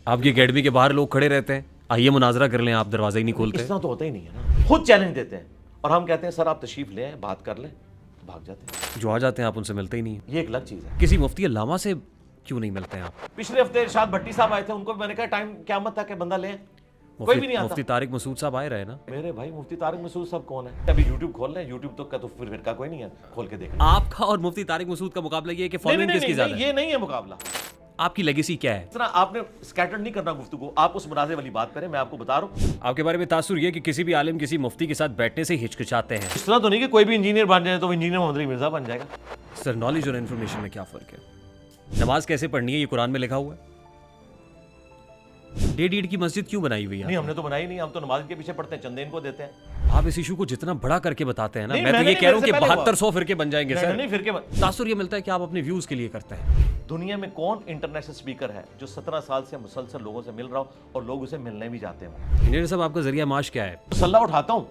آپ کی اکیڈمی کے باہر لوگ کھڑے رہتے ہیں, آئیے مناظرہ کر لیں, آپ دروازہ ہی نہیں کھولتے. اس طرح تو ہوتا ہی نہیں ہے نا, خود چیلنج دیتے ہیں اور ہم کہتے ہیں سر آپ تشریف لیں بات کر لیں, بھاگ جاتے ہیں. جو آ جاتے ہیں آپ ان سے ملتے ہی نہیں ہیں. یہ ایک الگ چیز ہے. کسی مفتی علامہ سے کیوں نہیں ملتے ہیں آپ؟ پچھلے ہفتے ارشاد بھٹی صاحب آئے تھے, ان کو میں نے کہا ٹائم قیامت تک کہ بندہ لیں, کوئی بھی نہیں آتا. مفتی طارق مسعود صاحب آئے رہے نا. میرے بھائی مفتی طارق مسعود صاحب کون ہے؟ ابھی یوٹیوب کھول لیں, یوٹیوب تو کا تو فرقہ کوئی نہیں ہے, کھول کے دیکھیں. آپ کا اور مفتی طارق مسعود کا مقابلہ یہ ہے کہ فالوئنگ کس کی زیادہ ہے. یہ نہیں ہے مقابلہ. آپ کی لیگیسی کیا ہے؟ اس طرح آپ نے اسکیٹر نہیں کرنا گفتگو, آپ اس مناظرے والی بات کریں, میں آپ کو بتا رہا ہوں. آپ کے بارے میں تاثر یہ کہ کسی بھی عالم کسی مفتی کے ساتھ بیٹھنے سے ہچکچاتے ہیں. اس طرح تو نہیں کہ کوئی بھی انجینئر بن جائے تو انجینئر محمد علی مرزا بن جائے گا. سر نالج اور انفارمیشن میں کیا فرق ہے؟ نماز کیسے پڑھنی ہے یہ قرآن میں لکھا ہوا ہے. 1.5 کی مسجد کیوں بنائی ہوئی ہے؟ نہیں, ہم نے تو بنائی نہیں, ہم تو نماز کے پیچھے پڑھتے ہیں, چندے ان کو دیتے ہیں. آپ اس ایشو کو جتنا بڑا کر کے بتاتے ہیں نا, میں تو یہ کہہ رہا ہوں کہ 7200 فرقے بن جائیں گے سر. نہیں فرقے. تاثر یہ ملتا ہے کہ آپ اپنے ویوز کے لیے کرتے ہیں. دنیا میں کون انٹرنیشنل اسپیکر ہے جو 17 سال سے مسلسل لوگوں سے مل رہا ہو اور لوگ اسے ملنے بھی جاتے ہیں؟ انجینئر صاحب آپ کا ذریعہ معاش کیا ہے؟ مسلح اٹھاتا ہوں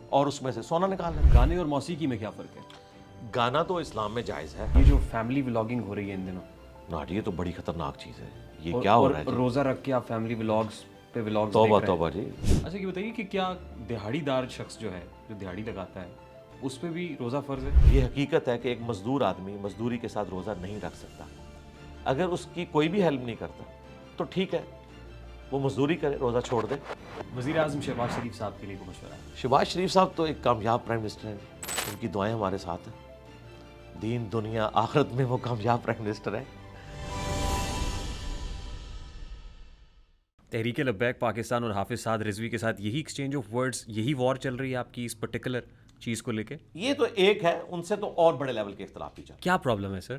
اور اس میں سے سونا نکال لیتا ہوں. گانے اور موسیقی میں کیا فرق ہے؟ گانا تو اسلام میں جائز ہے. یہ جو فیملی ولاگنگ ہو رہی ہے ان دنوں, ناٹ, یہ تو بڑی خطرناک چیز ہے. یہ کیا ہو رہا ہے؟ روزہ رکھ کے آپ فیملی ولاگز پہ ولاگز توبہ توبہ جی. اچھا یہ بتائیے کہ کیا دہاڑی دار شخص جو ہے, جو دہاڑی لگاتا ہے, اس پہ بھی روزہ فرض ہے؟ یہ حقیقت ہے کہ ایک مزدور آدمی مزدوری کے ساتھ روزہ نہیں رکھ سکتا. اگر اس کی کوئی بھی ہیلپ نہیں کرتا تو ٹھیک ہے, وہ مزدوری کرے, روزہ چھوڑ دے. وزیر اعظم شہباز شریف صاحب کے لیے کوئی مشورہ ہے؟ شہباز شریف صاحب تو ایک کامیاب پرائم منسٹر ہیں, ان کی دعائیں ہمارے ساتھ ہیں. دین دنیا آخرت میں وہ کامیاب پرائم منسٹر ہے. تحریک لبیک پاکستان اور حافظ سعد رضوی کے ساتھ یہی ایکسچینج آف ورڈز, یہی وار چل رہی ہے آپ کی اس پرٹیکولر چیز کو لے کے؟ یہ تو ایک ہے, ان سے تو اور بڑے لیول کے اختلاف بھی چل. کیا پرابلم ہے سر؟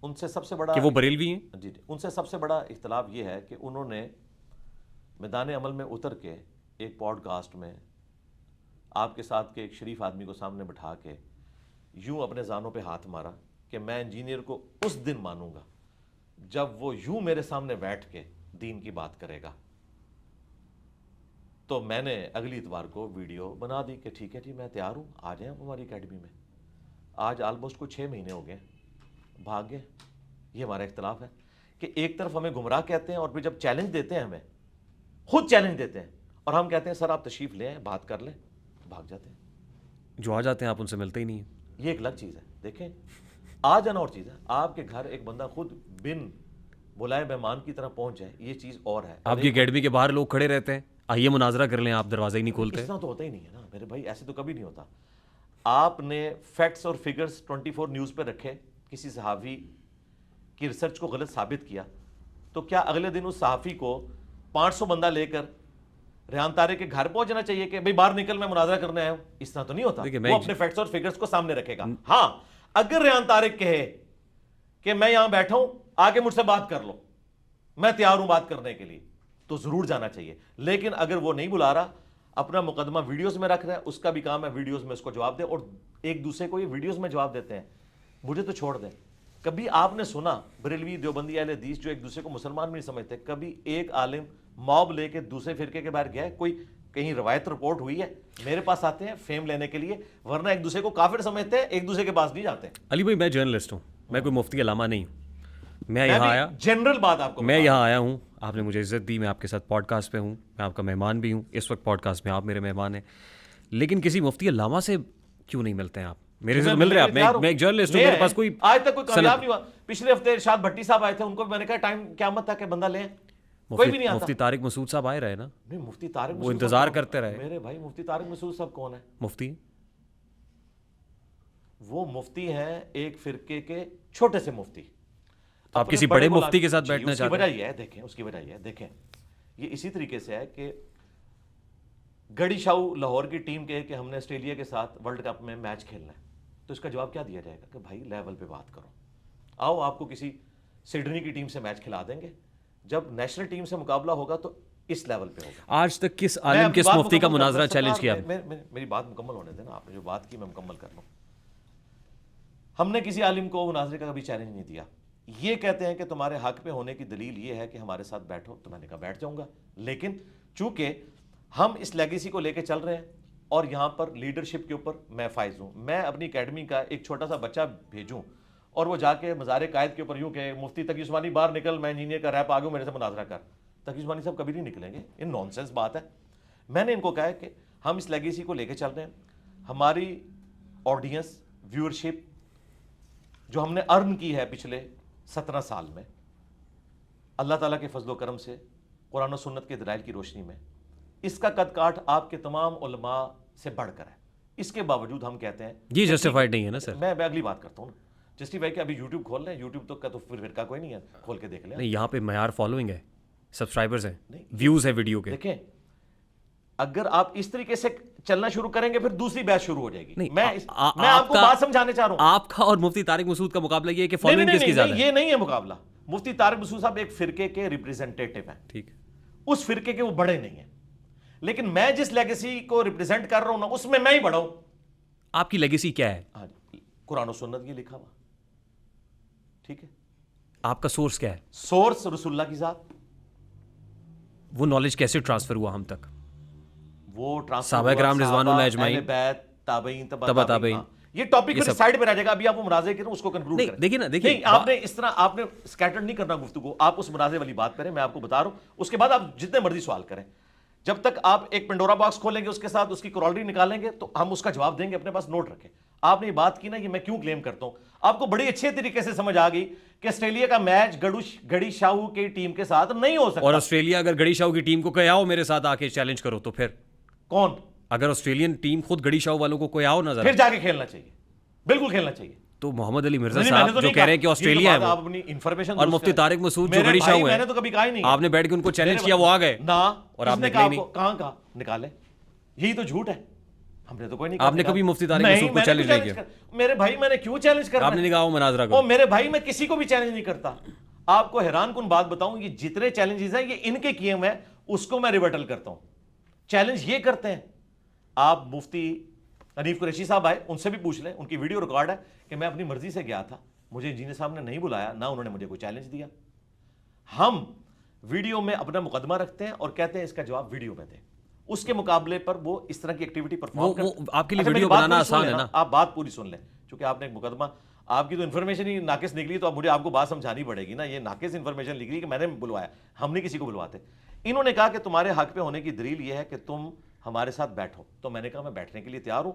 ان سے سب سے بڑا کہ وہ بریلوی ہیں. جی, ان سے سب سے بڑا اختلاف یہ ہے کہ انہوں نے میدان عمل میں اتر کے ایک پوڈ کاسٹ میں آپ کے ساتھ کے ایک شریف آدمی کو سامنے بٹھا کے یوں اپنے زانوں پہ ہاتھ مارا کہ میں انجینئر کو اس دن مانوں گا جب وہ یوں میرے سامنے بیٹھ کے دین کی بات کرے گا. تو میں نے اگلی اتوار کو ویڈیو بنا دی کہ ٹھیک ہے جی, میں تیار ہوں, آ جائیں آپ ہماری اکیڈمی میں. آج آلموسٹ کوئی 6 مہینے ہو گئے, بھاگ گئے. یہ ہمارا اختلاف ہے کہ ایک طرف ہمیں گمراہ کہتے ہیں اور پھر جب چیلنج دیتے ہیں, ہمیں خود چیلنج دیتے ہیں اور ہم کہتے ہیں سر آپ تشریف لیں بات کر لیں, بھاگ جاتے ہیں. جو آ جاتے ہیں آپ ان سے ملتے ہی نہیں ہیں. یہ ایک الگ چیز ہے. دیکھیں, آ جانا اور چیز ہے, آپ کے گھر ایک بندہ خود بن بلائے مہمان کی طرح پہنچ جائے, یہ چیز اور ہے. آپ کی اکیڈمی کے باہر لوگ کھڑے رہتے ہیں, آئیے مناظرہ کر لیں, آپ دروازہ ہی نہیں کھولتے. اس طرح تو ہوتا ہی نہیں ہے نا میرے بھائی, ایسے تو کبھی نہیں ہوتا. آپ نے فیکٹس اور فگرز 24 نیوز پہ رکھے, کسی صحافی کی ریسرچ کو غلط ثابت کیا, تو کیا اگلے دن اس صحافی کو 500 بندہ لے کر ریحان طارق کے گھر پہنچنا چاہیے کہ بھئی باہر نکل, میں مناظرہ کرنے آیا ہوں؟ اس طرح تو نہیں ہوتا. وہ اپنے فیکٹس اور فگرز کو سامنے رکھے گا. ہاں, اگر ریحان طارق کہے کہ میں یہاں بیٹھا ہوں, آگے مجھ سے بات کر لو, میں تیار ہوں بات کرنے کے لیے, تو ضرور جانا چاہیے. لیکن اگر وہ نہیں بلا رہا, اپنا مقدمہ ویڈیوز میں رکھ رہا ہے, اس کا بھی کام ہے ویڈیوز میں اس کو جواب دے, اور ایک دوسرے کو یہ ویڈیوز میں جواب دیتے ہیں. مجھے تو چھوڑ دیں, کبھی آپ نے سنا بریلوی دیوبندی اہل حدیث جو ایک دوسرے کو مسلمان بھی نہیں سمجھتے, کبھی ایک عالم موب لے کے دوسرے فرقے کے باہر گیا ہے؟ کوئی کہیں روایت رپورٹ ہوئی ہے؟ میرے پاس آتے ہیں فیم لینے کے لیے, ورنہ ایک دوسرے کو کافر سمجھتے ہیں, ایک دوسرے کے پاس نہیں جاتے. علی بھائی میں جرنلسٹ ہوں, میں کوئی مفتی علامہ نہیں ہوں. میں یہاں آیا, جنرل بات آپ کو, میں یہاں آیا ہوں, آپ نے مجھے عزت دی, میں آپ کے ساتھ پوڈ کاسٹ پہ ہوں, میں آپ کا مہمان بھی ہوں. اس وقت پوڈ کاسٹ میں آپ میرے مہمان ہیں, لیکن کسی مفتی علامہ سے کیوں نہیں ملتے ہیں آپ؟ میرے سے مل رہے ہیں آپ, میں ایک جرنلسٹ ہوں, میرے پاس کوئی آج تک کوئی کامیاب نہیں ہوا. پچھلے ہفتے ارشاد بھٹی صاحب آئے تھے, ان کو میں نے کہا ٹائم قیامت تک کہ بندہ لیں, کوئی بھی نہیں آتا. مفتی طارق مسعود صاحب آئے رہے نا. مفتی طارق وہ انتظار کرتے رہے. میرے بھائی مفتی طارق مسعود صاحب کون ہے؟ مفتی, وہ مفتی ہیں ایک فرقے کے چھوٹے سے مفتی. آپ کسی بڑے مفتی کے ساتھ بیٹھنا چاہتے ہیں؟ اس کی وجہ یہ ہے, دیکھیں اس کی وجہ یہ ہے, دیکھیں یہ اسی طریقے سے ہے کہ گڑی شاہو لاہور کی ٹیم کہے کہ ہم نے آسٹریلیا کے ساتھ ورلڈ کپ میں میچ کھیلنا ہے, تو اس کا جواب کیا دیا جائے گا کہ بھائی لیول پہ بات کرو, آؤ آپ کو کسی سڈنی کی ٹیم سے میچ کھلا دیں گے. جب نیشنل ٹیم سے مقابلہ ہوگا تو اس لیول پہ ہوگا. آج تک کس عالم کس مفتی کا مناظرہ چیلنج کیا؟ میری بات مکمل ہونے دینا, آپ نے جو بات کی میں مکمل کر لوں. ہم نے کسی عالم کو مناظرے کا کبھی چیلنج نہیں دیا. یہ کہتے ہیں کہ تمہارے حق پہ ہونے کی دلیل یہ ہے کہ ہمارے ساتھ بیٹھو, تو میں نے کہا بیٹھ جاؤں گا. لیکن چونکہ ہم اس لیگیسی کو لے کے چل رہے ہیں اور یہاں پر لیڈرشپ کے اوپر میں فائز ہوں, میں اپنی اکیڈمی کا ایک چھوٹا سا بچہ بھیجوں اور وہ جا کے مزار قائد کے اوپر یوں کہ مفتی تقی عثمانی باہر نکل, میں انجینئر کا ریپ آ گیا, میرے سے مناظرہ کر. تقی عثمانی صاحب کبھی نہیں نکلیں گے, یہ نان سینس بات ہے. میں نے ان کو کہا ہے کہ ہم اس لیگیسی کو لے کے چل رہے ہیں. ہماری آڈینس ویورشپ جو ہم نے ارن کی ہے پچھلے 17 سال میں, اللہ تعالیٰ کے فضل و کرم سے, قرآن و سنت کے دلائل کی روشنی میں, اس کا قد کاٹ آپ کے تمام علماء سے بڑھ کر ہے. اس کے باوجود ہم کہتے ہیں جی جسٹیفائڈ نہیں ہے نا سر. میں اگلی بات کرتا ہوں نا, جسٹیفائی کہ ابھی یوٹیوب کھول لیں, یوٹیوب تو کا تو پھر فرقہ کوئی نہیں ہے, کھول کے دیکھ لیں. نہیں, یہاں پہ معیار فالوئنگ ہے, سبسکرائبرز ہیں, ویوز ہے ویڈیو کے. دیکھیں اگر آپ اس طریقے سے چلنا شروع کریں گے پھر دوسری بحث شروع ہو جائے گی. میں آپ کو بات سمجھانے چاہ رہا ہوں. آپ کا اور مفتی طارق مسعود کا مقابلہ یہ ہے کہ فالوئنگ کس کی زیادہ ہے. یہ نہیں ہے مقابلہ. مفتی طارق مسعود صاحب ایک فرقے کے ریپریزنٹیٹو ہیں, ٹھیک ہے, اس فرقے کے وہ بڑے نہیں ہیں, لیکن میں جس لیگیسی کو ریپریزنٹ کر رہا ہوں نا اس میں ہی بڑا ہوں. آپ کی لیگیسی کیا ہے؟ قرآن و سنت یہ لکھا ہوا, ٹھیک ہے. آپ کا سورس کیا ہے؟ سورس رسول اللہ کی ذات. وہ نالج کیسے ٹرانسفر ہوا ہم تک؟ وہ صحابہ کرام رضوان اللہ اجمعین, تابعین, تبع تابعین. یہ ٹاپک پھر سائیڈ پہ رہ جائے گا. ابھی آپ وہ مناظرے کریں, اس کو کنکلوڈ کریں. دیکھیں نا, دیکھیں آپ نے اس طرح آپ نے سکیٹر نہیں کرنا گفتگو, آپ اس مناظرے والی بات کریں. میں آپ کو بتا رہا ہوں, اس کے بعد آپ جتنے مرضی سوال کریں. جب تک آپ ایک پنڈورا باکس کھولیں گے, اس کے ساتھ اس کی کرالری نکالیں گے, تو ہم اس کا جواب دیں گے. اپنے پاس نوٹ رکھیں. آپ نے یہ بات کی نا, یہ میں کیوں کلیم کرتا ہوں, آپ کو بڑی اچھے طریقے سے سمجھ آ گئی کہ آسٹریلیا کا میچ گڑی شاہو کی ٹیم کے ساتھ نہیں ہو سکتا. اور آسٹریلیا اگر گڑی شاہو کی ٹیم کو کوئی آؤ میرے ساتھ آ کے چیلنج کرو, تو پھر کون؟ اگر آسٹریلین ٹیم خود گڑی شاہو والوں کو کوئی آؤ نظر, پھر جا کے کھیلنا چاہیے, بالکل کھیلنا چاہیے. تو محمد علی مرزا صاحب جو کہہ رہے ہیں کہ آسٹریلیا ہے وہ, اور مفتی طارق مسعود جو گڑی شاہو ہے, میں نے تو کبھی کہا ہی نہیں. آپ نے بیٹھ کے ان کو چیلنج کیا, وہ آ گئے نا, اور آپ نے کہا کہاں کہا نکالے. یہی تو جھوٹ ہے. ہم نے تو کوئی نہیں. آپ نے کبھی مفتی طارق مسعود کو چیلنج نہیں کیا. میرے بھائی میں نے کیوں چیلنج کرنا؟ آپ نے کہا وہ مناظرہ کرو. میرے بھائی میں کسی کو بھی چیلنج نہیں کرتا. آپ کو حیران کن بات بتاؤں, یہ جتنے چیلنجز ہیں یہ ان کے کیے ہوئے ہیں, اس کو میں ریبٹل کرتا ہوں. چیلنج یہ کرتے ہیں. آپ مفتی حنیف قریشی صاحب آئے, ان سے بھی پوچھ لیں, ان کی ویڈیو ریکارڈ ہے کہ میں اپنی مرضی سے گیا تھا, مجھے انجینئر صاحب نے نہیں بلایا, نہ انہوں نے مجھے کوئی چیلنج دیا. ہم ویڈیو میں اپنا مقدمہ رکھتے ہیں اور کہتے ہیں اس کا جواب ویڈیو میں دیں. اس کے مقابلے پر وہ اس طرح کی ایکٹیویٹی پرفارم کرتے ہیں. آپ کے لیے ویڈیو بنانا آسان ہے نا. آپ بات پوری سن لیں, چونکہ آپ نے ایک مقدمہ, آپ کی تو انفارمیشن ہی ناقص نکلی, تو اب مجھے آپ کو بات سمجھانی پڑے گی نا. یہ ناقص انفارمیشن لکھ رہی کہ میں نے بلوایا, ہم نہیں کسی کو بلواتے. انہوں نے کہا کہ تمہارے حق پہ ہونے کی دلیل یہ ہے کہ تم ہمارے ساتھ بیٹھو. تو میں نے کہا میں بیٹھنے کے لیے تیار ہوں,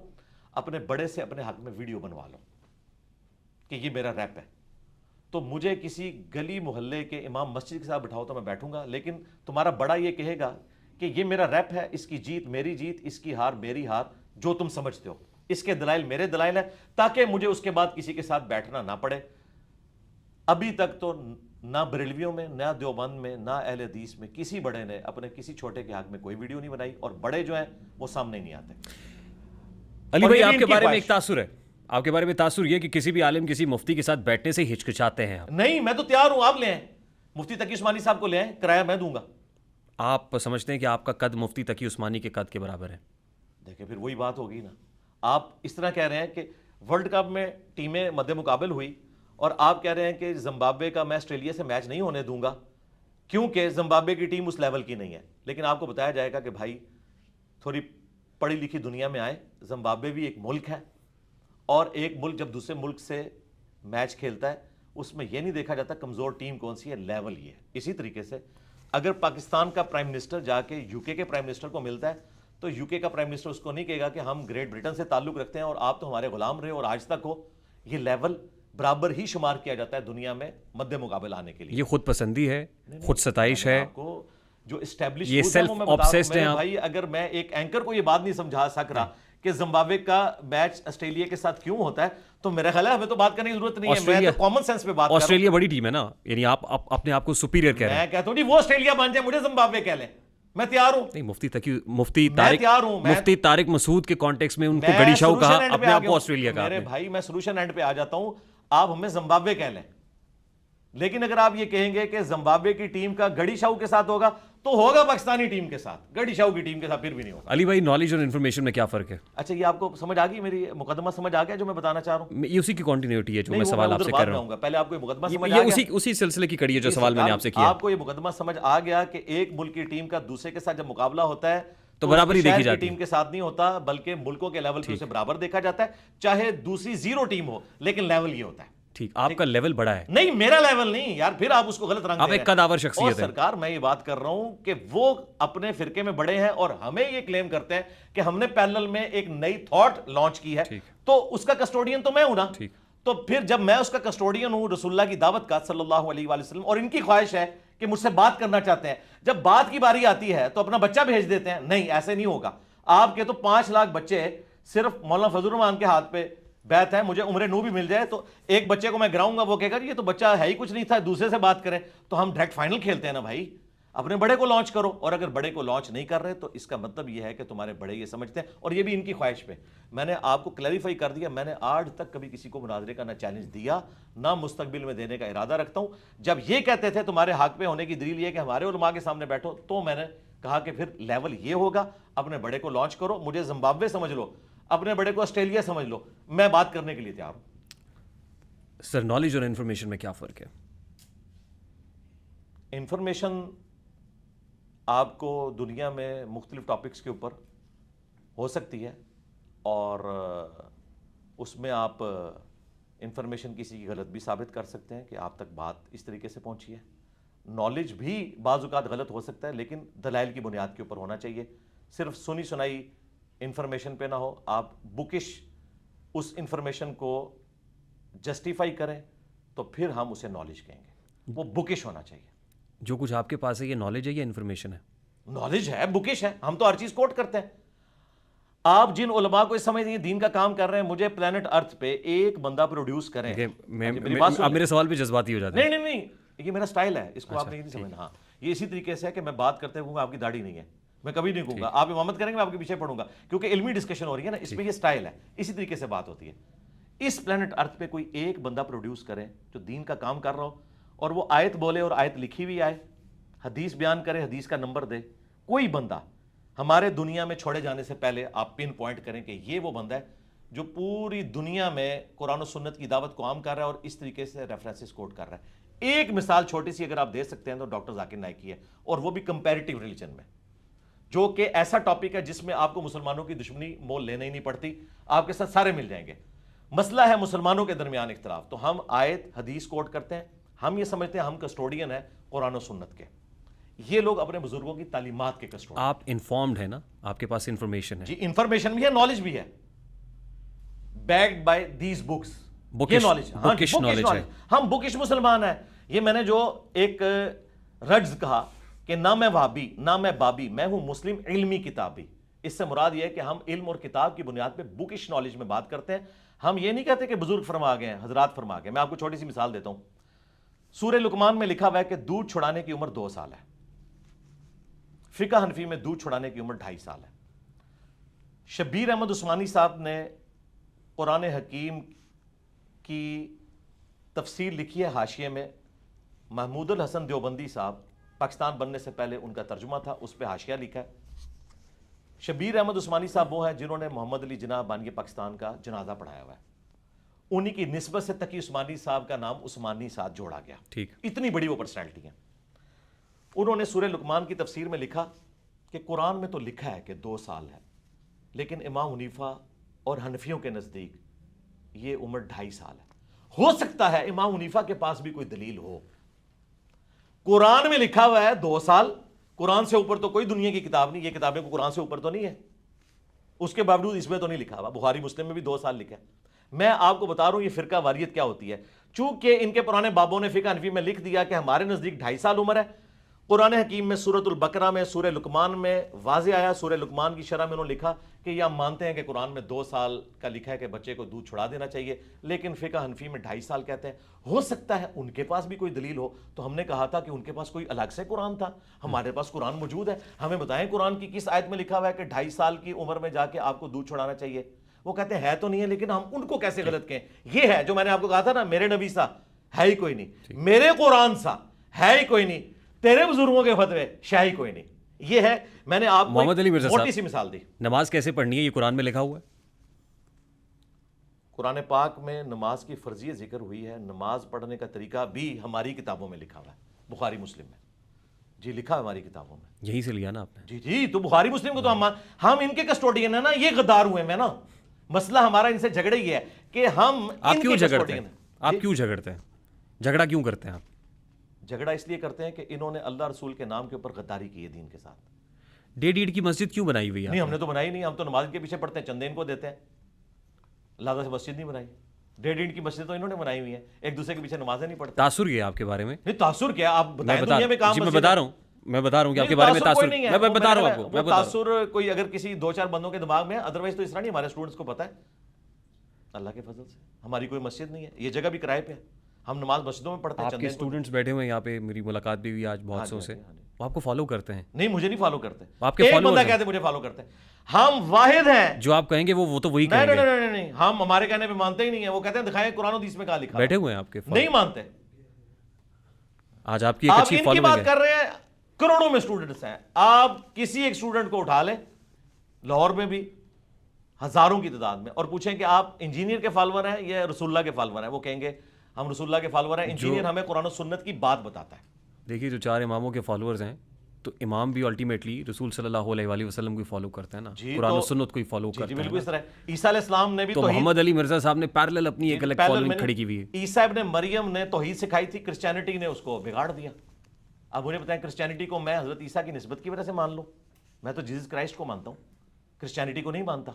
اپنے بڑے سے اپنے حق میں ویڈیو بنوا لو کہ یہ میرا ریپ ہے. تو مجھے کسی گلی محلے کے امام مسجد کے ساتھ بٹھاؤ تو میں بیٹھوں گا, لیکن تمہارا بڑا یہ کہے گا کہ یہ میرا ریپ ہے, اس کی جیت میری جیت, اس کی ہار میری ہار, جو تم سمجھتے ہو, اس کے دلائل میرے دلائل ہیں, تاکہ مجھے اس کے بعد کسی کے ساتھ بیٹھنا نہ پڑے. ابھی تک تو نہ بریلویوں میں, نہ دیوبند میں, نہ اہل حدیث میں کسی بڑے نے اپنے کسی چھوٹے کے حق میں کوئی ویڈیو نہیں بنائی, اور بڑے جو ہیں وہ سامنے نہیں آتے. علی بھائی, آپ کے بارے میں ایک تاثر ہے, آپ کے بارے میں تاثر یہ کہ کسی بھی عالم کسی مفتی کے ساتھ بیٹھنے سے ہچکچاتے ہیں. نہیں, میں تو تیار ہوں, آپ لے آئیں, مفتی تقی عثمانی صاحب کو لے آئیں, کرایہ میں دوں گا. آپ سمجھتے ہیں کہ آپ کا قد مفتی تقی عثمانی کے قد کے برابر ہے؟ دیکھیں پھر وہی بات ہوگی نا. آپ اس طرح کہہ رہے ہیں کہ ورلڈ کپ میں ٹیمیں مد مقابل ہوئی, اور آپ کہہ رہے ہیں کہ زمبابوے کا میں آسٹریلیا سے میچ نہیں ہونے دوں گا کیونکہ زمبابوے کی ٹیم اس لیول کی نہیں ہے. لیکن آپ کو بتایا جائے گا کہ بھائی تھوڑی پڑھی لکھی دنیا میں آئے, زمبابوے بھی ایک ملک ہے, اور ایک ملک جب دوسرے ملک سے میچ کھیلتا ہے اس میں یہ نہیں دیکھا جاتا کمزور ٹیم کون سی ہے, لیول یہ ہے. اسی طریقے سے اگر پاکستان کا پرائم منسٹر جا کے یو کے پرائم منسٹر کو ملتا ہے تو یو کے کا پرائم منسٹر اس کو نہیں کہے گا کہ ہم گریٹ برٹن سے تعلق رکھتے ہیں اور آپ تو ہمارے غلام رہے اور آج تک ہو. یہ لیول برابر ہی شمار کیا جاتا ہے دنیا میں مد مقابل آنے کے لیے. یہ خود پسندی ہے, خود ستائش ہے, آپ کو جو اسٹیبلش یہ سیلف آبسیسڈ ہیں. بھائی اگر میں ایک اینکر کو یہ بات نہیں سمجھا سک رہا کہ زمبابوے کا میچ آسٹریلیا کے ساتھ کیوں ہوتا ہے, تو میرا خیال ہے ہمیں تو بات کرنے کی ضرورت نہیں ہے. میں تو کامن سینس پہ بات کر رہا ہوں. آسٹریلیا بڑی ٹیم ہے نا, یعنی آپ اپنے آپ کو سپیریئر کہہ رہے ہیں. میں کہتا ہوں جی وہ آسٹریلیا بن جائے, مجھے زمبابوے کہہ لیں, میں تیار ہوں. نہیں, مفتی طارق مسعود کے کانٹیکس میں ان کو گڑی شاہو کہا, اپنے آپ کو آسٹریلیا کہا. میرے بھائی میں سولوشن اینڈ پہ آ جاتا ہوں, آپ ہمیں زمبابوے کہہ لیں, لیکن اگر آپ یہ کہیں گے کہ زمبابوے کی ٹیم کا گڑی شاہو کے ساتھ ہوگا تو ہوگا پاکستانی ٹیم کے ساتھ, گڑی شاہو کی ٹیم کے ساتھ پھر بھی نہیں ہوگا. علی بھائی, نالج اور انفارمیشن میں کیا فرق ہے؟ اچھا یہ آپ کو سمجھ آ گئی, میری مقدمہ سمجھ آ گیا جو میں بتانا چاہ رہا ہوں؟ یہ اسی کی کنٹینیوٹی ہے جو میں سوال آپ سے کر رہا ہوں. پہلے آپ کو یہ مقدمہ سمجھ آ گیا, اسی سلسلے کی کڑی ہے جو سوال میں نے آپ سے کیا. آپ کو یہ مقدمہ سمجھ آ گیا کہ ایک ملک کی ٹیم کا دوسرے کے ساتھ جب مقابلہ ہوتا ہے تو برابر ہی دیکھی جاتی ہے. ٹیم کے ساتھ نہیں ہوتا بلکہ ملکوں کے لیول پہ اسے برابر دیکھا جاتا ہے, چاہے دوسری زیرو ٹیم ہو لیکن لیول یہ ہوتا ہے. ٹھیک, آپ کا لیول بڑا ہے. نہیں میرا لیول نہیں یار, پھر آپ اس کو غلط رنگ آپ ایک قداور شخصیت ہے. سرکار میں یہ بات کر رہا ہوں کہ وہ اپنے فرقے میں بڑے ہیں اور ہمیں یہ کلیم کرتے ہیں کہ ہم نے پیرلل میں ایک نئی تھاٹ لانچ کی ہے, تو اس کا کسٹوڈین تو میں ہوں نا. تو پھر جب میں اس کا کسٹوڈین ہوں رسول اللہ کی دعوت کا صلی اللہ علیہ وآلہ وسلم, اور ان کی خواہش ہے کہ مجھ سے بات کرنا چاہتے ہیں, جب بات کی باری آتی ہے تو اپنا بچہ بھیج دیتے ہیں. نہیں ایسے نہیں ہوگا. آپ کے تو 5 لاکھ بچے صرف مولانا فضل الرحمان کے ہاتھ پہ بیت ہے, مجھے عمر نو بھی مل جائے تو ایک بچے کو میں گراؤں گا, وہ کہے گا یہ تو بچہ ہے ہی کچھ نہیں تھا, دوسرے سے بات کریں. تو ہم ڈائریکٹ فائنل کھیلتے ہیں نا بھائی, اپنے بڑے کو لانچ کرو. اور اگر بڑے کو لانچ نہیں کر رہے تو اس کا مطلب یہ ہے کہ تمہارے بڑے یہ سمجھتے ہیں, اور یہ بھی ان کی خواہش پہ. میں نے آپ کو کلیریفائی کر دیا, میں نے آج تک کبھی کسی کو مناظرے کا نہ چیلنج دیا نہ مستقبل میں دینے کا ارادہ رکھتا ہوں. جب یہ کہتے تھے تمہارے حق پہ ہونے کی دلیل یہ کہ ہمارے علماء کے سامنے بیٹھو, تو میں نے کہا کہ پھر لیول یہ ہوگا, اپنے بڑے کو لانچ کرو. مجھے زمبابوے سمجھ لو, اپنے بڑے کو آسٹریلیا سمجھ لو, میں بات کرنے کے لیے تیار ہوں. سر نالج اور انفارمیشن میں کیا فرق ہے؟ انفارمیشن آپ کو دنیا میں مختلف ٹاپکس کے اوپر ہو سکتی ہے, اور اس میں آپ انفارمیشن کسی کی غلط بھی ثابت کر سکتے ہیں کہ آپ تک بات اس طریقے سے پہنچی ہے. نالج بھی بعض اوقات غلط ہو سکتا ہے, لیکن دلائل کی بنیاد کے اوپر ہونا چاہیے. صرف سنی سنائی انفارمیشن پہ نہ ہو, آپ بکش اس انفارمیشن کو جسٹیفائی کریں تو پھر ہم اسے نالج کہیں گے. وہ بکش ہونا چاہیے. جو کچھ آپ کے پاس ہے یہ نالج ہے یا انفارمیشن ہے؟ نالج ہے, بکش ہے. ہم تو ہر چیز کوٹ کرتے ہیں. آپ جن علماء کو اس سمجھ نہیں دین کا کام کر رہے ہیں, مجھے پلانٹ ارتھ پہ ایک بندہ پروڈیوس کریں. آپ میرے سوال پہ جذباتی ہو جاتے ہیں. نہیں, یہ میرا سٹائل ہے, اس کو آپ نے نہیں سمجھنا. ہاں یہ اسی طریقے سے ہے کہ میں بات کرتے ہوئے آپ کی داڑھی نہیں ہے, میں کبھی نہیں کہوں گا آپ امامت کریں گے میں آپ کے پیچھے پڑھوں گا, کیونکہ علمی ڈسکشن ہو رہی ہے نا, اس میں یہ سٹائل ہے. اسی طریقے سے بات ہوتی ہے. اس پلانٹ ارتھ پہ کوئی ایک بندہ پروڈیوس کرے جو دین کا کام کر رہا ہو, اور وہ آیت بولے اور آیت لکھی ہوئی آئے, حدیث بیان کرے, حدیث کا نمبر دے. کوئی بندہ ہمارے دنیا میں چھوڑے جانے سے پہلے آپ پن پوائنٹ کریں کہ یہ وہ بندہ ہے جو پوری دنیا میں قرآن و سنت کی دعوت کو عام کر رہا ہے اور اس طریقے سے ریفرنسز کوٹ کر رہا ہے. ایک مثال چھوٹی سی اگر آپ دے سکتے ہیں تو ڈاکٹر ذاکر نائک کی ہے, اور وہ بھی کمپیریٹیو ریلیجن میں, جو کہ ایسا ٹاپک ہے جس میں آپ کو مسلمانوں کی دشمنی مول لینا ہی نہیں پڑتی, آپ کے ساتھ سارے مل جائیں گے. مسئلہ ہے مسلمانوں کے درمیان اختلاف, تو ہم آیت حدیث کوٹ کرتے ہیں. ہم یہ سمجھتے ہیں ہم کسٹوڈین ہیں قرآن و سنت کے, یہ لوگ اپنے بزرگوں کی تعلیمات کے کسٹوڈین. آپ انفارمڈ ہیں نا, آپ کے پاس انفارمیشن ہے. جی انفارمیشن بھی ہے, نالج بھی ہے, بیکڈ بائی دیز بکس. یہ نالج ہے. ہم بکش مسلمان ہیں. یہ میں نے جو ایک رجز کہا کہ نہ میں وہابی نہ میں بابی, میں ہوں مسلم علمی کتابی, اس سے مراد یہ ہے کہ ہم علم اور کتاب کی بنیاد پہ بکش نالج میں بات کرتے ہیں. ہم یہ نہیں کہتے کہ بزرگ فرما گئے ہیں, حضرات فرما گئے. میں آپ کو چھوٹی سی مثال دیتا ہوں. سورہ لقمان میں لکھا ہوا ہے کہ دودھ چھڑانے کی عمر 2 سال ہے. فقہ حنفی میں دودھ چھڑانے کی عمر 2.5 سال ہے. شبیر احمد عثمانی صاحب نے قرآن حکیم کی تفسیر لکھی ہے حاشیے میں. محمود الحسن دیوبندی صاحب پاکستان بننے سے پہلے ان کا ترجمہ تھا, اس پہ حاشیہ لکھا ہے. شبیر احمد عثمانی صاحب وہ ہیں جنہوں نے محمد علی جناح بانی پاکستان کا جنازہ پڑھایا ہوا ہے. انہی کی نسبت سے تقی عثمانی صاحب کا نام عثمانی ساتھ جوڑا گیا. ٹھیک, اتنی بڑی وہ پرسنالٹی ہیں. انہوں نے سورہ لقمان کی تفسیر میں لکھا کہ قرآن میں تو لکھا ہے کہ 2 سال ہے, لیکن امام حنیفہ اور حنفیوں کے نزدیک یہ عمر 2.5 سال ہے. ہو سکتا ہے امام حنیفہ کے پاس بھی کوئی دلیل ہو. قرآن میں لکھا ہوا ہے 2 سال, قرآن سے اوپر تو کوئی دنیا کی کتاب نہیں, یہ کتابیں کو قرآن سے اوپر تو نہیں ہے, اس کے باوجود اس میں تو نہیں لکھا ہوا. بخاری مسلم میں بھی 2 سال لکھا ہے. میں آپ کو بتا رہا ہوں یہ فرقہ واریت کیا ہوتی ہے. چونکہ ان کے پرانے بابوں نے فقہ حنفی میں لکھ دیا کہ ہمارے نزدیک 2.5 سال عمر ہے. قرآن حکیم میں سورۃ البقرہ میں سورہ لقمان میں واضح آیا, سورہ لقمان کی شرح میں انہوں نے لکھا کہ یہ ہم مانتے ہیں کہ قرآن میں 2 سال کا لکھا ہے کہ بچے کو دودھ چھڑا دینا چاہیے, لیکن فقہ حنفی میں 2.5 سال کہتے ہیں. ہو سکتا ہے ان کے پاس بھی کوئی دلیل ہو. تو ہم نے کہا تھا کہ ان کے پاس کوئی الگ سے قرآن تھا, ہمارے پاس قرآن موجود ہے, ہمیں بتائیں قرآن کی کس آیت میں لکھا ہوا ہے کہ 2.5 سال کی عمر میں جا کے آپ کو دودھ چھڑانا چاہیے. وہ کہتے ہیں ہے تو نہیں ہے, لیکن ہم ان کو کیسے غلط کہیں. یہ ہے جو میں نے آپ کو کہا تھا نا, میرے نبی سا ہے ہی کوئی نہیں, میرے قرآن سا ہے ہی کوئی نہیں, تیرے بزرگوں کے فتوے شاہی کوئی نہیں. یہ ہے, میں نے آپ کو موٹی سی مثال دی. نماز کیسے پڑھنی ہے یہ قرآن میں لکھا ہوا ہے. قرآن پاک میں نماز کی فرضیت ذکر ہوئی ہے. نماز پڑھنے کا طریقہ بھی ہماری کتابوں میں لکھا ہوا ہے, بخاری مسلم میں. جی لکھا ہے ہماری کتابوں میں. یہیں سے لیا نا آپ نے. جی تو بخاری مسلم کو تو ہم ان کے کسٹوڈین ہیں نا, یہ غدار ہوئے ہیں نا. مسئلہ ہمارا ان سے جھگڑے ہی ہے کہ ہم آپ کیوں جھگڑتے ہیں, آپ کیوں جھگڑتے ہیں؟ جھگڑا کیوں کرتے ہیں آپ؟ جھگڑا اس لیے کرتے ہیں کہ انہوں نے اللہ رسول کے نام کے اوپر غداری کی ہے دین کے ساتھ۔ ڈیڑھ عید کی مسجد کیوں بنائی ہوئی ہے؟ نہیں، ہم نے تو بنائی نہیں، ہم تو نماز کے پیچھے پڑھتے ہیں، چندے ان کو دیتے ہیں، لہٰذا سے مسجد نہیں بنائی۔ ڈیڑھ عید کی مسجد تو انہوں نے بنائی ہوئی ہے، ایک دوسرے کے پیچھے نمازیں نہیں پڑھتے۔ تاثر یہ ہے آپ کے بارے میں؟ نہیں تاثر کیا، آپ بتائیں دنیا میں کام جی میں بتا رہا ہوں کہ آپ کے بارے میں تاثر، میں بتا رہا ہوں آپ کو، میں تاثر کوئی اگر کسی دو چار بندوں کے دماغ میں ہے، ادروائز تو اس طرح نہیں، ہمارے اسٹوڈنٹس کو پتا ہے اللہ کے فضل سے ہماری کوئی مسجد نہیں ہے، یہ جگہ بھی کرائے پہ ہے، ہم نماز مسجدوں میں پڑھتے ہیں۔ آپ کے اسٹوڈنٹس بیٹھے ہوئے ہیں یہاں پہ، میری ملاقات بھی ہوئی آج بہت سو سے، وہ آپ کو فالو کرتے ہیں؟ نہیں، مجھے نہیں فالو کرتے، آپ کے ایک فالوورز بندہ کہتے مجھے فالو کرتے ہیں، ہم واحد ہیں جو آپ کہیں گے وہ تو وہی کہیں گے۔ نہیں، ہم ہمارے کہنے پہ مانتے ہی نہیں ہیں، وہ کہتے ہیں دکھائیں قرآن و حدیث میں کہاں لکھا ہے۔ بیٹھے ہوئے ہیں آپ کے، نہیں مانتے۔ آج آپ کی ایک اچھی آپ ان کی فالوئنگ بات ہے۔ کر رہے ہیں، کروڑوں میں اسٹوڈنٹس ہیں، آپ کسی ایک اسٹوڈنٹ کو اٹھا لیں لاہور میں بھی ہزاروں کی تعداد میں اور پوچھیں کہ آپ انجینئر کے فالوور ہیں یا رسول اللہ کے فالوور ہیں، وہ کہیں گے ہم رسول اللہ کے فالوور ہیں، انجینئر ہمیں قرآن و سنت کی بات بتاتا ہے۔ دیکھیے جو چار اماموں کے فالوورز ہیں تو امام بھی الٹیمیٹلی رسول صلی اللہ علیہ وآلہ وسلم کو فالو کرتے ہیں نا، قرآن و سنت کو ہی فالو کرتے ہیں۔ بالکل اس طرح عیسیٰ علیہ السلام نے بھی تو محمد علی مرزا صاحب نے پیرلل اپنی ایک الگ فالوئنگ کھڑی کی ہوئی ہے۔ عیسیٰ ابن مریم نے توحید سکھائی تھی، کرسچینٹی نے اس کو بگاڑ دیا۔ اب مجھے بتائیں کرسچینٹی کو میں حضرت عیسیٰ کی نسبت کی وجہ سے مان لوں؟ میں تو جیسس کرائسٹ کو مانتا ہوں، کرسچینٹی کو نہیں مانتا،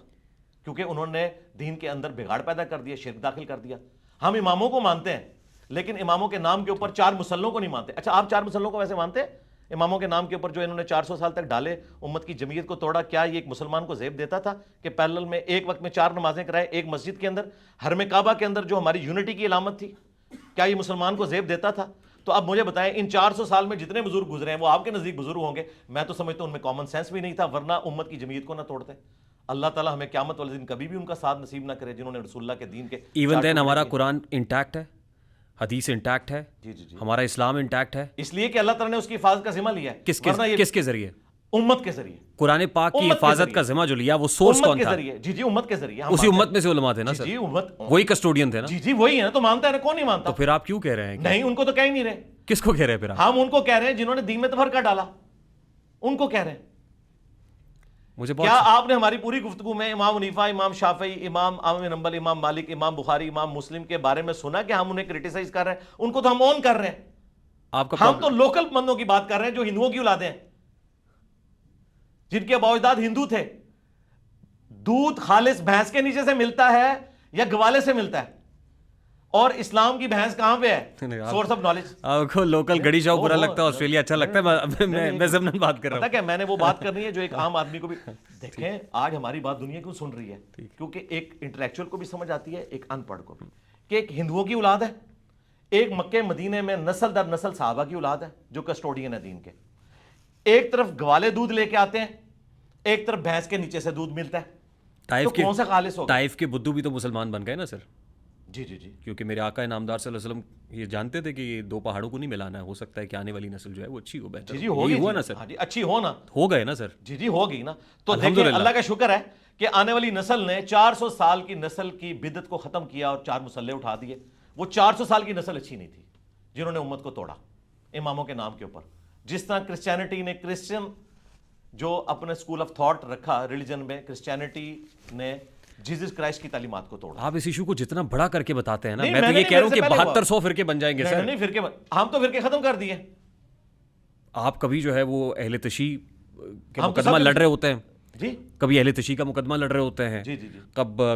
کیونکہ انہوں نے دین کے اندر بگاڑ پیدا کر دیا، شرک داخل کر دیا۔ ہم اماموں کو مانتے ہیں لیکن اماموں کے نام کے اوپر چار مسلوں کو نہیں مانتے۔ اچھا آپ چار مسلوں کو ویسے مانتے ہیں؟ اماموں کے نام کے اوپر جو انہوں نے 400 سال تک ڈالے، امت کی جمعیت کو توڑا، کیا یہ ایک مسلمان کو زیب دیتا تھا کہ پیرلل میں ایک وقت میں 4 نمازیں کرائے ایک مسجد کے اندر، حرم کعبہ کے اندر جو ہماری یونٹی کی علامت تھی، کیا یہ مسلمان کو زیب دیتا تھا؟ تو اب مجھے بتائیں ان 400 سال میں جتنے بزرگ گزرے ہیں وہ آپ کے نزدیک بزرگ ہوں گے؟ میں تو سمجھتا ہوں ان میں کامن سینس بھی نہیں تھا، ورنہ امت کی جمعیت کو نہ توڑتے۔ اللہ تعالیٰ ہمیں قیامت والے دن کبھی بھی ان کا ساتھ نصیب نہ کرے جنہوں نے رسول اللہ کے دین کے ایون دین ہمارا قرآن انٹیکٹ ہے، حدیث انٹیکٹ ہے، جی ہمارا اسلام انٹیکٹ ہے، اس لیے کہ اللہ تعالیٰ نے اس کی حفاظت کا ذمہ لیا ہے۔ کس کے ذریعے؟ امت کے ذریعے، قرآن پاک کی حفاظت کا ذمہ جو لیا وہ سورس کون تھا؟ جی امت کے ذریعے، اسی امت میں سے علماء تھے نا سر، جی امت، وہی کسٹوڈین تھے نا۔ جی وہی ہے نا، تو مانتا ہے نا، کون نہیں مانتا؟ تو پھر آپ کیوں کہہ رہے ہیں؟ نہیں، ان کو تو کہہ ہی نہیں رہے۔ کس کو کہہ رہے ہیں پھر؟ ہم ان کو کہہ رہے ہیں جنہوں نے دین میں تفرقہ ڈالا، ان کو کہہ رہے ہیں۔ مجھے کیا آپ نے ہماری پوری گفتگو میں امام حنیفہ، امام شافعی، امام احمد بن حنبل، امام مالک، امام بخاری، امام مسلم کے بارے میں سنا کہ ہم انہیں کرٹیسائز کر رہے ہیں؟ ان کو تو ہم اون کر رہے ہیں۔ آپ کا ہم تو لوکل بندوں کی بات کر رہے ہیں جو ہندوؤں کی اولادیں ہیں، جن کے اباء و اجداد ہندو تھے۔ دودھ خالص بھینس کے نیچے سے ملتا ہے یا گوالے سے ملتا ہے؟ اور اسلام کی بھینس کہاں پہ ہے؟ Source of knowledge. آپ کو لوکل گڑی شاؤ برا لگتا ہے، آسٹریلیا اچھا لگتا ہے، میں ضمن بات کر رہا ہوں۔ پتہ کیا میں نے وہ بات کرنی ہے جو ایک عام آدمی کو بھی دیکھیں، آج ہماری بات دنیا کیوں سن رہی ہے؟ کیونکہ ایک انٹلیکچوئل کو بھی سمجھ آتی ہے، ایک ان پڑھ کو بھی، کہ ایک ہندوؤں کی اولاد ہے، ایک مکہ مدینے میں نسل در نسل صحابہ کی اولاد ہے جو کسٹوڈین ہے دین کے، ایک طرف گوالے دودھ لے کے آتے ہیں، ایک طرف بھینس کے نیچے سے دودھ ملتا ہے، تو کون سا خالص ہوگا؟ طائف کے بدو بھی تو مسلمان بن گئے نا سر؟ جی کیونکہ میرے آقا نامدار صلی اللہ علیہ وسلم یہ جانتے تھے کہ یہ دو پہاڑوں کو نہیں ملانا ہے، ہو سکتا ہے کہ آنے والی نسل جو ہے وہ اچھی ہو، بہتر ہوا نا سر؟ اچھی ہو نا، ہو گئے نا سر؟ جی ہو گئی نا۔ تو دیکھیں اللہ کا شکر ہے کہ آنے والی نسل نے 400 سال کی نسل کی بدعت کو ختم کیا اور 4 مسلح اٹھا دیے۔ وہ 400 سال کی نسل اچھی نہیں تھی جنہوں نے امت کو توڑا اماموں کے نام کے اوپر۔ جس طرح کرسچینٹی نے، کرسچن جو اپنے اسکول آف تھاٹ رکھا ریلیجن میں، کرسچینٹی نے جیسس کرائسٹ کی تعلیمات کو توڑا۔ آپ اس ایشو کو جتنا بڑا کر کے بتاتے ہیں نا، میں تو یہ کہہ رہا ہوں کہ 7200 فرقے بن جائیں گے سر۔ نہیں فرقے، ہم تو فرقے ختم کر دیے۔ آپ کبھی جو ہے وہ اہل تشیع کا مقدمہ لڑ رہے ہوتے ہیں، جی کبھی اہل تشیع کا مقدمہ لڑ رہے ہوتے ہیں،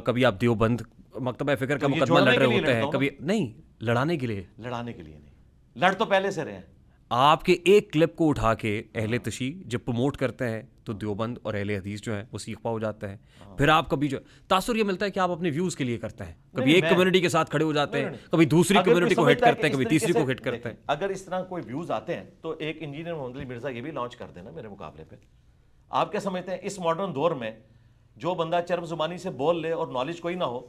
کبھی آپ دیوبند مکتبہ فکر کا مقدمہ لڑ رہے ہوتے ہیں، کبھی نہیں، لڑانے کے لیے نہیں، لڑ تو پہلے سے رہے ہیں۔ آپ کے ایک کلپ کو اٹھا کے اہل تشیع جب پروموٹ کرتے ہیں تو دیوبند اور اہل حدیث جو ہے وہ سیخ پا ہو جاتے ہیں۔ پھر آپ کبھی جو تاثر یہ ملتا ہے کہ آپ اپنے ویوز کے لیے کرتے ہیں، کبھی ایک کمیونٹی کے ساتھ کھڑے ہو جاتے ہیں، کبھی دوسری کمیونٹی کو ہٹ کرتے ہیں، کبھی تیسری کو ہٹ کرتے ہیں۔ اگر اس طرح کوئی ویوز آتے ہیں تو ایک انجینئر محمد علی مرزا یہ بھی لانچ کر دینا میرے مقابلے پہ۔ آپ کیا سمجھتے ہیں اس ماڈرن دور میں جو بندہ چرب زبانی سے بول لے اور نالج کوئی نہ ہو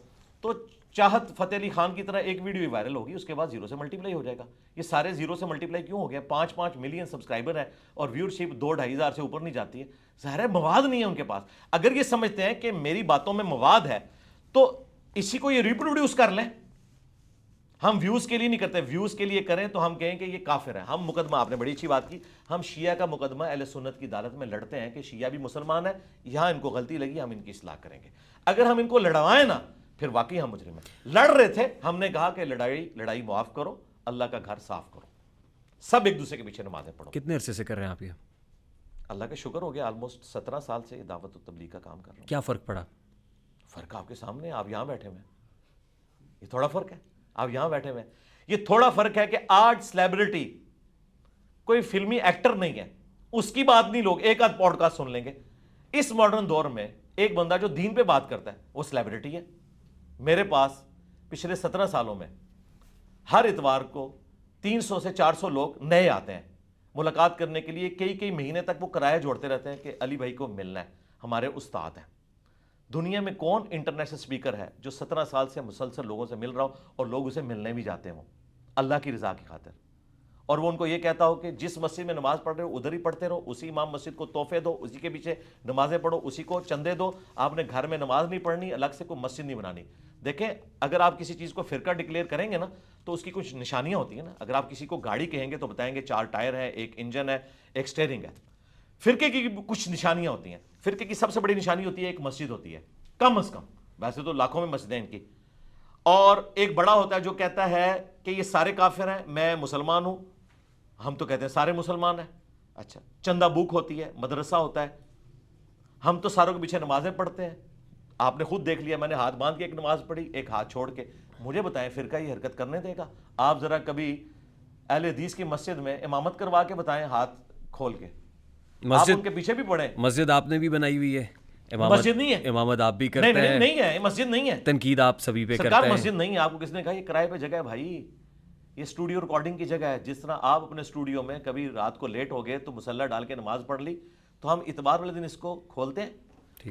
تو چاہت فتح علی خان کی طرح ایک ویڈیو ہی وائرل ہوگی، اس کے بعد 0 سے ملٹیپلائی ہو جائے گا۔ یہ سارے 0 سے ملٹیپلائی کیوں ہو گیا؟ 5 ملین سبسکرائبر ہے اور ویورشپ 2-2.5 ہزار سے اوپر نہیں جاتی ہے۔ ظاہر ہے مواد نہیں ہے ان کے پاس۔ اگر یہ سمجھتے ہیں کہ میری باتوں میں مواد ہے تو اسی کو یہ ریپروڈیوس کر لیں۔ ہم ویوز کے لیے نہیں کرتے، ویوز کے لیے کریں تو ہم کہیں کہ یہ کافر ہے۔ ہم مقدمہ، آپ نے بڑی اچھی بات کی، ہم شیعہ کا مقدمہ اہل سنت کی عدالت میں لڑتے ہیں کہ شیعہ بھی مسلمان ہے، یہاں ان کو غلطی لگی، ہم ان کی اصلاح کریں گے۔ اگر ہم ان کو لڑوائیں نا پھر واقعی ہم مجرم ہیں. لڑ رہے تھے, ہم نے کہا کہ لڑائی معاف کرو, اللہ کا گھر صاف کرو, سب ایک دوسرے کے پیچھے نمازیں پڑھو. کتنے عرصے سے کر رہے ہیں آپ یہ؟ اللہ کا شکر ہو گیا, آلموسٹ 17 سال سے یہ دعوت و تبلیغ کا کام کر رہا ہوں. کیا فرق پڑا؟ فرق آپ کے سامنے, آپ یہاں بیٹھے ہوئے ہیں, یہ تھوڑا فرق ہے. آپ یہاں بیٹھے ہوئے ہیں, یہ تھوڑا فرق ہے کہ آج سیلیبریٹی کوئی فلمی ایکٹر نہیں ہے, اس کی بات نہیں لوگ ایک آدھ پوڈ کاسٹ سن لیں گے. اس ماڈرن دور میں ایک بندہ جو دین پہ بات کرتا ہے وہ سیلیبریٹی ہے. میرے پاس پچھلے 17 سالوں میں ہر اتوار کو 300 سے 400 لوگ نئے آتے ہیں ملاقات کرنے کے لیے. کئی مہینے تک وہ کرایہ جوڑتے رہتے ہیں کہ علی بھائی کو ملنا ہے, ہمارے استاد ہیں. دنیا میں کون انٹرنیشنل اسپیکر ہے جو 17 سال سے مسلسل لوگوں سے مل رہا ہو اور لوگ اسے ملنے بھی جاتے ہوں اللہ کی رضا کی خاطر, اور وہ ان کو یہ کہتا ہو کہ جس مسجد میں نماز پڑھ رہے ہو ادھر ہی پڑھتے رہو, اسی امام مسجد کو تحفے دو, اسی کے پیچھے نمازیں پڑھو, اسی کو چندے دو, آپ نے گھر میں نماز نہیں پڑھنی, الگ سے کوئی مسجد نہیں بنانی. دیکھیں اگر آپ کسی چیز کو فرقہ ڈکلیئر کریں گے نا تو اس کی کچھ نشانیاں ہوتی ہیں نا. اگر آپ کسی کو گاڑی کہیں گے تو بتائیں گے 4 ٹائر ہے, ایک انجن ہے, ایک سٹیئرنگ ہے. فرقے کی کچھ نشانیاں ہوتی ہیں. فرقے کی سب سے بڑی نشانی ہوتی ہے ایک مسجد ہوتی ہے, کم از کم, ویسے تو لاکھوں میں مسجدیں ان کی. اور ایک بڑا ہوتا ہے جو کہتا ہے کہ یہ سارے کافر ہیں, میں مسلمان ہوں. ہم تو کہتے ہیں سارے مسلمان ہیں. اچھا, چندہ بوک ہوتی ہے, مدرسہ ہوتا ہے, ہم تو ساروں کے پیچھے نمازیں پڑھتے ہیں. آپ نے خود دیکھ لیا, میں نے ہاتھ باندھ کے ایک نماز پڑھی, ایک ہاتھ چھوڑ کے. مجھے بتائیں فرقہ یہ حرکت کرنے دے گا؟ آپ ذرا کبھی اہل حدیث کی مسجد میں امامت کروا کے بتائیں ہاتھ کھول کے, آپ ان کے پیچھے بھی پڑھیں. مسجد آپ نے بھی بنائی ہوئی ہے, مسجد نہیں ہے, امامت آپ بھی کرتے ہیں. نہیں ہے, مسجد نہیں ہے, تنقید آپ سبھی پہ کرتے ہیں. مسجد نہیں ہے. آپ کو کس نے کہا یہ کرائے پہ جگہ ہے؟ بھائی یہ اسٹوڈیو ریکارڈنگ کی جگہ ہے. جس طرح آپ اپنے اسٹوڈیو میں کبھی رات کو لیٹ ہو گئے تو مصلی ڈال کے نماز پڑھ لی, تو ہم اتوار والے دن اس کو کھولتے ہیں.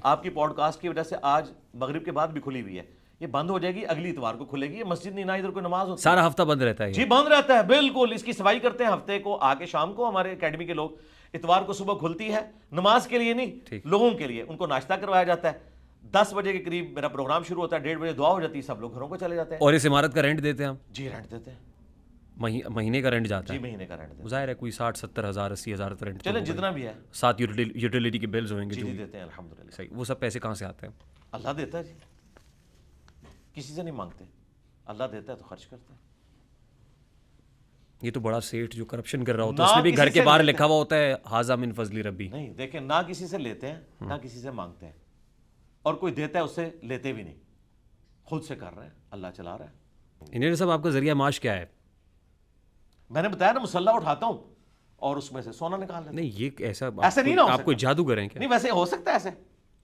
آپ کی پوڈ کاسٹ کی وجہ سے آج مغرب کے بعد بھی کھلی ہوئی ہے, یہ بند ہو جائے گی, اگلی اتوار کو کھلے گی. یہ مسجد نہیں, نہ ادھر کوئی نماز ہوتی, سارا ہفتہ بند رہتا ہے. جی بند رہتا ہے, بالکل. اس کی صفائی کرتے ہیں ہفتے کو آ کے شام کو. ہمارے اکیڈمی کے لوگ اتوار کو صبح کھلتی ہے, نماز کے لیے نہیں, لوگوں کے لیے. ان کو ناشتہ کروایا جاتا ہے. 10 بجے کے قریب میرا پروگرام شروع ہوتا ہے, 1:30 بجے دعا ہو جاتی ہے, سب لوگ گھروں کو چلے جاتے ہیں. اور اس عمارت کا رینٹ دیتے ہیں ہم؟ جی رینٹ دیتے ہیں, مہینے کا رینٹ جاتا ہے. جی مہینے کا رینٹ دیتے ہیں. ظاہر ہے کوئی 60-70 ہزار 80 ہزار رینٹ, چلیں جتنا بھی ہے, ساتھ یوٹیلیٹی کے بلز ہوئیں گے جی دیتے ہیں الحمدللہ. صحیح. وہ سب پیسے کہاں سے آتے ہیں؟ اللہ دیتا ہے جی, کسی سے نہیں مانگتے, اللہ دیتا ہے تو خرچ کرتا ہے. یہ تو بڑا سیٹ جو کرپشن کر رہا ہوتا ہے, اس نے بھی گھر کے باہر لکھا ہوا ہوتا ہے حاذا من فضل ربی. نہیں دیکھیں, نہ کسی سے لیتے ہیں نہ کسی سے مانگتے ہیں, اور کوئی دیتا ہے اس سے لیتے بھی نہیں, خود سے کر رہے ہیں, اللہ چلا رہا ہے. انجینئر صاحب آپ کا ذریعہ معاش کیا ہے؟ میں نے بتایا نا, مسلح اٹھاتا ہوں اور اس میں سے سونا نکال لیتا ہوں. نہیں یہ ایسا نہیں نا ہو آپ کوئی جادوگر ہیں کیا؟ نہیں, ویسے ہو سکتا ہے ایسے.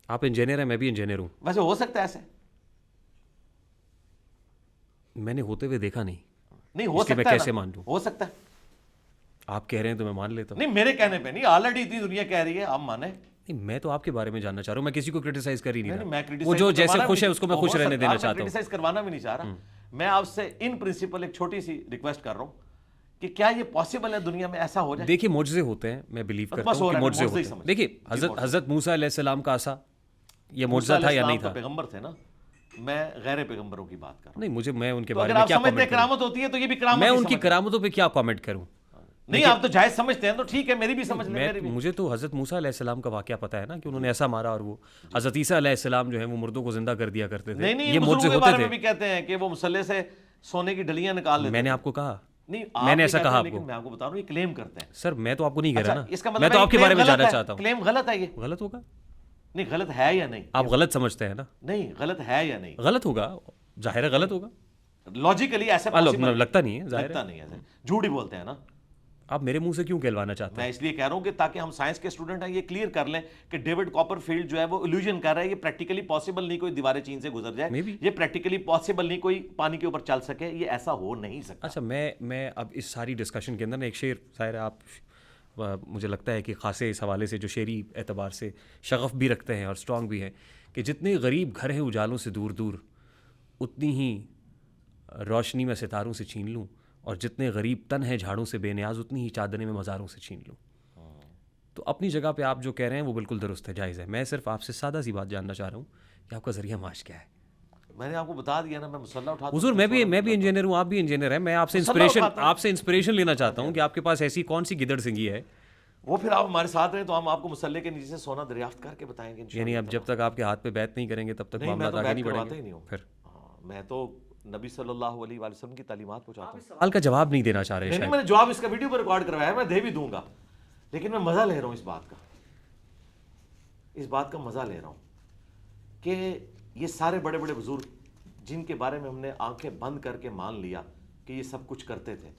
آپ انجینئر ہیں, میں بھی انجینئر ہوں. ویسے ہو سکتا ہے ایسے, میں نے ہوتے ہوئے دیکھا نہیں. نہیں ہو سکتا ہے, میں کیسے مان لوں؟ ہو سکتا ہے. آپ کہہ رہے ہیں تو میں مان لیتا ہوں. نہیں میرے کہنے پہ نہیں, آلریڈی اتنی دنیا کہہ رہی ہے, آپ مانیں. نہیں میں تو آپ کے بارے میں جاننا چاہ رہا ہوں, میں کسی کو کرٹیسائز کر ہی نہیں میں رہا. وہ جو جیسے خوش ہے اس کو میں خوش رہنے دینا چاہتا ہوں. کرٹیسائز کروانا بھی نہیں چاہ رہا. میں آپ سے ان پرنسپل ایک چھوٹی سی ریکویسٹ کر رہا ہوں کہ کیا یہ پاسبل ہے دنیا میں ایسا ہو جائے؟ دیکھیے معجزے ہوتے ہیں, میں بلیو کرتا ہوں کہ معجزے ہوتے ہیں. دیکھیے حضرت موسیٰ علیہ السلام کا عصا, یہ معجزہ تھا یا نہیں تھا؟ پیغمبر تھے نا, میں غیر پیغمبروں کی بات کر رہا ہوں. نہیں میں ان کے بارے میں کیا کامنٹ کرامت ہوتی ہے تو یہ بھی کرامت, میں ان کی کرامتوں پہ کیا کامنٹ کروں؟ نہیں آپ تو جائز سمجھتے ہیں تو ٹھیک ہے, میری بھی سمجھ لیں. مجھے تو حضرت موسیٰ علیہ السلام کا واقعہ پتا ہے نا, کہ انہوں نے ایسا مارا اور وہ حضرت عیسیٰ علیہ السلام جو ہے وہ مردوں کو زندہ کر دیا کرتے تھے. یہ معجزے ہوتے تھے. بھی کہتے ہیں کہ وہ مسلح سے سونے کی ڈلیاں نکال لیتے. میں نے آپ کو کہا نہیں, میں نے ایسا کہا آپ کو؟ میں آپ کو بتا رہا ہوں یہ کلیم کرتے ہیں. سر میں تو آپ کو نہیں کہہ رہا نا, اس کا میں تو آپ کے بارے میں جاننا چاہتا ہوں. کلیم غلط ہے, یہ غلط ہوگا. نہیں غلط ہے یا نہیں؟ آپ غلط سمجھتے ہیں نا. نہیں غلط ہے یا نہیں؟ غلط ہوگا, ظاہر ہے غلط ہوگا. لاجیکلی ایسا لگتا نہیں ہے, ظاہر لگتا نہیں ہے, جھوٹ ہی بولتے ہیں نا. آپ میرے منہ سے کیوں کہلوانا چاہتے ہیں؟ میں اس لیے کہہ رہا ہوں کہ تاکہ ہم سائنس کے اسٹوڈنٹ ہیں یہ کلیئر کر لیں کہ ڈیوڈ کاپر فیلڈ جو ہے وہ الوژن کر رہا ہے. یہ پریکٹیکلی پاسبل نہیں کوئی دیواریں چین سے گزر جائے, یہ پریکٹیکلی پاسبل نہیں کوئی پانی کے اوپر چل سکے, یہ ایسا ہو نہیں سکتا. اچھا میں اب اس ساری ڈسکشن کے اندر ایک شعر, ظاہر ہے آپ مجھے لگتا ہے کہ خاصے اس حوالے سے جو شعری اعتبار سے شغف بھی رکھتے ہیں اور اسٹرانگ بھی ہیں, کہ جتنے غریب گھر ہیں اجالوں سے دور دور, اتنی ہی روشنی میں ستاروں سے چھین لوں, اور جتنے غریب تن ہیں جھاڑوں سے بے نیاز, اتنی ہی چادریں میں مزاروں سے چھین لوں. تو اپنی جگہ پہ آپ جو کہہ رہے ہیں وہ بالکل درست ہے, جائز ہے. میں صرف آپ سے سادہ سی بات جاننا چاہ رہا ہوں کہ آپ کا ذریعہ معاش کیا ہے. میں نے آپ کو بتا دیا نا, میں مسلح اٹھاتا ہوں. حضور میں بھی انجینئر ہوں, آپ بھی انجینئر ہیں. میں آپ سے انسپریشن لینا چاہتا ہوں کہ آپ کے پاس ایسی کون سی گدڑ سنگھی ہے. وہ پھر آپ ہمارے ساتھ رہیں تو ہم آپ کو مسلح کے نیچے سے سونا دریافت کر کے بتائیں گے. یعنی اب جب تک آپ کے ہاتھ پہ بیعت نہیں کریں گے تب تک معاملات آگے نہیں بڑھیں گے. پھر میں تو نبی صلی اللہ علیہ وآلہ وسلم کی تعلیمات پہنچاتا ہوں. سوال کا جواب نہیں دینا چاہ رہے نہیں شاید. میں نے جواب اس کا ویڈیو پر ریکارڈ کروایا ہے, میں دے بھی دوں گا, لیکن میں مزہ لے رہا ہوں اس بات کا, اس بات کا مزہ لے رہا ہوں کہ یہ سارے بڑے بڑے بزرگ جن کے بارے میں ہم نے آنکھیں بند کر کے مان لیا کہ یہ سب کچھ کرتے تھے,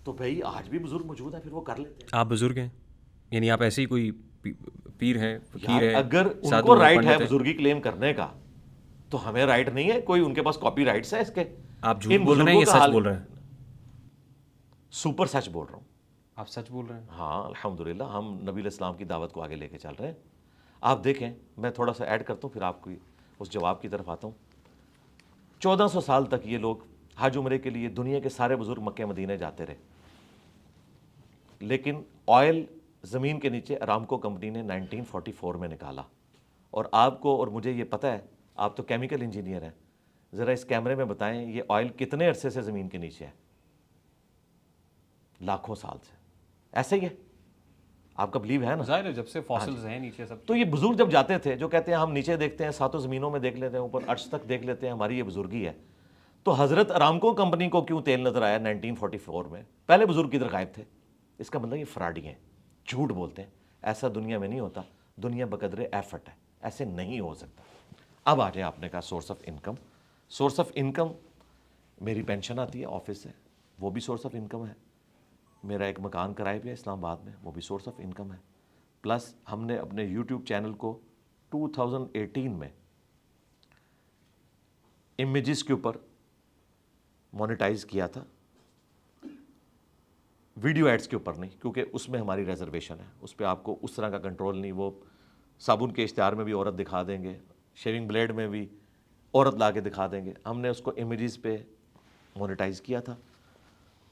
تو بھائی آج بھی بزرگ موجود ہیں, پھر وہ کر لیتے ہیں. آپ بزرگ ہیں, یعنی آپ ایسے ہی کوئی پیر ہیں, فقیر ہیں, اگر ان کو رائٹ ہے بزرگی کلیم کرنے کا تو ہمیں رائٹ نہیں ہے, کوئی ان کے پاس کاپی رائٹس ہے اس کے. آپ جھوٹ بول رہے ہیں یا سچ بول رہے ہیں؟ سپر سچ بول رہا ہوں. آپ سچ بول رہے ہیں؟ ہاں الحمدللہ, ہم نبی علیہ السلام کی دعوت کو آگے لے کے چل رہے ہیں. آپ دیکھیں, میں تھوڑا سا ایڈ کرتا ہوں پھر آپ کو اس جواب کی طرف آتا ہوں. 1400 سال تک یہ لوگ حج عمرے کے لیے دنیا کے سارے بزرگ مکہ مدینے جاتے رہے, لیکن آئل زمین کے نیچے ارامکو کمپنی نے 1944 میں نکالا. اور آپ کو اور مجھے یہ پتہ ہے, آپ تو کیمیکل انجینئر ہیں, ذرا اس کیمرے میں بتائیں یہ آئل کتنے عرصے سے زمین کے نیچے ہے؟ لاکھوں سال سے. ایسے ہی ہے, آپ کا بلیو ہے نا؟ ظاہر ہے جب سے فاسلز ہیں نیچے سب. تو یہ بزرگ جب جاتے تھے, جو کہتے ہیں ہم نیچے دیکھتے ہیں, ساتوں زمینوں میں دیکھ لیتے ہیں, اوپر عرش تک دیکھ لیتے ہیں, ہماری یہ بزرگی ہے, تو حضرت ارامکو کمپنی کو کیوں تیل نظر آیا 1944 میں؟ پہلے بزرگ کدھر غائب تھے؟ اس کا مطلب یہ فراڈی ہیں, جھوٹ بولتے ہیں. ایسا دنیا میں نہیں ہوتا, دنیا بقدر ایفرٹ ہے, ایسے نہیں ہو سکتا. اب آ جائیں, آپ نے کہا source of income. Source of income میری پینشن آتی ہے آفس سے, وہ بھی سورس آف انکم ہے. میرا ایک مکان کرائے پہ ہے اسلام آباد میں, وہ بھی سورس آف انکم ہے. پلس ہم نے اپنے یوٹیوب چینل کو 2018 میں امیجز کے اوپر مونیٹائز کیا تھا, ویڈیو ایڈز کے اوپر نہیں, کیونکہ اس میں ہماری ریزرویشن ہے, اس پہ آپ کو اس طرح کا کنٹرول نہیں. وہ صابن کے اشتہار میں بھی عورت دکھا دیں گے, شیونگ بلیڈ میں بھی عورت لا کے دکھا دیں گے. ہم نے اس کو امیجز پہ مونیٹائز کیا تھا,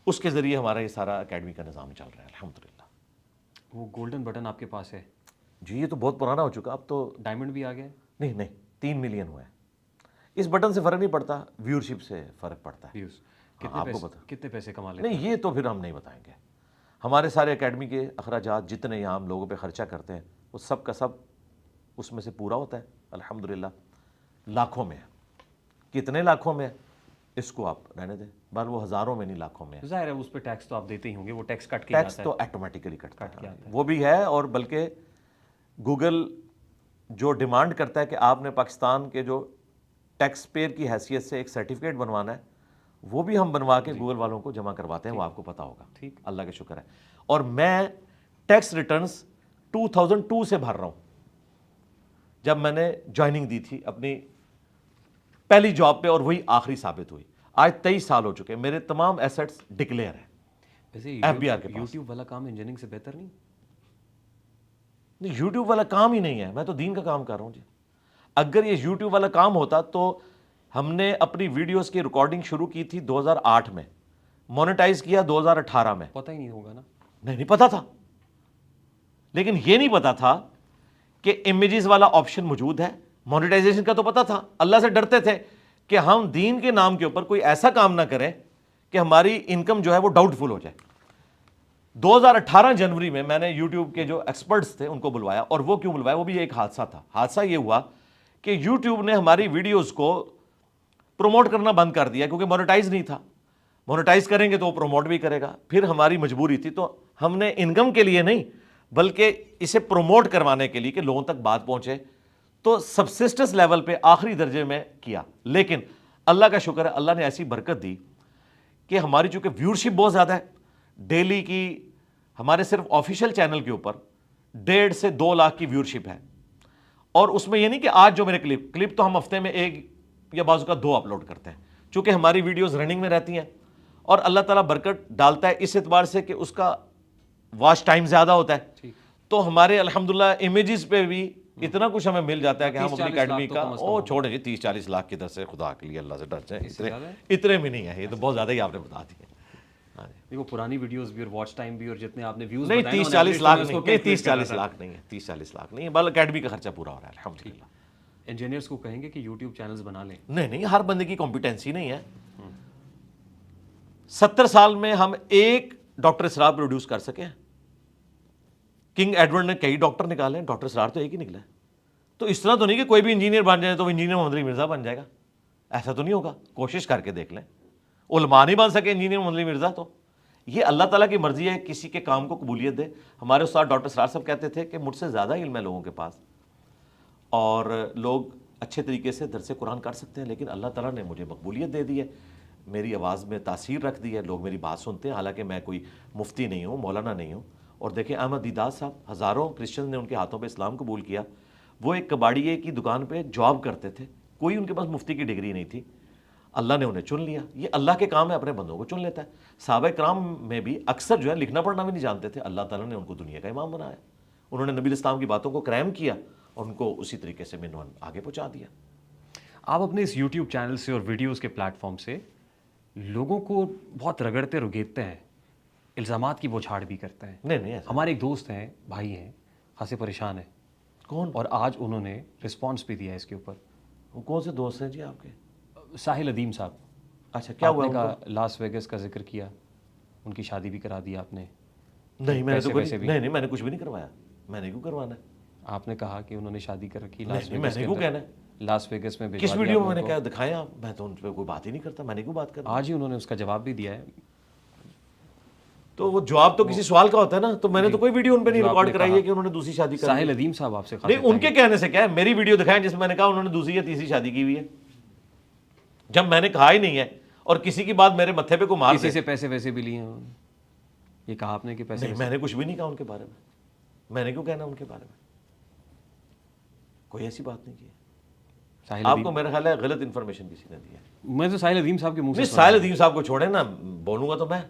اس کے ذریعے ہمارا یہ سارا اکیڈمی کا نظام چل رہا ہے الحمدللہ. وہ گولڈن بٹن آپ کے پاس ہے؟ جی یہ تو بہت پرانا ہو چکا, اب تو ڈائمنڈ بھی آ گیا؟ نہیں 3 ملین ہوئے ہیں. اس بٹن سے فرق نہیں پڑتا, ویورشپ سے فرق پڑتا ہے. ویوز آپ کو پتا کتنے پیسے کما لیتے نہیں, یہ تو پھر ہم نہیں بتائیں گے. ہمارے سارے اکیڈمی کے اخراجات جتنے یہاں ہم لوگوں پہ خرچہ کرتے ہیں, وہ سب کا سب اس میں سے پورا ہوتا ہے الحمدللہ. لاکھوں میں ہے. کتنے لاکھوں میں ہے اس کو آپ رہنے دیں, بس وہ ہزاروں میں نہیں لاکھوں میں ہے. ظاہر ہے اس پہ ٹیکس تو آپ دیتے ہی ہوں گے, وہ ٹیکس کٹ کے ٹیکس تو آٹومیٹیکلی کٹتا ہے, وہ بھی ہے. اور بلکہ گوگل جو ڈیمانڈ کرتا ہے کہ آپ نے پاکستان کے جو ٹیکس پیئر کی حیثیت سے ایک سرٹیفکیٹ بنوانا ہے, وہ بھی ہم بنوا کے گوگل والوں کو جمع کرواتے ہیں, وہ آپ کو پتا ہوگا. ٹھیک, اللہ کا شکر ہے. اور میں ٹیکس ریٹرنز 2002 سے بھر رہا ہوں, جب میں نے جوائننگ دی تھی اپنی پہلی جاب پہ, اور وہی آخری ثابت ہوئی. آج 23 سال ہو چکے, میرے تمام ایسٹس ڈکلیئر ہیں. ویسے FBR کے پاس یوٹیوب والا کام انجینئرنگ سے بہتر نہیں؟ نہیں, یوٹیوب والا کام ہی نہیں ہے, میں تو دین کا کام کر رہا ہوں جی. اگر یہ یوٹیوب والا کام ہوتا تو ہم نے اپنی ویڈیوز کی ریکارڈنگ شروع کی تھی 2008 میں, مونیٹائز کیا 2018 میں. پتہ ہی نہیں ہوگا نا. نہیں پتا تھا, لیکن یہ نہیں پتا تھا کہ امیجز والا آپشن موجود ہے. مونیٹائزیشن کا تو پتا تھا, اللہ سے ڈرتے تھے کہ ہم دین کے نام کے اوپر کوئی ایسا کام نہ کریں کہ ہماری انکم جو ہے وہ ڈاؤٹ فل ہو جائے. 2018 جنوری میں نے یوٹیوب کے جو ایکسپرٹس تھے ان کو بلوایا. اور وہ کیوں بلوایا, وہ بھی ایک حادثہ تھا. حادثہ یہ ہوا کہ یوٹیوب نے ہماری ویڈیوز کو پروموٹ کرنا بند کر دیا, کیونکہ مونیٹائز نہیں تھا. مونیٹائز کریں گے تو وہ پروموٹ بھی کرے گا. پھر ہماری مجبوری تھی, تو ہم نے انکم کے لیے نہیں بلکہ اسے پروموٹ کروانے کے لیے کہ لوگوں تک بات پہنچے, تو سبسسٹنس لیول پہ آخری درجے میں کیا. لیکن اللہ کا شکر ہے, اللہ نے ایسی برکت دی کہ ہماری چونکہ ویورشپ بہت زیادہ ہے, ڈیلی کی ہمارے صرف آفیشیل چینل کے اوپر 1.5 سے 2 لاکھ کی ویورشپ ہے. اور اس میں یہ نہیں کہ آج جو میرے کلپ تو ہم ہفتے میں 1 یا بازو کا 2 اپلوڈ کرتے ہیں, چونکہ ہماری ویڈیوز رننگ میں رہتی ہیں, اور اللہ تعالیٰ برکت ڈالتا ہے اس اعتبار سے کہ اس کا واچ ٹائم زیادہ ہوتا ہے. تو ہمارے الحمدللہ امیجز پہ بھی اتنا کچھ ہمیں مل جاتا ہے کہ ہم اپنی اکیڈمی کا چھوڑیں جی 30-40 لاکھ کی در سے, خدا کے لیے اللہ سے ڈر جائیں, اتنے بھی نہیں ہے, یہ تو بہت زیادہ ہی آپ نے بتا دیا. وہ پرانی ویڈیوز بھی اور واچ ٹائم بھی اور جتنے آپ نے ویوز نہیں 30-40 لاکھ نہیں, 30-40 لاکھ نہیں ہے, 30-40 لاکھ نہیں ہے, بل اکیڈمی کا خرچہ پورا ہو رہا ہے الحمدللہ. انجینئرس کو کہیں گے کہ یوٹیوب چینلز بنا لیں. نہیں, ہر بندے کی کمپیٹنسی نہیں ہے. 70 سال میں ہم ایک ڈاکٹر اسرار پروڈیوس کر سکے ہیں. کنگ ایڈورڈ نے کئی ڈاکٹر نکالے ہیں, ڈاکٹر اسرار تو ایک ہی نکلا ہے. تو اس طرح تو نہیں کہ کوئی بھی انجینئر بن جائے تو وہ انجینئر محمد علی مرزا بن جائے گا. ایسا تو نہیں ہوگا, کوشش کر کے دیکھ لیں. علماء نہیں بن سکے انجینئر مدنی مرزا, تو یہ اللہ تعالیٰ کی مرضی ہے, کسی کے کام کو قبولیت دے. ہمارے استاد ڈاکٹر سرار صاحب کہتے تھے کہ مجھ سے زیادہ علم ہے لوگوں کے پاس, اور لوگ اچھے طریقے سے درس قرآن کر سکتے ہیں, لیکن اللہ تعالیٰ نے مجھے مقبولیت دے دی ہے, میری آواز میں تاثیر رکھ دی ہے, لوگ میری بات سنتے ہیں, حالانکہ میں کوئی مفتی نہیں ہوں, مولانا نہیں ہوں. اور دیکھیں احمد دیدات صاحب, ہزاروں کرسچن نے ان کے ہاتھوں پہ اسلام قبول کیا. وہ ایک کباڑیے کی دکان پہ جاب کرتے تھے, کوئی ان کے پاس مفتی کی ڈگری نہیں تھی, اللہ نے انہیں چن لیا. یہ اللہ کے کام ہے, اپنے بندوں کو چن لیتا ہے. صحابہ کرام میں بھی اکثر جو ہے لکھنا پڑھنا بھی نہیں جانتے تھے, اللہ تعالیٰ نے ان کو دنیا کا امام بنایا. انہوں نے نبی الاسلام کی باتوں کو کریم کیا اور ان کو اسی طریقے سے منوان آگے پہنچا دیا. آپ اپنے اس یوٹیوب چینل سے اور ویڈیوز کے پلیٹ فارم سے لوگوں کو بہت رگڑتے رگیدتے ہیں, الزامات کی بوچھاڑ بھی کرتے ہیں. نہیں ہمارے ایک دوست ہیں, بھائی ہیں, خاصے پریشان ہیں. کون؟ اور آج انہوں نے رسپانس بھی دیا ہے اس کے اوپر. وہ کون سے دوست ہیں جی آپ کے؟ ساحل ادیم صاحب. اچھا, کیا ہوا؟ آپ نے کہا لاس ویگس کا ذکر کیا, ان کی شادی بھی کرا دی آپ نے. نہیں میں نے تو نہیں میں نے کچھ بھی نہیں کروایا. میں نے کیوں کروانا ہے؟ آپ نے کہا کہ انہوں نے شادی کر رکھی میں نے کیوں کہنا ہے؟ لاس ویگس میں. کس ویڈیو میں نے کیا دکھایا آپ؟ میں تو ان پہ کوئی بات ہی نہیں کرتا, میں نے کیوں بات کرتا؟ آج ہی انہوں نے اس کا جواب بھی دیا ہے. تو وہ جواب تو کسی سوال کا ہوتا ہے نا, تو میں نے تو کوئی ویڈیو ان پہ نہیں ریکارڈ کرائی ہے کہ انہوں نے دوسری شادی کی. ساحل ادیم صاحب آپ سے نہیں, ان کے کہنے سے کیا ہے, میری ویڈیو دکھائیں جس میں میں نے کہا انہوں نے دوسری یا تیسری شادی کی ہوئی ہے, جب میں نے کہا ہی نہیں ہے. اور کسی کی بات میرے متھے پہ کو مار دے. کسی سے پیسے ویسے بھی لیے ہیں, یہ کہا آپ نے کہ پیسے؟ نہیں, میں نے کچھ بھی نہیں کہا ان کے بارے میں. میں نے کیوں کہنا ان کے بارے میں؟ کوئی ایسی بات نہیں کی. آپ کو میرا خیال ہے غلط انفارمیشن کسی نے دی ہے. میں تو ساحل ادیم صاحب کے منہ سے. ساحل ادیم صاحب کو چھوڑیں نا, بولوں گا تو میں,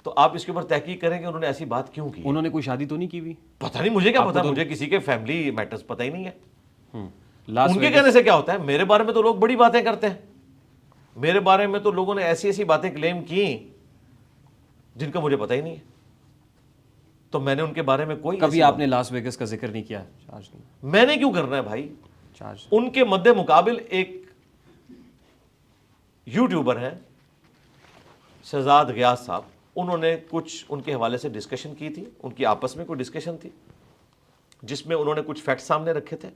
تو آپ اس کے اوپر تحقیق کریں کہ انہوں نے ایسی بات کیوں کی. انہوں نے کوئی شادی تو نہیں کی ہوئی؟ پتہ نہیں, مجھے کیا پتا, مجھے کسی کے فیملی میٹرز پتہ ہی نہیں ہے. ان کے کہنے سے کیا ہوتا ہے؟ میرے بارے میں تو لوگ بڑی باتیں کرتے ہیں. میرے بارے میں تو لوگوں نے ایسی ایسی باتیں کلیم کی جن کا مجھے پتہ ہی نہیں ہے. تو میں نے ان کے بارے میں کوئی, کبھی آپ نے لاس ویگس کا ذکر نہیں کیا؟ چارج نہیں. میں نے کیوں کرنا ہے بھائی؟ چارج ان کے مد مقابل ایک یوٹیوبر ہیں شہزاد غیاث صاحب, انہوں نے کچھ ان کے حوالے سے ڈسکشن کی تھی. ان کی آپس میں کوئی ڈسکشن تھی جس میں انہوں نے کچھ فیکٹ سامنے رکھے تھے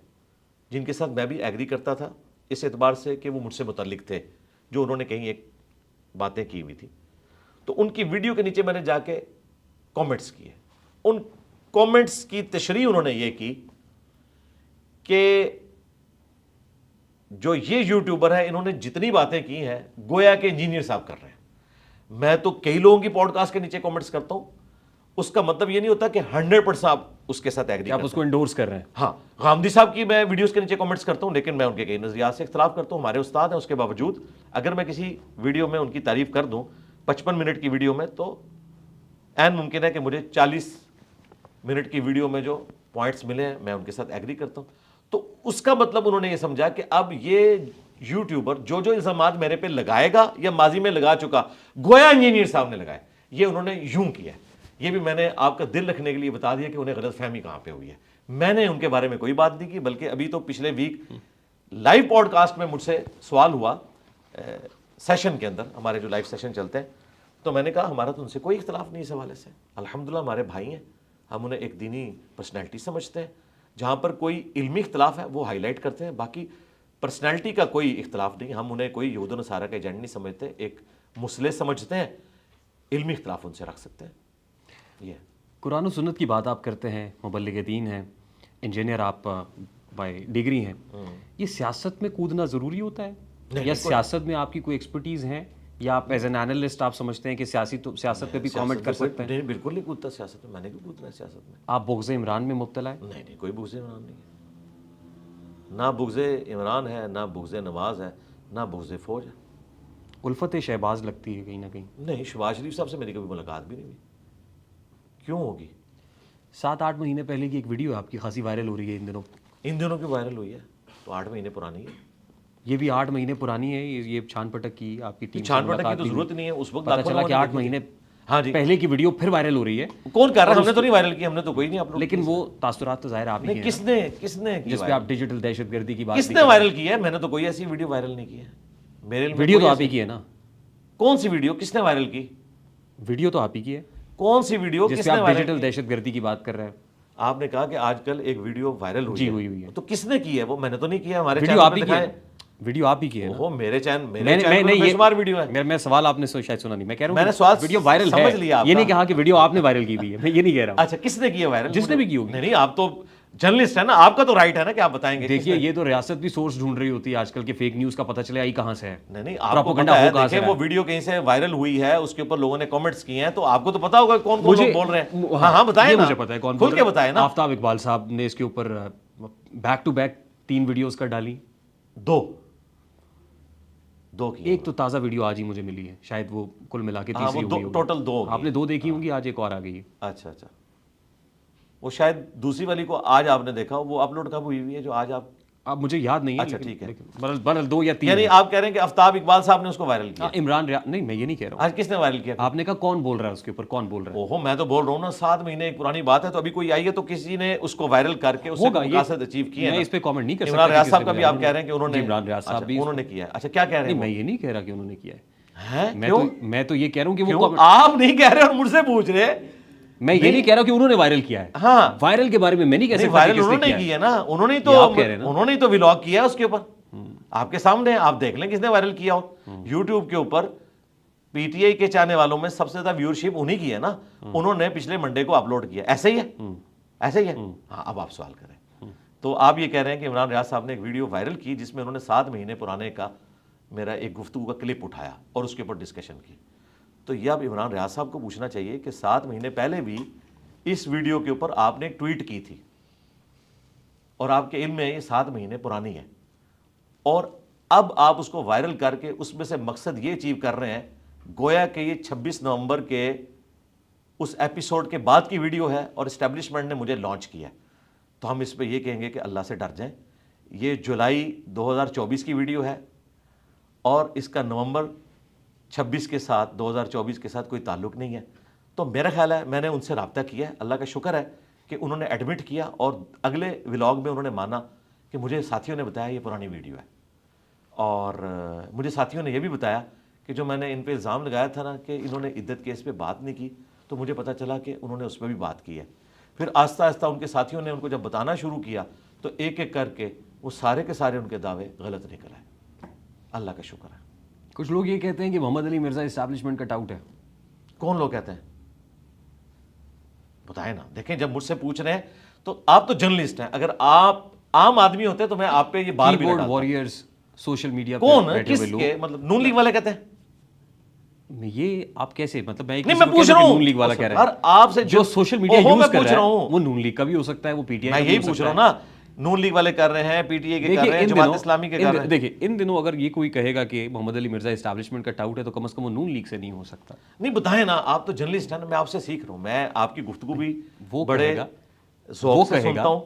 جن کے ساتھ میں بھی ایگری کرتا تھا, اس اعتبار سے کہ وہ مجھ سے متعلق تھے, جو انہوں نے کہیں ایک باتیں کی ہوئی تھی. تو ان کی ویڈیو کے نیچے میں نے جا کے کامنٹس کیے. ان کامنٹس کی تشریح انہوں نے یہ کی کہ جو یہ یوٹیوبر ہے انہوں نے جتنی باتیں کی ہیں گویا کہ انجینئر صاحب کر رہے ہیں. میں تو کئی لوگوں کی پوڈ کاسٹ کے نیچے کامنٹس کرتا ہوں, اس کا مطلب یہ نہیں ہوتا کہ 100% آپ اس کے ساتھ ایگری, آپ اس کو انڈورس کر رہے ہیں. ہاں, غامدی صاحب کی میں ویڈیوز کے نیچے کامنٹس کرتا ہوں, لیکن میں ان کے کئی نظریات سے اختلاف کرتا ہوں. ہمارے استاد ہیں, اس کے باوجود اگر میں کسی ویڈیو میں ان کی تعریف کر دوں 55 منٹ کی ویڈیو میں, تو عین ممکن ہے کہ مجھے 40 منٹ کی ویڈیو میں جو پوائنٹس ملے ہیں میں ان کے ساتھ ایگری کرتا ہوں. تو اس کا مطلب انہوں نے یہ سمجھا کہ اب یہ یوٹیوبر جو الزامات میرے پہ لگائے گا یا ماضی میں لگا چکا, گویا انجینئر صاحب نے لگائے. یہ انہوں نے یوں کیا. یہ بھی میں نے آپ کا دل رکھنے کے لیے بتا دیا کہ انہیں غلط فہمی کہاں پہ ہوئی ہے. میں نے ان کے بارے میں کوئی بات نہیں کی, بلکہ ابھی تو پچھلے ویک لائیو پوڈ کاسٹ میں مجھ سے سوال ہوا سیشن کے اندر, ہمارے جو لائیو سیشن چلتے ہیں, تو میں نے کہا ہمارا تو ان سے کوئی اختلاف نہیں اس حوالے سے. الحمدللہ ہمارے بھائی ہیں, ہم انہیں ایک دینی پرسنالٹی سمجھتے ہیں. جہاں پر کوئی علمی اختلاف ہے وہ ہائی لائٹ کرتے ہیں, باقی پرسنالٹی کا کوئی اختلاف نہیں. ہم انہیں کوئی یہود و نصارہ کا ایجنٹ نہیں سمجھتے, ایک مسلح سمجھتے ہیں. علمی اختلاف ان سے رکھ سکتے ہیں. یہ قرآن و سنت کی بات آپ کرتے ہیں, مبلغ دین ہیں, انجینئر آپ بائی ڈگری ہیں, یہ سیاست میں کودنا ضروری ہوتا ہے یا سیاست میں آپ کی کوئی ایکسپرٹیز ہیں, یا آپ ایز این اینالسٹ آپ سمجھتے ہیں کہ سیاست پہ بھی کامنٹ کر سکتے ہیں؟ نہیں, بالکل نہیں کودتا سیاست میں. میں نے کیوں کودنا ہے سیاست میں؟ آپ بغض عمران میں مبتلا ہے؟ نہیں, کوئی بغض عمران نہیں ہے. نہ بغض عمران ہے, نہ بغض نواز ہے, نہ بغض فوج ہے. الفت شہباز لگتی ہے کہیں نہ کہیں. نہیں, شہباز شریف صاحب سے میری کبھی ملاقات بھی نہیں ہوئی. کیوں ہوگی؟ 7-8 مہینے پہلے کی ایک ویڈیو آپ کی خاصی وائرل ہو رہی ہے ان دنوں. ان دنوں کی وائرل ہوئی ہے تو 8 مہینے پرانی ہے. یہ بھی 8 مہینے پرانی ہے. یہ چھان پٹک کی آپ کی ٹیم, چھان پٹک کی تو ضرورت نہیں ہے. اس وقت پتہ چلا کہ 8 مہینے ہاں جی پہلے کی ویڈیو پھر وائرل ہو رہی ہے. کون کر رہا ہے؟ ہم نے تو نہیں وائرل کی, ہم نے تو کوئی نہیں. آپ لوگ لیکن وہ تاثرات تو ظاہر آپ ہی ہیں. کس نے جس پہ آپ ڈیجیٹل دہشت گردی کی بات کس نے وائرل کی ہے؟ میں نے تو کوئی ایسی ویڈیو وائرل نہیں کی ہے. میرے ویڈیو تو آپ ہی کی ہے نا. کون سی ویڈیو؟ کس نے وائرل کی؟ ویڈیو تو آپ ہی کی ہے. کون سی ویڈیو جس پہ آپ ڈیجیٹل دہشت گردی کی بات کر رہے ہیں؟ آپ نے کہا کہ آج کل ایک ویڈیو وائرل ہوئی ہوئی ہے, تو کس نے کی ہے وہ؟ میں نے تو نہیں کیا. ہمارے ویڈیو آپ ہی کی ہے. ویڈیو آپ ہی کی ہے نا. وہ میرے چینل نہیں بے شمار ویڈیو ہے. میں سوال آپ نے شاید سنا نہیں. میں کہہ رہا ہوں میں نے سوال ویڈیو وائرل ہے, سمجھ لیا. یہ نہیں کہا کہ ویڈیو آپ نے وائرل کی ہوئی ہے, میں یہ نہیں کہہ رہا ہوں. اچھا کس نے کیا وائرل؟ جس نے بھی کی ہوگی. نہیں آپ تو جرنلسٹ ہے نا, آپ کا تو رائٹ ہے نا کہ آپ بتائیں گے. دیکھیے یہ تو ریاست بھی سورس ڈھونڈ رہی ہوتی ہے آج کل کے فیک نیوز کا پتہ چلے آئی کہاں سے ہے. نہیں آپ کو پتہ ہے, دیکھیں وہ ویڈیو کہیں سے وائرل ہوئی ہے, اس کے اوپر لوگوں نے کامنٹس کیے ہیں, تو آپ کو تو پتا ہوگا کون کون لوگ بول رہے ہیں. ہاں بتائیں نا, مجھے پتا ہے کون کھل کے بتائیں نا. آفتاب اقبال صاحب نے اس کے اوپر بیک ٹو بیک 3 ویڈیوز کر ڈالی. 2 کی. ایک تو تازہ ویڈیو آج ہی مجھے ملی ہے, شاید وہ کل ملا کے تیسری ہوگی. ٹوٹل 2 آپ نے 2 دیکھی ہوں گی, آج ایک اور آ گئی ہے. اچھا وہ شاید دوسری والی کو آج آپ نے دیکھا, وہ اپلوڈ کب ہوئی ہے جو آج آپ مجھے یاد نہیں ہے. اچھا ٹھیک ہے, برل 2 یا 3. یعنی آپ کہہ رہے ہیں کہ آفتاب اقبال صاحب نے اس کو وائرل کیا. عمران نہیں, میں یہ نہیں کہہ رہا ہوں. آج کس نے وائرل کیا؟ آپ نے کہا کون بول رہا ہے اس کے اوپر, کون بول رہا ہے؟ اوہو میں تو بول رہا ہوں نا, 7 مہینے ایک پرانی بات ہے, تو ابھی کوئی آئی ہے تو کسی نے اس کو وائرل کر کے اس سے مقاصد اچیو کیے ہیں. میں اس پہ کامنٹ نہیں کر سکتا. عمران ریاض صاحب کا بھی آپ کہہ رہے ہیں کہ انہوں نے, عمران ریاض صاحب بھی انہوں نے کیا ہے. اچھا کیا کہہ رہے ہیں؟ میں یہ نہیں کہہ رہا کہ انہوں نے کیا ہے. میں تو یہ کہہ رہا ہوں کہ وہ آپ نہیں کہہ رہے اور مجھ سے پوچھ رہے. میں یہ نہیں کہہ رہا کہ انہوں نے وائرل کیا ہے. ہاں وائرل کے بارے میں میں نہیں کہہ سکتا. وائرل انہوں نے کیا ہے نا, انہوں نے تو ولاگ کیا ہے اس کے اوپر, آپ کے سامنے, آپ دیکھ لیں کس نے وائرل کیا ہو. یوٹیوب کے اوپر پی ٹی آئی کے چاہنے والوں میں سب سے زیادہ ویورشپ انہی کی ہے نا, انہوں نے پچھلے منڈے کو اپلوڈ کیا. ایسا ہی ہے, ایسا ہی ہے. ہاں اب آپ سوال کریں. تو آپ یہ کہہ رہے ہیں کہ عمران ریاض صاحب نے ایک ویڈیو وائرل کی جس میں انہوں نے 7 مہینے پرانے کا میرا ایک گفتگو کا کلپ اٹھایا اور اس کے اوپر ڈسکشن کی. تو یہ اب عمران ریاض صاحب کو پوچھنا چاہیے کہ 7 مہینے پہلے بھی اس ویڈیو کے اوپر آپ نے ایک ٹویٹ کی تھی, اور آپ کے علم میں یہ 7 مہینے پرانی ہے, اور اب آپ اس کو وائرل کر کے اس میں سے مقصد یہ اچیو کر رہے ہیں گویا کہ یہ 26 نومبر کے اس ایپیسوڈ کے بعد کی ویڈیو ہے اور اسٹیبلشمنٹ نے مجھے لانچ کیا ہے. تو ہم اس پہ یہ کہیں گے کہ اللہ سے ڈر جائیں. یہ جولائی 2024 کی ویڈیو ہے اور اس کا نومبر 26 کے ساتھ 2024 کے ساتھ کوئی تعلق نہیں ہے. تو میرا خیال ہے میں نے ان سے رابطہ کیا ہے, اللہ کا شکر ہے کہ انہوں نے ایڈمٹ کیا اور اگلے ولاگ میں انہوں نے مانا کہ مجھے ساتھیوں نے بتایا یہ پرانی ویڈیو ہے. اور مجھے ساتھیوں نے یہ بھی بتایا کہ جو میں نے ان پہ الزام لگایا تھا نا کہ انہوں نے عدت کیس پہ بات نہیں کی, تو مجھے پتہ چلا کہ انہوں نے اس پہ بھی بات کی ہے. پھر آہستہ آہستہ ان کے ساتھیوں نے ان کو جب بتانا شروع کیا تو ایک ایک کر کے وہ سارے کے سارے ان کے دعوے غلط نکل آئے. اللہ کا شکر ہے. کچھ لوگ یہ کہتے ہیں کہ محمد علی مرزا اسٹیبلشمنٹ کا ٹاؤٹ ہے. کون لوگ کہتے ہیں؟ بتائیں نا. دیکھیں جب مجھ سے پوچھ رہے ہیں تو آپ تو جرنلسٹ ہیں, اگر آپ عام آدمی ہوتے تو میں آپ پہ یہ بال بھی لگاتا. وارئرز سوشل میڈیا کون کس کے, مطلب نون لیگ والے کہتے ہیں؟ یہ آپ کیسے, مطلب میں پوچھ رہا ہوں نون لیگ والا کہہ رہا ہے. آپ سے جو سوشل میڈیا یوز کر رہا ہے وہ نون لیگ کا بھی ہو سکتا ہے, وہ پی ٹی آئی. میں یہی پوچھ رہا ہوں نا, نون لیگ والے کر رہے ہیں, پی ٹی اے کے کر رہے ہیں, جماعت اسلامی کے کر رہے ہیں. دیکھیں ان دنوں اگر یہ کوئی کہے گا کہ محمد علی مرزا اسٹیبلشمنٹ کا ٹاؤٹ ہے تو کم از کم وہ نون لیگ سے نہیں ہو سکتا. نہیں بتائیں نا, آپ تو جرنلسٹ ہیں نا, میں آپ سے سیکھ رہا ہوں, میں آپ کی گفتگو بھی بڑے ذوق سے سنتا ہوں,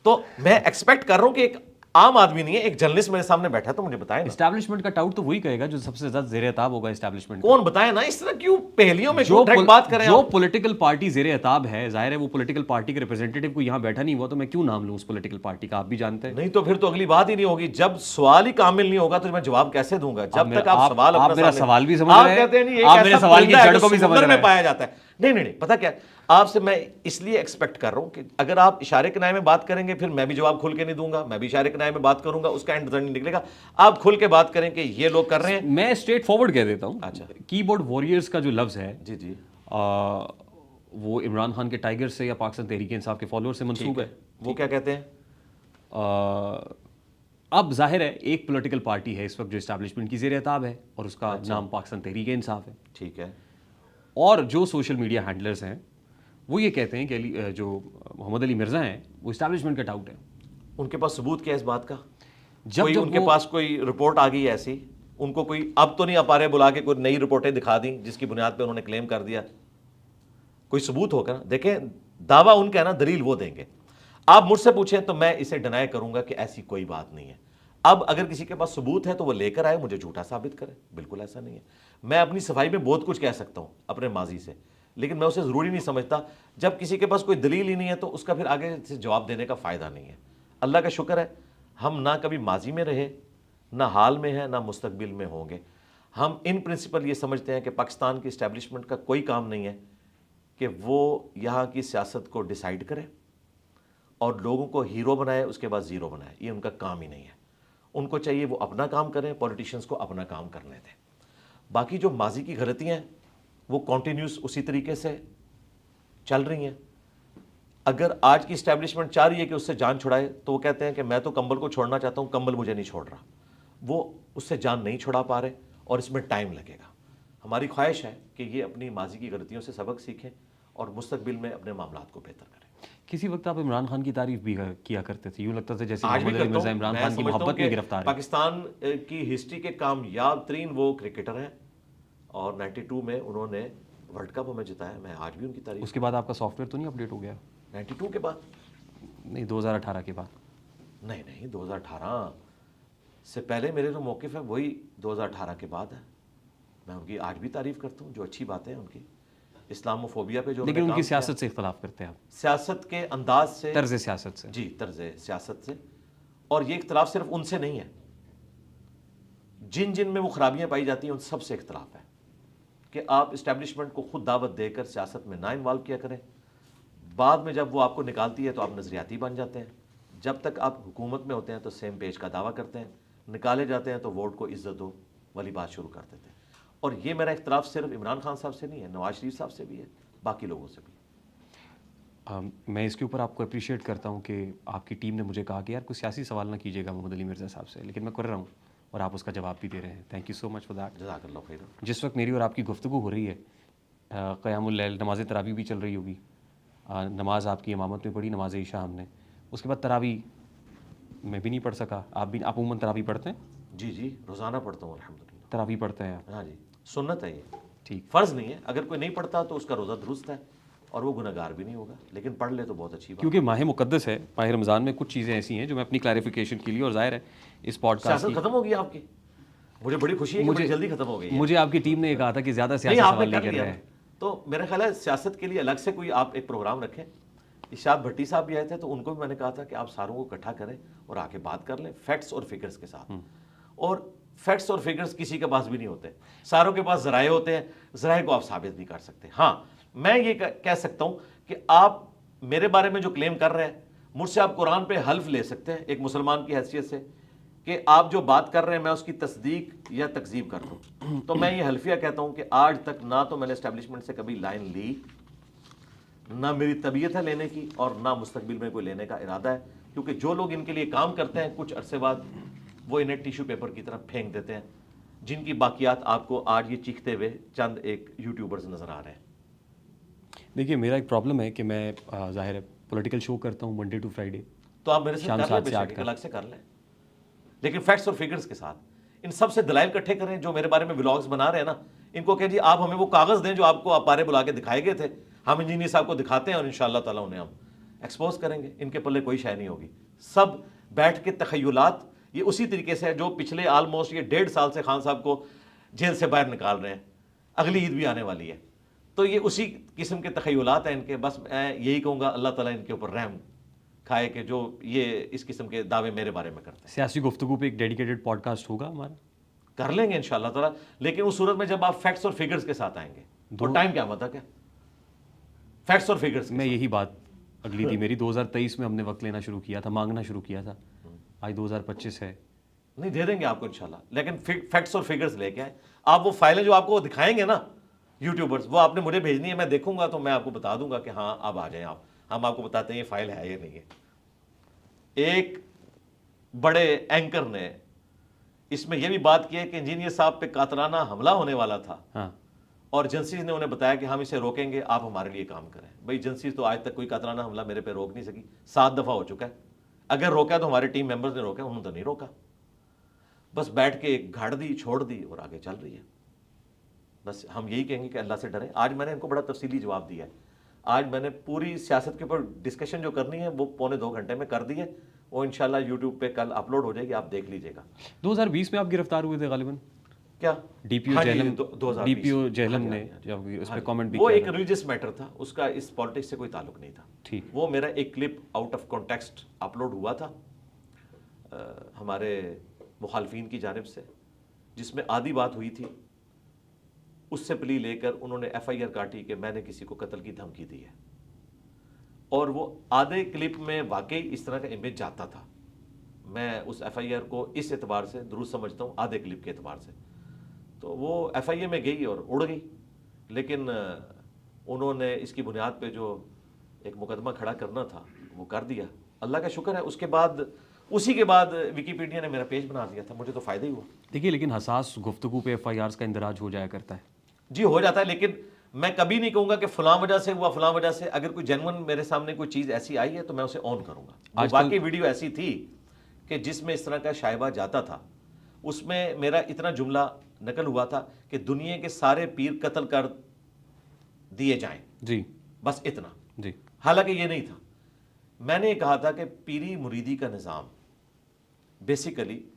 تو میں ایکسپیکٹ کر رہا ہوں کہ ایک عام آدمی نہیں ہے, ایک جرنلسٹ میرے سامنے بیٹھا ہے, تو مجھے بتائیں. اسٹیبلشمنٹ کا ٹاؤٹ تو وہی کہے گا جو سب سے زیادہ زیر عتاب ہوگا اسٹیبلشمنٹ. کون بتائیں نا, اس طرح کیوں پہلیوں میں بات کریں. جو پولیٹیکل پارٹی زیر عتاب ہے, ظاہر ہے وہ پولیٹیکل پارٹی کے ریپرزینٹیٹیو کو یہاں بیٹھا نہیں ہوا, تو میں کیوں نام لوں اس پولیٹیکل پارٹی کا, آپ بھی جانتے ہیں. نہیں تو پھر تو اگلی بات ہی نہیں ہوگی. جب سوال ہی کامل نہیں ہوگا تو میں جواب کیسے دوں گا؟ جب تک آپ سوال آپ میرا سوال بھی سمجھ رہے ہیں, آپ کہتے ہیں نہیں, آپ میرے سوال کی جڑ کو بھی سمجھ رہے ہیں. میں پایا جاتا ہے. نہیں پتہ کیا, آپ سے میں اس لیے ایکسپیکٹ کر رہا ہوں کہ اگر آپ اشارے کنائے میں بات کریں گے پھر میں بھی جواب کھل کے نہیں دوں گا, میں بھی اشارے کنائے میں بات کروں گا, اس کا اینڈ نہیں نکلے گا. آپ کھل کے بات کریں کہ یہ لوگ کر رہے ہیں. میں اسٹریٹ فارورڈ کہہ دیتا ہوں. اچھا, کی بورڈ واریئرز کا جو لفظ ہے جی وہ عمران خان کے ٹائیگر سے یا پاکستان تحریک انصاف کے فالوور سے منسوب ہے. وہ کیا کہتے ہیں؟ اب ظاہر ہے ایک پولیٹیکل پارٹی ہے اس وقت جو اسٹیبلشمنٹ کی زیر عتاب ہے اور اس کا نام پاکستان تحریک انصاف ہے. ٹھیک ہے. اور جو سوشل میڈیا ہینڈلرز ہیں وہ یہ کہتے ہیں کہ جو محمد علی مرزا ہیں وہ اسٹیبلشمنٹ کا ٹاؤٹ ہے. ان کے پاس ثبوت کیا اس بات کا؟ جب ان کے پاس کوئی رپورٹ آ گئی ایسی, ان کو کوئی اب تو نہیں آپ رہے بلا کے کوئی نئی رپورٹیں دکھا دیں جس کی بنیاد پہ انہوں نے کلیم کر دیا, کوئی ثبوت ہوگا نا. دیکھیں دعویٰ ان کا ہے نا, دلیل وہ دیں گے. آپ مجھ سے پوچھیں تو میں اسے ڈینائی کروں گا کہ ایسی کوئی بات نہیں ہے. اب اگر کسی کے پاس ثبوت ہے تو وہ لے کر آئے, مجھے جھوٹا ثابت کرے. بالکل ایسا نہیں ہے. میں اپنی صفائی میں بہت کچھ کہہ سکتا ہوں اپنے ماضی سے, لیکن میں اسے ضروری نہیں سمجھتا. جب کسی کے پاس کوئی دلیل ہی نہیں ہے تو اس کا پھر آگے سے جواب دینے کا فائدہ نہیں ہے. اللہ کا شکر ہے ہم نہ کبھی ماضی میں رہے, نہ حال میں ہیں, نہ مستقبل میں ہوں گے. ہم ان پرنسپل یہ سمجھتے ہیں کہ پاکستان کی اسٹیبلشمنٹ کا کوئی کام نہیں ہے کہ وہ یہاں کی سیاست کو ڈیسائیڈ کرے اور لوگوں کو ہیرو بنائے اس کے بعد زیرو بنائے. یہ ان کا کام ہی نہیں ہے. ان کو چاہیے وہ اپنا کام کریں, پولیٹیشینز کو اپنا کام کرنے دیں. باقی جو ماضی کی غلطیاں ہیں وہ کنٹینیوس اسی طریقے سے چل رہی ہیں. اگر آج کی اسٹیبلشمنٹ چاہ رہی ہے کہ اس سے جان چھڑائے تو وہ کہتے ہیں کہ میں تو کمبل کو چھوڑنا چاہتا ہوں, کمبل مجھے نہیں چھوڑ رہا. وہ اس سے جان نہیں چھڑا پا رہے اور اس میں ٹائم لگے گا. ہماری خواہش ہے کہ یہ اپنی ماضی کی غلطیوں سے سبق سیکھیں اور مستقبل میں اپنے معاملات کو بہتر کریں. کسی وقت آپ عمران خان کی تعریف بھی کیا کرتے تھے, یوں لگتا تھا جیسے آج بھی محمد علی کرتا مرزا ہوں. عمران میں خان کی سمجھتا ہوں محبت میں کہ گرفتار ہے. پاکستان کی ہسٹری کے کامیاب ترین وہ کرکٹر ہیں اور 92 میں انہوں نے ورلڈ کپ ہمیں جتایا. میں آج بھی ان کی تعریف. اس کے بعد آپ کا سافٹ ویئر تو نہیں اپڈیٹ ہو گیا؟ 92 کے بعد نہیں, 2018 کے بعد. نہیں 2018 سے پہلے میرے جو موقف ہے وہی 2018 کے بعد ہے. میں ان کی آج بھی تعریف کرتا ہوں, جو اچھی باتیں ہیں ان کی. اسلام و فوبیا پہ جو لیکن ان کی سیاست سے اختلاف کرتے ہیں آپ؟ سیاست کے انداز سے, طرز سیاست سے. جی, طرز سیاست سے. اور یہ اختلاف صرف ان سے نہیں ہے, جن میں وہ خرابیاں پائی جاتی ہیں ان سب سے اختلاف ہے کہ آپ اسٹیبلشمنٹ کو خود دعوت دے کر سیاست میں نہ انوالو کیا کریں. بعد میں جب وہ آپ کو نکالتی ہے تو آپ نظریاتی بن جاتے ہیں. جب تک آپ حکومت میں ہوتے ہیں تو سیم پیج کا دعویٰ کرتے ہیں, نکالے جاتے ہیں تو ووٹ کو عزت ہو والی بات شروع کر دیتے ہیں. اور یہ میرا اختلاف صرف عمران خان صاحب سے نہیں ہے, نواز شریف صاحب سے بھی ہے, باقی لوگوں سے بھی. میں اس کے اوپر آپ کو اپریشیٹ کرتا ہوں کہ آپ کی ٹیم نے مجھے کہا کہ یار کوئی سیاسی سوال نہ کیجیے گا محمد علی مرزا صاحب سے, لیکن میں کر رہا ہوں اور آپ اس کا جواب بھی دے رہے ہیں. Thank you so much for that. جزاک اللہ خیر. جس وقت میری اور آپ کی گفتگو ہو رہی ہے, قیام اللیل, نماز تراویح بھی چل رہی ہوگی. نماز آپ کی امامت میں پڑھی, نماز عشاء ہم نے, اس کے بعد تراویح میں بھی نہیں پڑھ سکا. آپ عموماً تراویح پڑھتے ہیں؟ جی روزانہ پڑھتا ہوں الحمدللہ. تراویح پڑھتے ہیں آپ؟ ہاں جی, سنت ہے یہ, ٹھیک, فرض نہیں ہے. اگر کوئی نہیں پڑھتا تو اس کا روزہ درست ہے اور وہ گنہگار بھی نہیں ہوگا, لیکن پڑھ لے تو بہت اچھی بات. کیونکہ ماہ مقدس ہے, ماہ رمضان میں کچھ چیزیں ایسی ہیں جو میں اپنی کلیریفیکیشن کے لیے, اور ظاہر ہے اس پوڈ کاسٹ سیاست ختم ہو گئی آپ کی, مجھے بڑی خوشی ہے کہ بڑی جلدی ختم ہو گئی ہے. مجھے آپ کی ٹیم نے یہ کہا تھا کہ زیادہ سیاسی سوال نہیں کر رہے ہیں, تو میرا خیال ہے سیاست کے لیے الگ سے کوئی آپ ایک پروگرام رکھیں. ارشاد بھٹی صاحب بھی آئے تھے تو ان کو بھی میں نے کہا تھا کہ آپ ساروں کو اکٹھا کریں اور آ کے بات کر لیں فیکٹس اور فگرز کے ساتھ. اور فیکٹس اور فگرز کسی کے پاس بھی نہیں ہوتے, ساروں کے پاس ذرائع ہوتے ہیں, ذرائع کو آپ ثابت نہیں کر سکتے. ہاں میں یہ کہہ سکتا ہوں کہ آپ میرے بارے میں جو کلیم کر رہے ہیں, مجھ سے آپ قرآن پہ حلف لے سکتے ہیں ایک مسلمان کی حیثیت سے کہ آپ جو بات کر رہے ہیں میں اس کی تصدیق یا تکذیب کر دوں. تو میں یہ حلفیہ کہتا ہوں کہ آج تک نہ تو میں نے اسٹیبلشمنٹ سے کبھی لائن لی, نہ میری طبیعت ہے لینے کی, اور نہ مستقبل میں کوئی لینے کا ارادہ ہے. کیونکہ جو لوگ ان کے لیے کام کرتے ہیں کچھ عرصے بعد وہ انہیں ٹیشو پیپر کی طرف پھینک دیتے ہیں, جن کی باقیات آپ کو آج یہ چیختے ہوئے چند ایک یوٹیوبرز نظر آ رہے ہیں. دیکھیے میرا ایک پرابلم ہے کہ میں ظاہر ہے پولیٹیکل شو کرتا ہوں منڈے ٹو فرائیڈے, تو آپ میرے سے کر لیں, بے شک الگ سے کر لیں, لیکن فیکٹس اور فگرز کے ساتھ. ان سب سے دلائل اکٹھے کریں. جو میرے بارے میں ولاگز بنا رہے ہیں نا, ان کو کہ جی آپ ہمیں وہ کاغذ دیں جو آپ کو آپ بارے بلا کے دکھائے گئے تھے, ہم انجینئر صاحب کو دکھاتے ہیں اور انشاءاللہ تعالیٰ انہیں ہم ایکسپوز کریں گے. ان کے پلے کوئی شے نہیں ہوگی. سب بیٹھ کے تخیلات, یہ اسی طریقے سے ہے جو پچھلے آلموسٹ یہ 1.5 سال سے خان صاحب کو جیل سے باہر نکال رہے ہیں. اگلی عید بھی آنے والی ہے, تو یہ اسی قسم کے تخیلات ہیں ان کے. بس میں یہی کہوں گا اللہ تعالیٰ ان کے اوپر رحم کھائے کہ جو یہ اس قسم کے دعوے میرے بارے میں کرتے ہیں. سیاسی گفتگو پہ ایک ڈیڈیکیٹڈ پوڈ کاسٹ ہوگا ہمارا, کر لیں گے انشاءاللہ تعالیٰ, لیکن اس صورت میں جب آپ فیکٹس اور فگرز کے ساتھ آئیں گے. اور ٹائم کیا مطلب کیا فیکٹس اور فگرز میں یہی بات اگلی تھی میری. 2023 میں ہم نے وقت لینا شروع کیا تھا, مانگنا شروع کیا تھا, آج 2025 ہے. نہیں دے دیں گے آپ کو انشاءاللہ, لیکن فیکٹس اور فگرز لے کے آئیں. آپ وہ فائلیں جو آپ کو دکھائیں گے نا یوٹیوبرز, وہ آپ نے مجھے بھیجنی ہے, میں دیکھوں گا تو میں آپ کو بتا دوں گا کہ ہاں اب آ جائیں آپ, ہم آپ کو بتاتے ہیں یہ فائل ہے یا نہیں ہے. ایک بڑے اینکر نے اس میں یہ بھی بات کی ہے کہ انجینئر صاحب پہ قاتلانہ حملہ ہونے والا تھا, اور ایجنسیز نے انہیں بتایا کہ ہم اسے روکیں گے, آپ ہمارے لیے کام کریں. بھائی ایجنسیز تو آج تک کوئی قاتلانہ حملہ میرے پہ روک نہیں سکی, 7 دفعہ ہو چکا ہے. اگر روکا تو ہمارے ٹیم ممبرز نے روکا, انہوں نے تو نہیں روکا. بس بیٹھ کے ایک گھاڑ دی, چھوڑ دی اور آگے چل رہی ہے. بس ہم یہی کہیں گے کہ اللہ سے ڈریں. آج میں نے ان کو بڑا تفصیلی جواب دیا ہے. آج میں نے پوری سیاست کے اوپر ڈسکشن جو کرنی ہے وہ 1.25 گھنٹے میں کر دی ہے. وہ انشاءاللہ یوٹیوب پہ کل اپلوڈ ہو جائے گی, آپ دیکھ لیجئے گا. 2020 میں آپ گرفتار ہوئے تھے غالباً, کیا ڈی پی او جہلم نے جب اس پہ کامنٹ بھی وہ ایک ریلیجس میٹر تھا, اس کا اس پالیٹکس سے کوئی تعلق نہیں تھا. ٹھیک, وہ میرا ایک clip out of context upload ہوا تھا ہمارے مخالفین کی جانب سے, جس میں آدھی بات ہوئی تھی. اس سے پلی لے کر انہوں نے ایف آئی آر کاٹی کہ میں نے کسی کو قتل کی دھمکی دی ہے, اور وہ آدھے کلپ میں واقعی اس طرح کا امیج جاتا تھا. میں اس ایف آئی آر کو اس اعتبار سے درست سمجھتا ہوں، آدھے کلپ کے اعتبار سے، تو وہ ایف آئی اے میں گئی اور اڑ گئی، لیکن انہوں نے اس کی بنیاد پہ جو ایک مقدمہ کھڑا کرنا تھا وہ کر دیا، اللہ کا شکر ہے۔ اس کے بعد اسی کے بعد ویکیپیڈیا نے میرا پیج بنا دیا تھا، مجھے تو فائدہ ہی ہوا۔ دیکھیے لیکن حساس گفتگو پہ ایف آئی آرز کا اندراج ہو جایا کرتا ہے۔ جی ہو جاتا ہے، لیکن میں کبھی نہیں کہوں گا کہ فلاں وجہ سے ہوا، فلاں وجہ سے۔ اگر کوئی جینون میرے سامنے کوئی چیز ایسی آئی ہے تو میں اسے آن کروں گا۔ جو باقی ویڈیو ایسی تھی کہ جس میں اس طرح کا شائبہ جاتا تھا، اس میں میرا اتنا جملہ نقل ہوا تھا کہ دنیا کے سارے پیر قتل کر دیے جائیں، جی بس اتنا۔ جی حالانکہ یہ نہیں تھا، میں نے یہ کہا تھا کہ پیری مریدی کا نظام بیسیکلی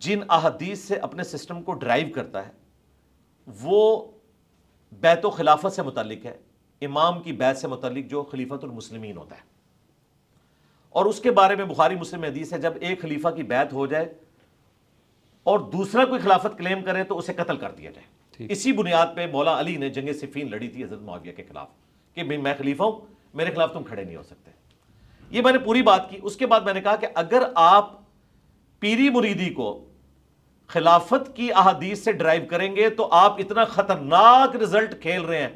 جن احادیث سے اپنے سسٹم کو ڈرائیو کرتا ہے وہ بیت و خلافت سے متعلق ہے، امام کی بیعت سے متعلق جو خلیفۃ المسلمین ہوتا ہے، اور اس کے بارے میں بخاری مسلم میں حدیث ہے جب ایک خلیفہ کی بیعت ہو جائے اور دوسرا کوئی خلافت کلیم کرے تو اسے قتل کر دیا جائے۔ اسی بنیاد پہ مولا علی نے جنگ صفین لڑی تھی حضرت معاویہ کے خلاف کہ بھئی میں خلیفہ ہوں، میرے خلاف تم کھڑے نہیں ہو سکتے۔ یہ میں نے پوری بات کی۔ اس کے بعد میں نے کہا کہ اگر آپ پیری مریدی کو خلافت کی احادیث سے ڈرائیو کریں گے تو آپ اتنا خطرناک رزلٹ کھیل رہے ہیں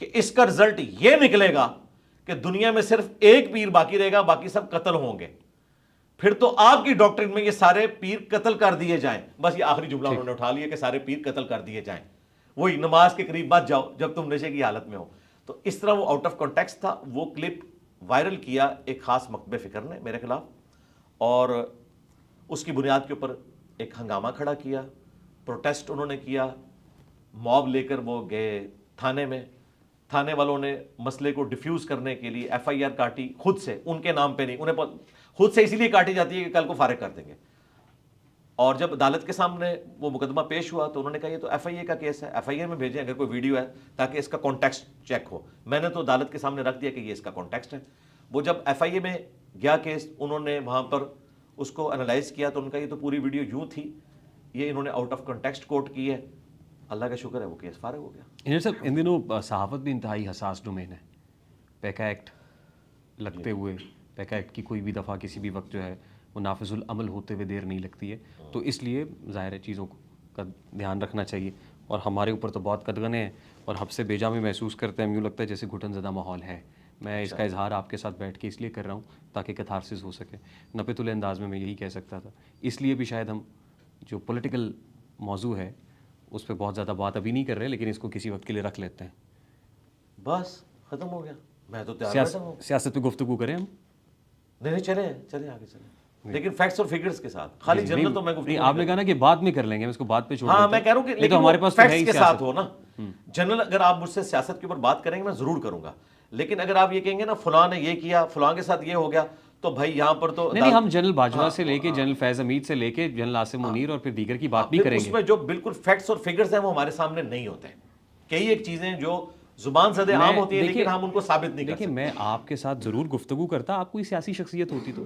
کہ اس کا رزلٹ یہ نکلے گا کہ دنیا میں صرف ایک پیر باقی رہے گا، باقی سب قتل ہوں گے۔ پھر تو آپ کی ڈاکٹرن میں یہ سارے پیر قتل کر دیے جائیں، بس یہ آخری جملہ انہوں نے اٹھا لیا کہ سارے پیر قتل کر دیے جائیں، وہی نماز کے قریب مت جاؤ جب تم نشے کی حالت میں ہو۔ تو اس طرح وہ آؤٹ آف کانٹیکسٹ تھا۔ وہ کلپ وائرل کیا ایک خاص مکتب فکر نے میرے خلاف، اور اس کی بنیاد کے اوپر ایک ہنگامہ کھڑا کیا، پروٹیسٹ انہوں نے کیا، موب لے کر وہ گئے تھانے میں۔ تھانے والوں نے مسئلے کو ڈیفیوز کرنے کے لیے ایف آئی آر کاٹی خود سے، ان کے نام پہ نہیں، انہیں خود سے اسی لیے کاٹی جاتی ہے کہ کل کو فارغ کر دیں گے۔ اور جب عدالت کے سامنے وہ مقدمہ پیش ہوا تو انہوں نے کہا یہ تو ایف آئی اے کا کیس ہے، ایف آئی اے میں بھیجیں اگر کوئی ویڈیو ہے تاکہ اس کا کانٹیکسٹ چیک ہو۔ میں نے تو عدالت کے سامنے رکھ دیا کہ یہ اس کا کانٹیکسٹ ہے۔ وہ جب ایف آئی اے میں گیا کیس، انہوں نے وہاں پر اس کو انالائز کیا تو ان کا یہ تو پوری ویڈیو یوں تھی، یہ انہوں نے آؤٹ آف کانٹیکسٹ کوٹ کی ہے۔ اللہ کا شکر ہے وہ کیس فارغ ہو گیا۔ انجینئر صاحب ان دنوں صحافت بھی انتہائی حساس ڈومین ہے، پیکا ایکٹ لگتے ہوئے، پیکا ایکٹ کی کوئی بھی دفعہ کسی بھی وقت جو ہے وہ نافذ العمل ہوتے ہوئے دیر نہیں لگتی ہے، تو اس لیے ظاہر ہے چیزوں کا دھیان رکھنا چاہیے، اور ہمارے اوپر تو بہت قدغنیں ہیں اور حب سے بیجا میں محسوس کرتے ہیں، یوں لگتا ہے جیسے گھٹن زدہ ماحول ہے۔ میں اس کا اظہار آپ کے ساتھ بیٹھ کے اس لیے کر رہا ہوں تاکہ کتھارسس ہو سکے، نپے تلے انداز میں یہی کہہ سکتا تھا۔ اس لیے بھی شاید ہم جو پولیٹیکل موضوع ہے اس پہ بہت زیادہ بات ابھی نہیں کر رہے، لیکن اس کو کسی وقت کے لیے رکھ لیتے ہیں۔ بس ختم ہو گیا، میں تو تیار بیٹھا ہوں۔ سیاست پہ گفتگو کریں ہم؟ نہیں چلیں آگے چلیں، لیکن فیکٹس اور فگرز کے ساتھ۔ خالی جنرل تو میں گفتگو آپ نے کہا نا کہ بعد میں کر لیں گے، ہم اس کو بعد پہ چھوڑ ہاں میں کہہ رہا ہوں کہ لیکن ہمارے پاس فیکٹس کے ساتھ ہو نا۔ جنرل اگر آپ مجھ سے سیاست کے اوپر بات کریں گے میں ضرور کروں گا، لیکن اگر آپ یہ کہیں گے نا فلاں نے یہ کیا، فلاں کے ساتھ یہ ہو گیا، تو بھائی یہاں پر تو نہیں، ہم جنرل باجوہ سے لے کے جنرل فیض حمید سے لے کے جنرل عاصم منیر اور پھر دیگر کی بات نہیں کریں گے۔ اس میں جو بالکل فیکٹس اور فگرز ہیں وہ ہمارے سامنے نہیں ہوتے ہیں۔ کئی ایک چیزیں جو زبان زدے عام ہوتی ہیں لیکن ہم ان کو ثابت نہیں کر سکتے۔ دیکھیں میں آپ کے ساتھ ضرور گفتگو کرتا، آپ کوئی سیاسی شخصیت ہوتی تو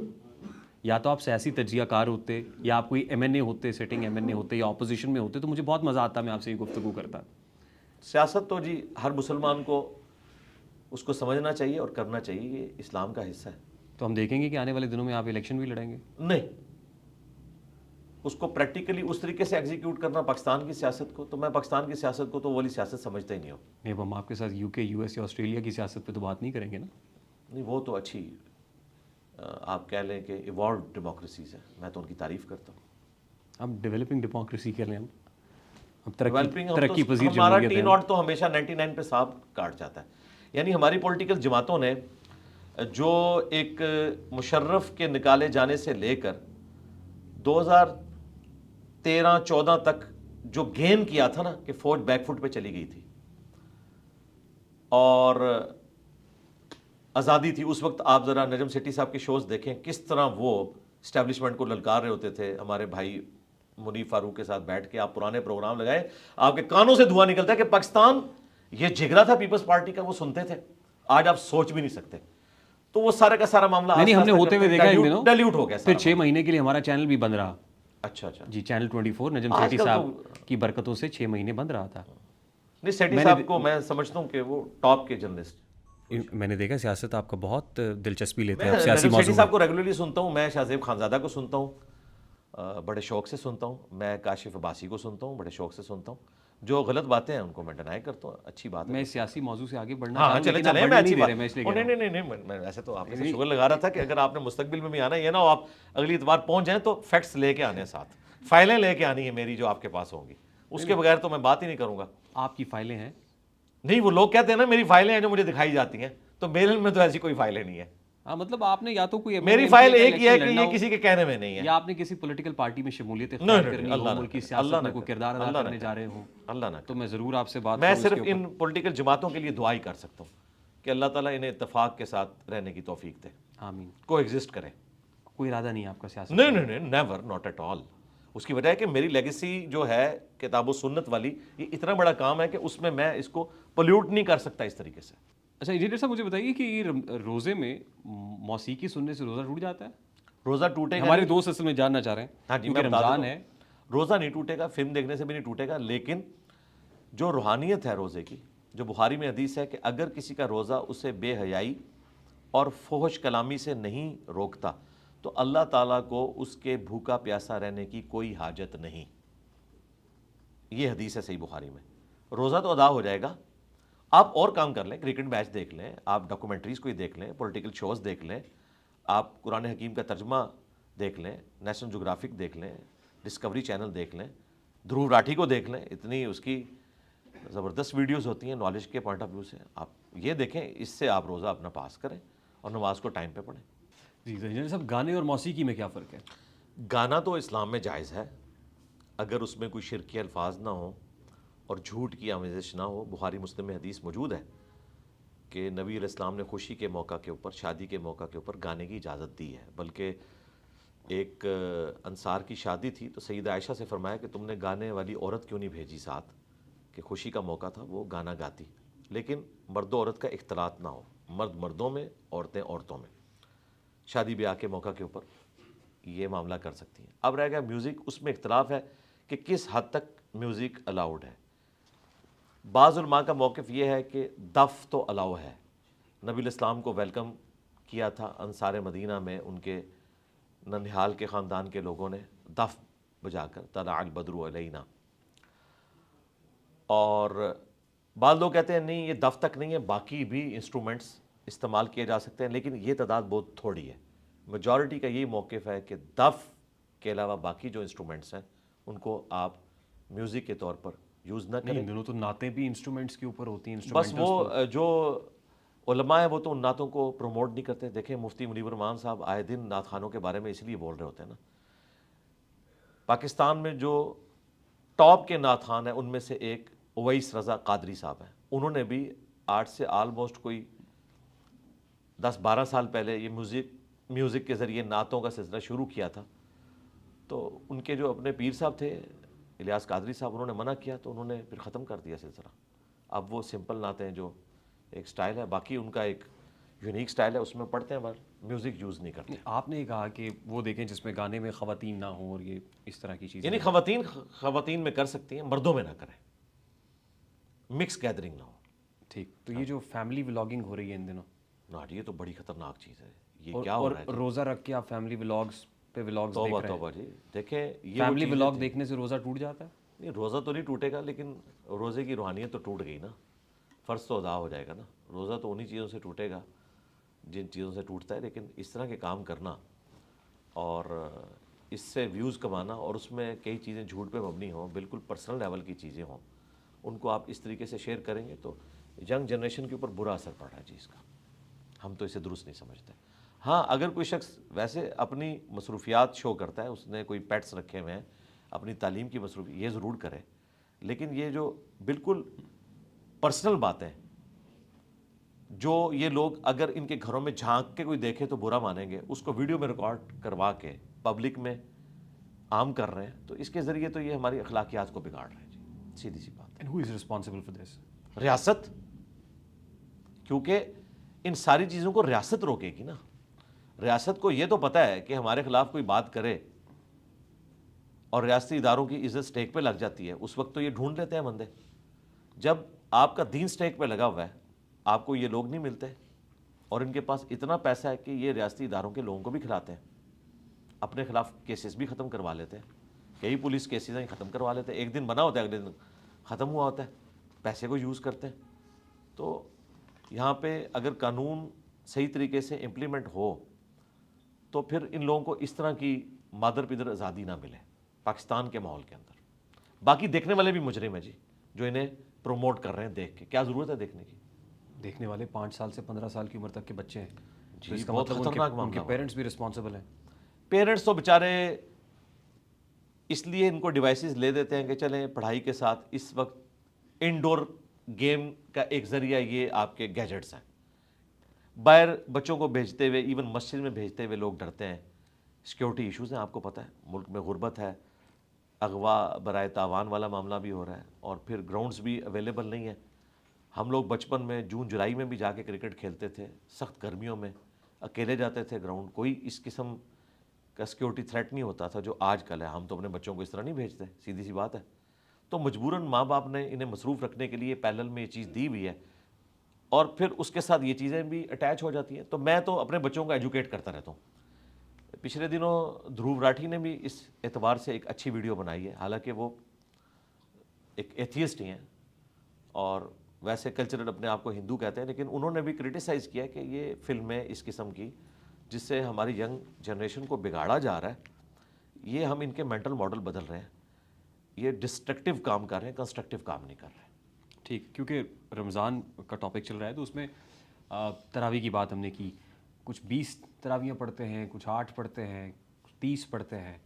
یا تو آپ سیاسی تجزیہ کار ہوتے، یا آپ کوئی ایم این اے ہوتے، سٹنگ ایم این اے ہوتے، یا اپوزیشن میں ہوتے، تو مجھے بہت مزہ آتا، میں آپ سے یہ گفتگو کرتا۔ سیاست تو جی ہر مسلمان کو اس کو سمجھنا چاہیے اور کرنا چاہیے، یہ اسلام کا حصہ ہے۔ تو ہم دیکھیں گے کہ آنے والے دنوں میں آپ الیکشن بھی لڑیں گے؟ نہیں، اس کو پریکٹیکلی اس طریقے سے ایگزیکیوٹ کرنا پاکستان کی سیاست کو، تو میں پاکستان کی سیاست کو تو وہ والی سیاست سمجھتا ہی نہیں ہوں۔ نہیں، ہم آپ کے ساتھ یو کے، یو ایس یا آسٹریلیا کی سیاست پہ تو بات نہیں کریں گے نا؟ نہیں، وہ تو اچھی آپ کہہ لیں کہ ایوالوڈ ڈیموکریسیز ہے، میں تو ان کی تعریف کرتا ہوں۔ اب ڈیولپنگ ڈیموکریسی کہہ لیں، ہم ڈیولپنگ ترقی پذیر ہمارا جمہوریت ٹی ہے۔ ناٹ تو ہمیشہ 99 پہ صاحب کاٹ جاتا ہے۔ یعنی ہماری پولیٹیکل جماعتوں نے جو ایک مشرف کے نکالے جانے سے لے کر 2013-14 تک جو گین کیا تھا نا کہ فوج بیک فٹ پہ چلی گئی تھی اور آزادی تھی، اس وقت آپ ذرا نجم سیٹھی صاحب کے شوز دیکھیں کس طرح وہ اسٹیبلشمنٹ کو للکار رہے ہوتے تھے۔ ہمارے بھائی منیف فاروق کے ساتھ بیٹھ کے آپ پرانے پروگرام لگائے، آپ کے کانوں سے دھواں نکلتا ہے کہ پاکستان یہ جگرا تھا پیپلز پارٹی کا، وہ سنتے تھے، آج آپ سوچ بھی نہیں سکتے۔ تو وہ سارا کا سارا معاملہ نہیں، ہم نے ہوتے ہوئے دیکھا ان دنوں ڈیلیوٹ ہو گیا، پھر 6 مہینے کے لیے ہمارا چینل بھی بند رہا۔ اچھا جی، چینل 24 نجم سیٹھی صاحب کی برکتوں سے 6 مہینے بند رہا تھا۔ نہیں، سیٹھی صاحب کو میں سمجھتا ہوں کہ وہ ٹاپ کے جرنلسٹ، میں نے دیکھا سیاست آپ کا بہت دلچسپی لیتے ہیں میں آپ سیاسی نجم موضوع شیخی صاحب کو ریگولرلی سنتا ہوں, میں شاہ زیب خانزادہ کو سنتا ہوں, بڑے شوق سے سنتا ہوں, میں کاشف عباسی کو سنتا ہوں, بڑے شوق سے سنتا ہوں. جو غلط باتیں ہیں ان کو میں ڈینائی کرتا ہوں, اچھی بات ہے. میں سیاسی موضوع سے آگے بڑھنا ہاں چاہ رہا ہوں چلیں لیکن آپ چلیں, میں بڑھنے اچھی نہیں دے بات, رہے, میں اس لیے کہہ رہا نہیں ہوں. نہیں نہیں, میں ایسے تو آپ کے شوگر لگا رہا تھا کہ اگر آپ نے مستقبل میں بھی آنا ہے نا, آپ اگلی اتوار پہنچ جائیں تو فیکٹس لے کے آنے ساتھ, فائلیں لے کے آنی ہے میری جو آپ کے پاس ہوں گی, اس کے بغیر تو میں بات ہی نہیں کروں گا. آپ کی فائلیں ہیں؟ نہیں, وہ لوگ کہتے ہیں نا میری فائلیں ہیں جو مجھے دکھائی جاتی ہیں, تو میرے میں تو ایسی کوئی فائلیں نہیں ہے. ہاں مطلب آپ نے یا تو کوئی میری فائل ایک ہی ہے کہ یہ کسی کے کہنے میں نہیں ہے, یا آپ نے کسی پولیٹیکل پارٹی میں شمولیت اختیار کرنی ہو, ملکی سیاست میں کوئی کردار ادا کرنے جا رہے ہوں, اللہ نہ تو میں ضرور آپ سے بات میں کروں. صرف ان پولیٹیکل جماعتوں کے لیے دعا ہی کر سکتا ہوں کہ اللہ تعالیٰ انہیں اتفاق کے ساتھ رہنے کی توفیق دے, آمین. کو ایگزسٹ کریں. کوئی ارادہ نہیں ہے آپ کا سیاست؟ نہیں نہیں نہیں, نیور, ناٹ ایٹ آل. اس کی وجہ ہے کہ میری لیگیسی جو ہے کتاب و سنت والی, یہ اتنا بڑا کام ہے کہ اس میں اس کو پولیوٹ نہیں کر سکتا اس طریقے سے. اچھا انجینئر صاحب مجھے بتائیے کہ یہ روزے میں موسیقی سننے سے روزہ ٹوٹ جاتا ہے؟ روزہ ٹوٹے گا, ہمارے دوست اصل میں جاننا چاہ رہے ہیں. ہاں جی, کیونکہ میں بتا رمضان دوں, ہے. روزہ نہیں ٹوٹے گا, فلم دیکھنے سے بھی نہیں ٹوٹے گا, لیکن جو روحانیت ہے روزے کی, جو بخاری میں حدیث ہے کہ اگر کسی کا روزہ اسے بے حیائی اور فحش کلامی سے نہیں روکتا تو اللہ تعالیٰ کو اس کے بھوکا پیاسا رہنے کی کوئی حاجت نہیں. یہ حدیث ہے صحیح بخاری میں. روزہ تو ادا ہو جائے گا, آپ اور کام کر لیں, کرکٹ میچ دیکھ لیں, آپ ڈاکومنٹریز کوئی دیکھ لیں, پولیٹیکل شوز دیکھ لیں, آپ قرآن حکیم کا ترجمہ دیکھ لیں, نیشنل جغرافک دیکھ لیں, ڈسکوری چینل دیکھ لیں, دھروو راٹھی کو دیکھ لیں, اتنی اس کی زبردست ویڈیوز ہوتی ہیں نالج کے پوائنٹ آف ویو سے, آپ یہ دیکھیں, اس سے آپ روزہ اپنا پاس کریں اور نماز کو ٹائم پہ پڑھیں. جی انجینئر صاحب, گانے اور موسیقی میں کیا فرق ہے؟ گانا تو اسلام میں جائز ہے اگر اس میں کوئی شرکی الفاظ نہ ہوں اور جھوٹ کی آمیزش نہ ہو. بخاری مسلم میں حدیث موجود ہے کہ نبی علیہ السلام نے خوشی کے موقع کے اوپر, شادی کے موقع کے اوپر گانے کی اجازت دی ہے. بلکہ ایک انصار کی شادی تھی تو سیدہ عائشہ سے فرمایا کہ تم نے گانے والی عورت کیوں نہیں بھیجی ساتھ, کہ خوشی کا موقع تھا وہ گانا گاتی, لیکن مرد و عورت کا اختلاط نہ ہو, مرد مردوں میں, عورتیں عورتوں میں. شادی بیاہ کے موقع کے اوپر یہ معاملہ کر سکتی ہیں. اب رہ گیا میوزک, اس میں اختلاف ہے کہ کس حد تک میوزک الاؤڈ ہے. بعض علماء کا موقف یہ ہے کہ دف تو الاؤ ہے. نبی علیہ السلام کو ویلکم کیا تھا انصار مدینہ میں, ان کے ننہال کے خاندان کے لوگوں نے دف بجا کر, طلع البدر علینا. اور بعض لوگ کہتے ہیں نہیں یہ دف تک نہیں ہے, باقی بھی انسٹرومنٹس استعمال کیے جا سکتے ہیں, لیکن یہ تعداد بہت تھوڑی ہے. میجورٹی کا یہی موقف ہے کہ دف کے علاوہ باقی جو انسٹرومنٹس ہیں ان کو آپ میوزک کے طور پر یوز نہ کریں. دونوں تو نعتیں بھی انسٹرومنٹس کے اوپر ہوتی ہیں. بس وہ جو علماء ہیں وہ تو ان نعتوں کو پروموٹ نہیں کرتے. دیکھیں مفتی منیب الرحمان صاحب آئے دن نعت خانوں کے بارے میں اس لیے بول رہے ہوتے ہیں نا. پاکستان میں جو ٹاپ کے نعت خان ہیں ان میں سے ایک اویس رضا قادری صاحب ہیں. انہوں نے بھی آج سے آلموسٹ کوئی 10-12 سال پہلے یہ میوزک کے ذریعے نعتوں کا سلسلہ شروع کیا تھا. تو ان کے جو اپنے پیر صاحب تھے الیاس قادری صاحب, انہوں نے منع کیا تو انہوں نے پھر ختم کر دیا سلسلہ. اب وہ سمپل نعتیں جو ایک سٹائل ہے, باقی ان کا ایک یونیک سٹائل ہے, اس میں پڑھتے ہیں بس میوزک یوز نہیں کرتے. آپ نے کہا کہ وہ دیکھیں جس میں گانے میں خواتین نہ ہوں اور یہ اس طرح کی چیزیں, یعنی خواتین میں کر سکتی ہیں, مردوں میں نہ کریں, مکس گیدرنگ نہ ہو. ٹھیک. تو یہ جو فیملی ولاگنگ ہو رہی ہے ان دنوں, یہ تو بڑی خطرناک چیز ہے. یہ کیا ہو رہا ہے؟ روزہ رکھ کے آپ فیملی ولاگز پہ ولاگز دیکھ رہے ہیں. توبہ جی, دیکھیں یہ فیملی ولاگ دیکھنے سے روزہ ٹوٹ جاتا ہے؟ نہیں, روزہ تو نہیں ٹوٹے گا, لیکن روزے کی روحانیت تو ٹوٹ گئی نا, فرض تو ادا ہو جائے گا نا. روزہ تو انہی چیزوں سے ٹوٹے گا جن چیزوں سے ٹوٹتا ہے, لیکن اس طرح کے کام کرنا اور اس سے ویوز کمانا اور اس میں کئی چیزیں جھوٹ پہ مبنی ہوں, بالکل پرسنل لیول کی چیزیں ہوں, ان کو آپ اس طریقے سے شیئر کریں گے تو ینگ جنریشن کے اوپر برا اثر پڑ رہا ہے جی اس کا. ہم تو اسے درست نہیں سمجھتے. ہاں اگر کوئی شخص ویسے اپنی مصروفیات شو کرتا ہے, اس نے کوئی پیٹس رکھے ہوئے ہیں, اپنی تعلیم کی مصروفیات, یہ ضرور کرے, لیکن یہ جو بالکل پرسنل باتیں جو یہ لوگ اگر ان کے گھروں میں جھانک کے کوئی دیکھے تو برا مانیں گے, اس کو ویڈیو میں ریکارڈ کروا کے پبلک میں عام کر رہے ہیں, تو اس کے ذریعے تو یہ ہماری اخلاقیات کو بگاڑ رہے ہیں جی, سیدھی سی بات. And who is responsible for this? ریاست, کیونکہ ان ساری چیزوں کو ریاست روکے گی نا. ریاست کو یہ تو پتہ ہے کہ ہمارے خلاف کوئی بات کرے اور ریاستی اداروں کی عزت سٹیک پہ لگ جاتی ہے, اس وقت تو یہ ڈھونڈ لیتے ہیں بندے. جب آپ کا دین سٹیک پہ لگا ہوا ہے آپ کو یہ لوگ نہیں ملتے اور ان کے پاس اتنا پیسہ ہے کہ یہ ریاستی اداروں کے لوگوں کو بھی کھلاتے ہیں, اپنے خلاف کیسز بھی ختم کروا لیتے ہیں, کئی پولیس کیسز ہیں ختم کروا لیتے ہیں, ایک دن بنا ہوتا ہے اگلے دن ختم ہوا ہوتا ہے, پیسے کو یوز کرتے ہیں. تو یہاں پہ اگر قانون صحیح طریقے سے امپلیمنٹ ہو تو پھر ان لوگوں کو اس طرح کی مادر پدر آزادی نہ ملے پاکستان کے ماحول کے اندر. باقی دیکھنے والے بھی مجرم ہیں جی, جو انہیں پروموٹ کر رہے ہیں. دیکھ کے کیا ضرورت ہے دیکھنے کی؟ دیکھنے والے 5 سال سے 15 سال کی عمر تک کے بچے ہیں, جی اس کا بہت خطرناک ان معاملہ کے پیرنٹس بھی رسپانسبل ہیں. پیرنٹس تو بیچارے اس لیے ان کو ڈیوائسز لے دیتے ہیں کہ چلیں پڑھائی کے ساتھ اس وقت انڈور گیم کا ایک ذریعہ یہ آپ کے گیجٹس ہیں. باہر بچوں کو بھیجتے ہوئے, ایون مسجد میں بھیجتے ہوئے لوگ ڈرتے ہیں, سیکیورٹی ایشوز ہیں, آپ کو پتہ ہے ملک میں غربت ہے, اغوا برائے تاوان والا معاملہ بھی ہو رہا ہے, اور پھر گراؤنڈز بھی اویلیبل نہیں ہیں. ہم لوگ بچپن میں جون جولائی میں بھی جا کے کرکٹ کھیلتے تھے, سخت گرمیوں میں اکیلے جاتے تھے گراؤنڈ, کوئی اس قسم کا سیکیورٹی تھریٹ نہیں ہوتا تھا جو آج کل ہے. ہم تو اپنے بچوں کو اس طرح نہیں بھیجتے, سیدھی سی بات ہے. تو مجبوراً ماں باپ نے انہیں مصروف رکھنے کے لیے پیرلل میں یہ چیز دی ہوئی ہے, اور پھر اس کے ساتھ یہ چیزیں بھی اٹیچ ہو جاتی ہیں. تو میں تو اپنے بچوں کو ایجوکیٹ کرتا رہتا ہوں. پچھلے دنوں دھروو راٹھی نے بھی اس اعتبار سے ایک اچھی ویڈیو بنائی ہے, حالانکہ وہ ایک ایتھیسٹ ہی ہیں اور ویسے کلچرل اپنے آپ کو ہندو کہتے ہیں, لیکن انہوں نے بھی کرٹیسائز کیا کہ یہ فلمیں اس قسم کی جس سے ہماری ینگ جنریشن کو بگاڑا جا رہا ہے, یہ ہم ان کے مینٹل ماڈل بدل رہے ہیں, یہ ڈسٹرکٹیو کام کر رہے ہیں, کنسٹرکٹیو کام نہیں کر رہے ہیں. ٹھیک, کیونکہ رمضان کا ٹاپک چل رہا ہے تو اس میں تراویح کی بات ہم نے کی. کچھ 20 تراویحیں پڑھتے ہیں, کچھ 8 پڑھتے ہیں, کچھ 30 پڑھتے ہیں.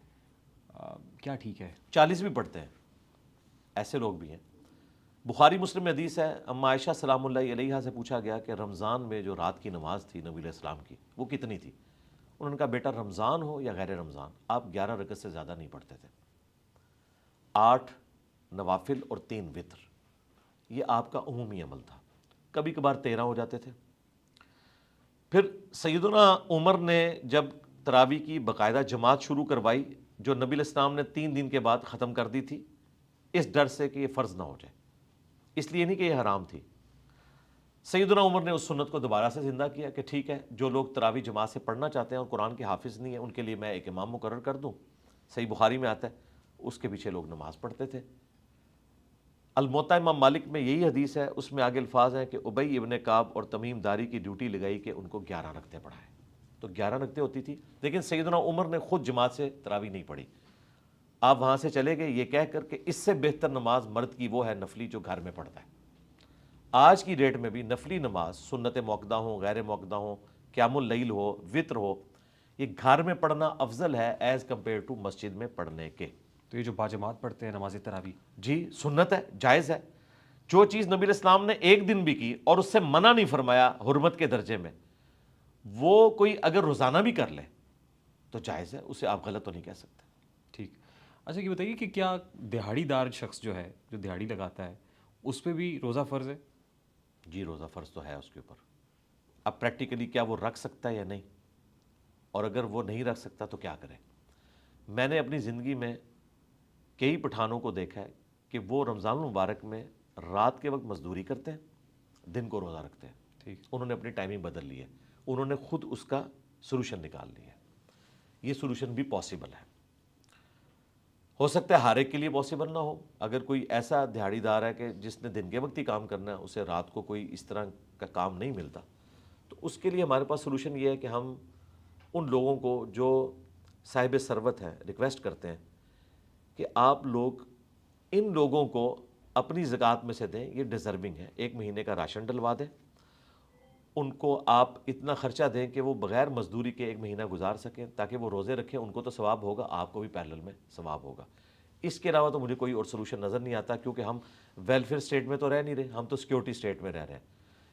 کیا ٹھیک ہے؟ 40 بھی پڑھتے ہیں, ایسے لوگ بھی ہیں. بخاری مسلم میں حدیث ہے, اما عائشہ سلام اللہ علیہا سے پوچھا گیا کہ رمضان میں جو رات کی نماز تھی نبی علیہ السلام کی وہ کتنی تھی؟ انہوں نے کہا بیٹا رمضان ہو یا غیر رمضان آپ 11 رکعت سے زیادہ نہیں پڑھتے تھے. 8 نوافل اور 3 وتر, یہ آپ کا عمومی عمل تھا. کبھی کبھار 13 ہو جاتے تھے. پھر سیدنا عمر نے جب تراویح کی باقاعدہ جماعت شروع کروائی, جو نبی علیہ السلام نے 3 دن کے بعد ختم کر دی تھی, اس ڈر سے کہ یہ فرض نہ ہو جائے, اس لیے نہیں کہ یہ حرام تھی. سیدنا عمر نے اس سنت کو دوبارہ سے زندہ کیا کہ ٹھیک ہے, جو لوگ تراویح جماعت سے پڑھنا چاہتے ہیں اور قرآن کے حافظ نہیں ہیں ان کے لیے میں ایک امام مقرر کر دوں. صحیح بخاری میں آتا ہے, اس کے پیچھے لوگ نماز پڑھتے تھے. الموطا امام مالک میں یہی حدیث ہے, اس میں آگے الفاظ ہیں کہ ابی ابن کعب اور تمیم داری کی ڈیوٹی لگائی کہ ان کو 11 رکعتیں پڑھائیں. تو 11 رکعتیں ہوتی تھی, لیکن سیدنا عمر نے خود جماعت سے تراویح نہیں پڑھی. آپ وہاں سے چلے گئے یہ کہہ کر کہ اس سے بہتر نماز مرد کی وہ ہے نفلی جو گھر میں پڑھتا ہے. آج کی ڈیٹ میں بھی نفلی نماز سنت موقدہ ہوں, غیر موقدہ ہوں, قیام اللیل ہو, وطر ہو, یہ گھر میں پڑھنا افضل ہے ایز کمپیئر ٹو مسجد میں پڑھنے کے. تو یہ جو باجماعت پڑھتے ہیں نماز تراویح, جی سنت ہے, جائز ہے. جو چیز نبی علیہ السلام نے ایک دن بھی کی اور اس سے منع نہیں فرمایا حرمت کے درجے میں, وہ کوئی اگر روزانہ بھی کر لے تو جائز ہے, اسے آپ غلط تو نہیں کہہ سکتے. ٹھیک. اچھا یہ بتائیے کہ کیا دہاڑی دار شخص جو ہے, جو دہاڑی لگاتا ہے, اس پہ بھی روزہ فرض ہے؟ جی روزہ فرض تو ہے اس کے اوپر. اب پریکٹیکلی کیا وہ رکھ سکتا ہے یا نہیں, اور اگر وہ نہیں رکھ سکتا تو کیا کرے. میں نے اپنی زندگی میں کئی پٹھانوں کو دیکھا ہے کہ وہ رمضان المبارک میں رات کے وقت مزدوری کرتے ہیں, دن کو روزہ رکھتے ہیں. ٹھیک. انہوں نے اپنی ٹائمنگ بدل لی ہے, انہوں نے خود اس کا سولوشن نکال لیا ہے. یہ سولوشن بھی پاسبل ہے. ہو سکتا ہے ہر ایک کے لیے پاسبل نہ ہو. اگر کوئی ایسا دہاڑی دار ہے کہ جس نے دن کے وقت ہی کام کرنا ہے, اسے رات کو کوئی اس طرح کا کام نہیں ملتا, تو اس کے لیے ہمارے پاس سولوشن یہ ہے کہ ہم ان لوگوں کو جو صاحب ثروت ہیں ریکویسٹ کرتے ہیں کہ آپ لوگ ان لوگوں کو اپنی زکوٰۃ میں سے دیں, یہ ڈیزرونگ ہے. 1 مہینے کا راشن ڈلوا دیں, ان کو آپ اتنا خرچہ دیں کہ وہ بغیر مزدوری کے 1 مہینہ گزار سکیں, تاکہ وہ روزے رکھیں. ان کو تو ثواب ہوگا, آپ کو بھی پیرلل میں ثواب ہوگا. اس کے علاوہ تو مجھے کوئی اور سولوشن نظر نہیں آتا, کیونکہ ہم ویلفیئر اسٹیٹ میں تو رہ نہیں رہے, ہم تو سیکیورٹی اسٹیٹ میں رہ رہے ہیں.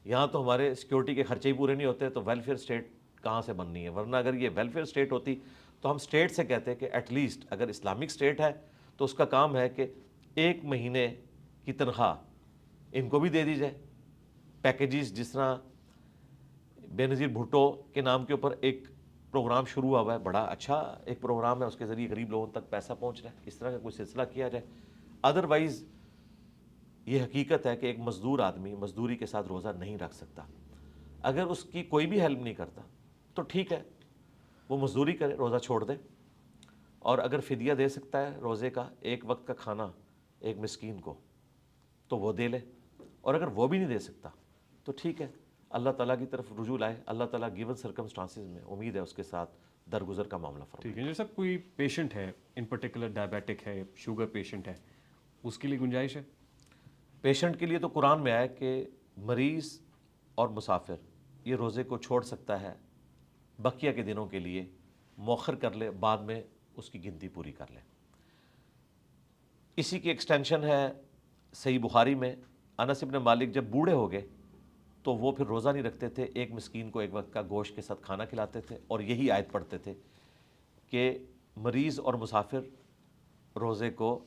یہاں تو ہمارے سیکیورٹی کے خرچے ہی پورے نہیں ہوتے, تو ویلفیئر اسٹیٹ کہاں سے بننی ہے. ورنہ اگر یہ ویلفیئر اسٹیٹ ہوتی تو ہم اسٹیٹ سے کہتے کہ ایٹ لیسٹ اگر اسلامک اسٹیٹ ہے تو اس کا کام ہے کہ 1 مہینے کی تنخواہ ان کو بھی دے دی جائے. پیکیجز جس طرح بے نظیر بھٹو کے نام کے اوپر ایک پروگرام شروع ہوا ہے, بڑا اچھا ایک پروگرام ہے, اس کے ذریعے غریب لوگوں تک پیسہ پہنچ رہا ہے, اس طرح کا کوئی سلسلہ کیا جائے. ادروائز یہ حقیقت ہے کہ ایک مزدور آدمی مزدوری کے ساتھ روزہ نہیں رکھ سکتا. اگر اس کی کوئی بھی ہیلپ نہیں کرتا تو ٹھیک ہے, وہ مزدوری کرے, روزہ چھوڑ دے, اور اگر فدیہ دے سکتا ہے روزے کا, ایک وقت کا کھانا ایک مسکین کو, تو وہ دے لے. اور اگر وہ بھی نہیں دے سکتا تو ٹھیک ہے, اللہ تعالیٰ کی طرف رجوع لائے. اللہ تعالیٰ گیون سرکمسٹانسز میں امید ہے اس کے ساتھ درگزر کا معاملہ فرمائے. ٹھیک ہے. جیسا کوئی پیشنٹ ہے, ان پرٹیکولر ڈائبیٹک ہے, شوگر پیشنٹ ہے, اس کے لیے گنجائش ہے؟ پیشنٹ کے لیے تو قرآن میں آیا کہ مریض اور مسافر یہ روزے کو چھوڑ سکتا ہے, بقیہ کے دنوں کے لیے مؤخر کر لے, بعد میں اس کی گنتی پوری کر لے. اسی کی ایکسٹینشن ہے صحیح بخاری میں, انس ابن مالک جب بوڑھے ہو گئے تو وہ پھر روزہ نہیں رکھتے تھے, ایک مسکین کو ایک وقت کا گوشت کے ساتھ کھانا کھلاتے تھے, اور یہی آیت پڑھتے تھے کہ مریض اور مسافر روزے کو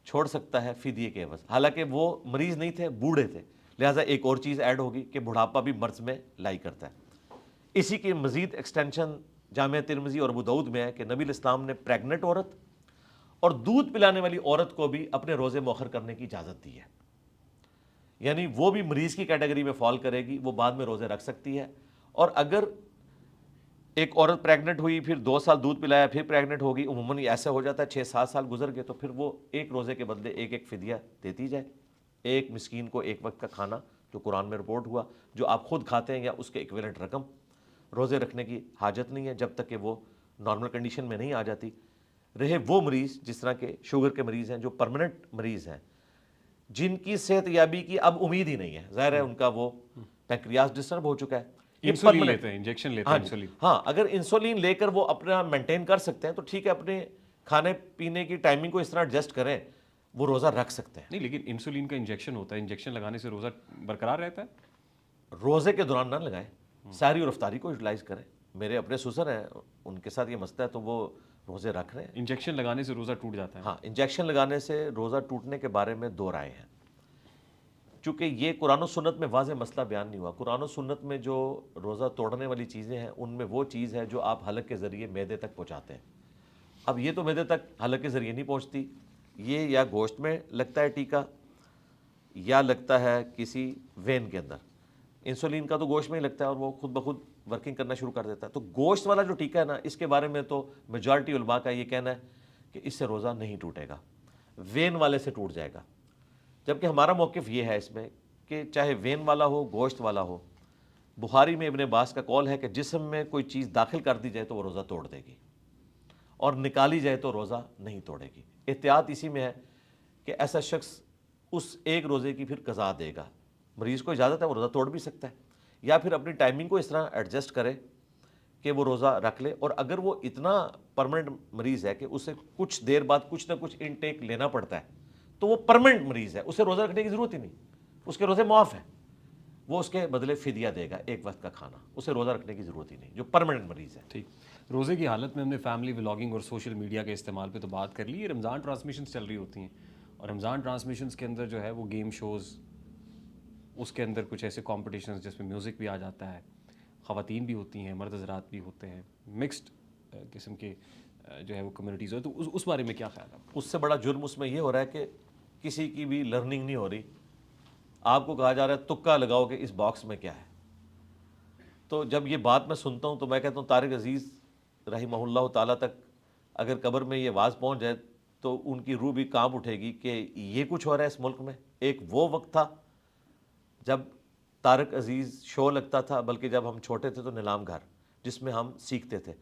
چھوڑ سکتا ہے فدیے کے عوض. حالانکہ وہ مریض نہیں تھے, بوڑھے تھے, لہٰذا ایک اور چیز ایڈ ہوگی کہ بڑھاپا بھی مرض میں لائی کرتا ہے. اسی کی مزید ایکسٹینشن جامعہ ترمذی اور ابو داؤد میں ہے کہ نبی الاسلام نے پریگننٹ عورت اور دودھ پلانے والی عورت کو بھی اپنے روزے مؤخر کرنے کی اجازت دی ہے. یعنی وہ بھی مریض کی کیٹیگری میں فال کرے گی, وہ بعد میں روزے رکھ سکتی ہے. اور اگر ایک عورت پریگننٹ ہوئی, پھر 2 سال دودھ پلایا, پھر پریگننٹ ہوگی, عموماً ایسا ہو جاتا ہے 6-7 سال گزر گئے, تو پھر وہ ایک روزے کے بدلے ایک فدیہ دیتی جائے, ایک مسکین کو ایک وقت کا کھانا, جو قرآن میں رپورٹ ہوا, جو آپ خود کھاتے ہیں یا اس کے ایکویلنٹ رقم. روزے رکھنے کی حاجت نہیں ہے جب تک کہ وہ نارمل کنڈیشن میں نہیں آ جاتی. رہے وہ مریض جس طرح کے شوگر کے مریض ہیں, جو پرماننٹ مریض ہیں, جن کی صحت یابی کی اب امید ہی نہیں ہے, ظاہر ہے ان کا وہ پینکریاس ڈسٹرب ہو چکا ہے, انسولین لیتے ہیں, انجیکشن لیتے ہیں انسولین. ہاں, اگر انسولین لے کر وہ اپنا مینٹین کر سکتے ہیں تو ٹھیک ہے, اپنے کھانے پینے کی ٹائمنگ کو اس طرح ایڈجسٹ کریں, وہ روزہ رکھ سکتے ہیں. نہیں, لیکن انسولین کا انجیکشن ہوتا ہے, انجیکشن لگانے سے روزہ برقرار رہتا ہے. روزے کے دوران نہ لگائیں, سحری اور افطاری کو یوٹیلائز کریں. میرے اپنے سسر ہیں, ان کے ساتھ یہ مسئلہ ہے تو وہ روزے رکھ رہے ہیں. انجیکشن لگانے سے روزہ ٹوٹ جاتا ہے. ہاں, انجیکشن لگانے سے روزہ ٹوٹنے کے بارے میں 2 رائے ہیں, چونکہ یہ قرآن و سنت میں واضح مسئلہ بیان نہیں ہوا. قرآن و سنت میں جو روزہ توڑنے والی چیزیں ہیں ان میں وہ چیز ہے جو آپ حلق کے ذریعے معدے تک پہنچاتے ہیں. اب یہ تو معدے تک حلق کے ذریعے نہیں پہنچتی, یہ یا گوشت میں لگتا ہے ٹیکا, یا لگتا ہے کسی وین کے اندر. انسولین کا تو گوشت میں ہی لگتا ہے اور وہ خود بخود ورکنگ کرنا شروع کر دیتا ہے. تو گوشت والا جو ٹیکا ہے نا, اس کے بارے میں تو میجارٹی علماء کا یہ کہنا ہے کہ اس سے روزہ نہیں ٹوٹے گا, وین والے سے ٹوٹ جائے گا. جبکہ ہمارا موقف یہ ہے اس میں کہ چاہے وین والا ہو, گوشت والا ہو, بخاری میں ابن عباس کا قول ہے کہ جسم میں کوئی چیز داخل کر دی جائے تو وہ روزہ توڑ دے گی, اور نکالی جائے تو روزہ نہیں توڑے گی. احتیاط اسی میں ہے کہ ایسا شخص اس ایک روزے کی پھر قضا دے گا. مریض کو اجازت ہے, وہ روزہ توڑ بھی سکتا ہے, یا پھر اپنی ٹائمنگ کو اس طرح ایڈجسٹ کرے کہ وہ روزہ رکھ لے. اور اگر وہ اتنا پرماننٹ مریض ہے کہ اسے کچھ دیر بعد کچھ نہ کچھ انٹیک لینا پڑتا ہے تو وہ پرماننٹ مریض ہے, اسے روزہ رکھنے کی ضرورت ہی نہیں, اس کے روزے معاف ہیں, وہ اس کے بدلے فدیہ دے گا ایک وقت کا کھانا, اسے روزہ رکھنے کی ضرورت ہی نہیں جو پرماننٹ مریض ہے. ٹھیک. روزے کی حالت میں ہم نے فیملی ولاگنگ اور سوشل میڈیا کے استعمال پہ تو بات کر لی. یہ رمضان ٹرانسمیشنز چل رہی ہوتی ہیں, اور رمضان ٹرانسمیشنز کے اندر جو ہے وہ گیم شوز, اس کے اندر کچھ ایسے کمپٹیشنز جس میں میوزک بھی آ جاتا ہے, خواتین بھی ہوتی ہیں, مرد حضرات بھی ہوتے ہیں, مکسڈ قسم کے جو ہے وہ کمیونٹیز ہو, تو اس بارے میں کیا خیال ہے؟ اس سے بڑا جرم اس میں یہ ہو رہا ہے کہ کسی کی بھی لرننگ نہیں ہو رہی. آپ کو کہا جا رہا ہے تکا لگاؤ کہ اس باکس میں کیا ہے. تو جب یہ بات میں سنتا ہوں تو میں کہتا ہوں طارق عزیز رحمہ اللہ تعالیٰ تک اگر قبر میں یہ آواز پہنچ جائے تو ان کی روح بھی کانپ اٹھے گی کہ یہ کچھ ہو رہا ہے اس ملک میں. ایک وہ وقت تھا جب طارق عزیز شو لگتا تھا, بلکہ جب ہم چھوٹے تھے تو نیلام گھر, جس میں ہم سیکھتے تھے.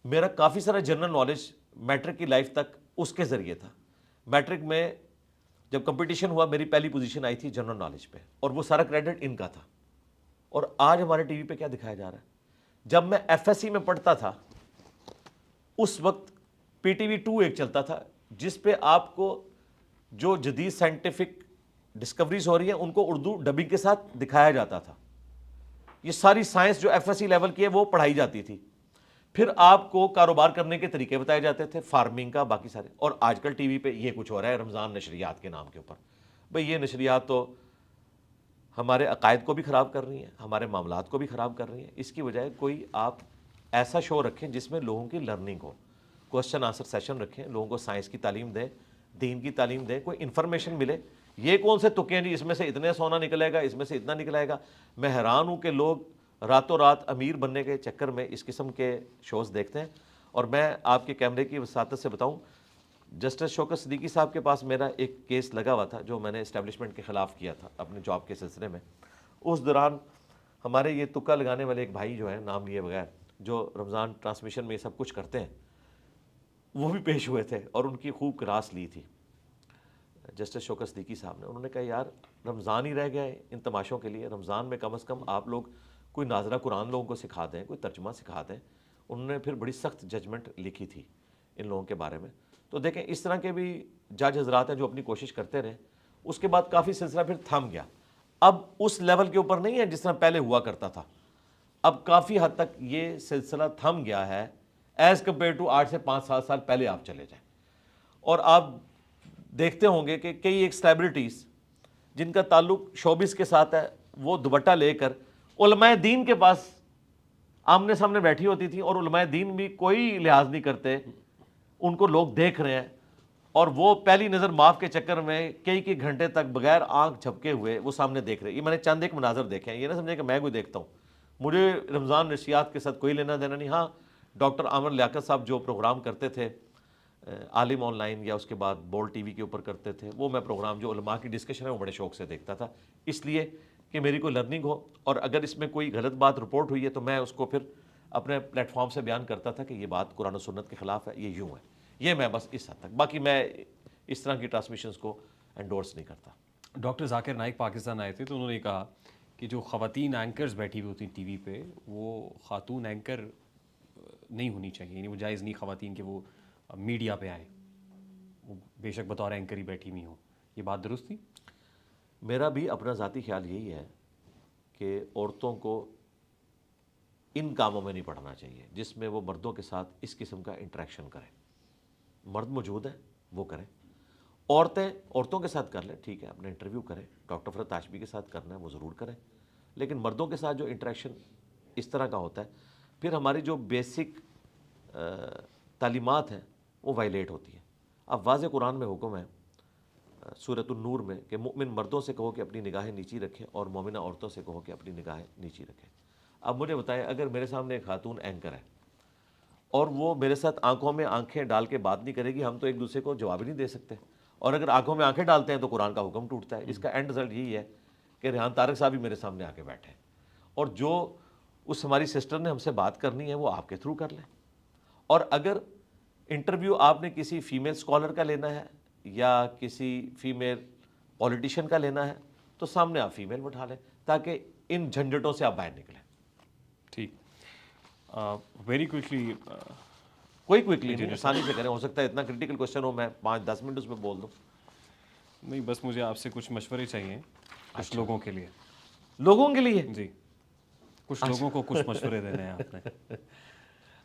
میرا کافی سارا جنرل نالج میٹرک کی لائف تک اس کے ذریعے تھا. میٹرک میں جب کمپٹیشن ہوا میری پہلی پوزیشن آئی تھی جنرل نالج پہ, اور وہ سارا کریڈٹ ان کا تھا. اور آج ہمارے ٹی وی پہ کیا دکھایا جا رہا ہے. جب میں ایف ایس سی میں پڑھتا تھا اس وقت پی ٹی وی 2 ایک چلتا تھا جس پہ آپ کو جو جدید سائنٹیفک ڈسکوریز ہو رہی ہیں ان کو اردو ڈبنگ کے ساتھ دکھایا جاتا تھا. یہ ساری سائنس جو ایف ایس سی لیول کی ہے وہ پڑھائی جاتی تھی. پھر آپ کو کاروبار کرنے کے طریقے بتائے جاتے تھے, فارمنگ کا, باقی سارے. اور آج کل ٹی وی پہ یہ کچھ ہو رہا ہے رمضان نشریات کے نام کے اوپر. بھئی یہ نشریات تو ہمارے عقائد کو بھی خراب کر رہی ہیں, ہمارے معاملات کو بھی خراب کر رہی ہیں. اس کی بجائے کوئی آپ ایسا شو رکھیں جس میں لوگوں کی لرننگ ہو, کوسچن آنسر سیشن رکھیں, لوگوں کو سائنس کی تعلیم دیں, دین کی تعلیم دیں, کوئی انفارمیشن ملے. یہ کون سے تکے ہیں جی اس میں سے اتنے سونا نکلے گا, اس میں سے اتنا نکلائے گا. میں حیران ہوں کہ لوگ راتوں رات امیر بننے کے چکر میں اس قسم کے شوز دیکھتے ہیں. اور میں آپ کے کیمرے کی وساطت سے بتاؤں, جسٹس شوکت صدیقی صاحب کے پاس میرا ایک کیس لگا ہوا تھا جو میں نے اسٹیبلشمنٹ کے خلاف کیا تھا اپنے جاب کے سلسلے میں. اس دوران ہمارے یہ تکا لگانے والے ایک بھائی جو ہیں نام لیے بغیر, جو رمضان ٹرانسمیشن میں یہ سب کچھ کرتے ہیں, وہ بھی پیش ہوئے تھے اور ان کی خوب کراس لی تھی جسٹس شوکت صدیقی صاحب نے. انہوں نے کہا یار رمضان ہی رہ گیا ہے ان تماشوں کے لیے, رمضان میں کم از کم آپ لوگ کوئی ناظرہ قرآن لوگوں کو سکھا دیں, کوئی ترجمہ سکھا دیں. انہوں نے پھر بڑی سخت ججمنٹ لکھی تھی ان لوگوں کے بارے میں. تو دیکھیں اس طرح کے بھی جج حضرات ہیں جو اپنی کوشش کرتے رہے. اس کے بعد کافی سلسلہ پھر تھم گیا. اب اس لیول کے اوپر نہیں ہے جس طرح پہلے ہوا کرتا تھا. اب کافی حد تک یہ سلسلہ تھم گیا ہے ایز کمپیئر ٹو 8 سے 5 سال پہلے آپ چلے جائیں. اور آپ دیکھتے ہوں گے کہ کئی ایک سیلیبریٹیز جن کا تعلق شوبز کے ساتھ ہے, وہ دوپٹہ لے کر علماء دین کے پاس آمنے سامنے بیٹھی ہوتی تھی, اور علماء دین بھی کوئی لحاظ نہیں کرتے, ان کو لوگ دیکھ رہے ہیں, اور وہ پہلی نظر معاف کے چکر میں کئی گھنٹے تک بغیر آنکھ جھپکے ہوئے وہ سامنے دیکھ رہے ہیں. یہ میں نے چند ایک مناظر دیکھے ہیں, یہ نہ سمجھے کہ میں کوئی دیکھتا ہوں, مجھے رمضان نشریات کے ساتھ کوئی لینا دینا نہیں. ہاں ڈاکٹر عامر لیاقت صاحب جو پروگرام کرتے تھے عالم آن لائن یا اس کے بعد بول ٹی وی کے اوپر کرتے تھے, وہ میں پروگرام جو علماء کی ڈسکشن ہے وہ بڑے شوق سے دیکھتا تھا, اس لیے کہ میری کوئی لرننگ ہو, اور اگر اس میں کوئی غلط بات رپورٹ ہوئی ہے تو میں اس کو پھر اپنے پلیٹ فارم سے بیان کرتا تھا کہ یہ بات قرآن و سنت کے خلاف ہے, یہ یوں ہے. یہ میں بس اس حد تک, باقی میں اس طرح کی ٹرانسمیشنز کو انڈورس نہیں کرتا. ڈاکٹر ذاکر نائک پاکستان آئے تھے تو انہوں نے کہا کہ جو خواتین اینکرز بیٹھی ہوئی ہوتی ہیں ٹی وی پہ, وہ خاتون اینکر نہیں ہونی چاہیے, یعنی وہ جائز نہیں خواتین کہ وہ میڈیا پہ آئیں, وہ بے شک بطور اینکر ہی بیٹھی ہوئی ہوں. یہ بات درست تھی؟ میرا بھی اپنا ذاتی خیال یہی ہے کہ عورتوں کو ان کاموں میں نہیں پڑھنا چاہیے جس میں وہ مردوں کے ساتھ اس قسم کا انٹریکشن کریں. مرد موجود ہیں وہ کریں, عورتیں عورتوں کے ساتھ کر لیں, ٹھیک ہے, اپنا انٹرویو کریں, ڈاکٹر فرحت ہاشمی کے ساتھ کرنا ہے وہ ضرور کریں, لیکن مردوں کے ساتھ جو انٹریکشن اس طرح کا ہوتا ہے پھر ہماری جو بیسک تعلیمات ہیں وہ وائلیٹ ہوتی ہیں. اب واضح قرآن میں حکم ہے سورۃ النور میں کہ مؤمن مردوں سے کہو کہ اپنی نگاہیں نیچی رکھیں اور مومنہ عورتوں سے کہو کہ اپنی نگاہیں نیچی رکھیں. اب مجھے بتائیں, اگر میرے سامنے ایک خاتون اینکر ہے اور وہ میرے ساتھ آنکھوں میں آنکھیں ڈال کے بات نہیں کرے گی, ہم تو ایک دوسرے کو جواب ہی نہیں دے سکتے, اور اگر آنکھوں میں آنکھیں ڈالتے ہیں تو قرآن کا حکم ٹوٹتا ہے. اس کا اینڈ رزلٹ یہی ہے کہ ریحان طارق صاحب بھی میرے سامنے آ کے بیٹھے, اور جو اس ہماری سسٹر نے ہم سے بات کرنی ہے وہ آپ کے تھرو کر لیں. اور اگر انٹرویو آپ نے کسی فیمیل اسکالر کا لینا ہے یا کسی فیمیل پولیٹیشین کا لینا ہے تو سامنے آپ فیمیل بٹھا لیں تاکہ ان جھنجھٹوں سے آپ باہر نکلیں. ٹھیک, ویری کوئکلی, کوئی کوئکلی نہیں, آسانی سے کریں. ہو سکتا ہے اتنا کرٹیکل کوشچن ہو میں 5-10 منٹ اس میں بول دوں. نہیں بس مجھے آپ سے کچھ مشورے چاہیے کچھ لوگوں کے لیے. لوگوں کے لیے؟ جی, کچھ لوگوں کو کچھ مشورے دینے ہیں آپ نے.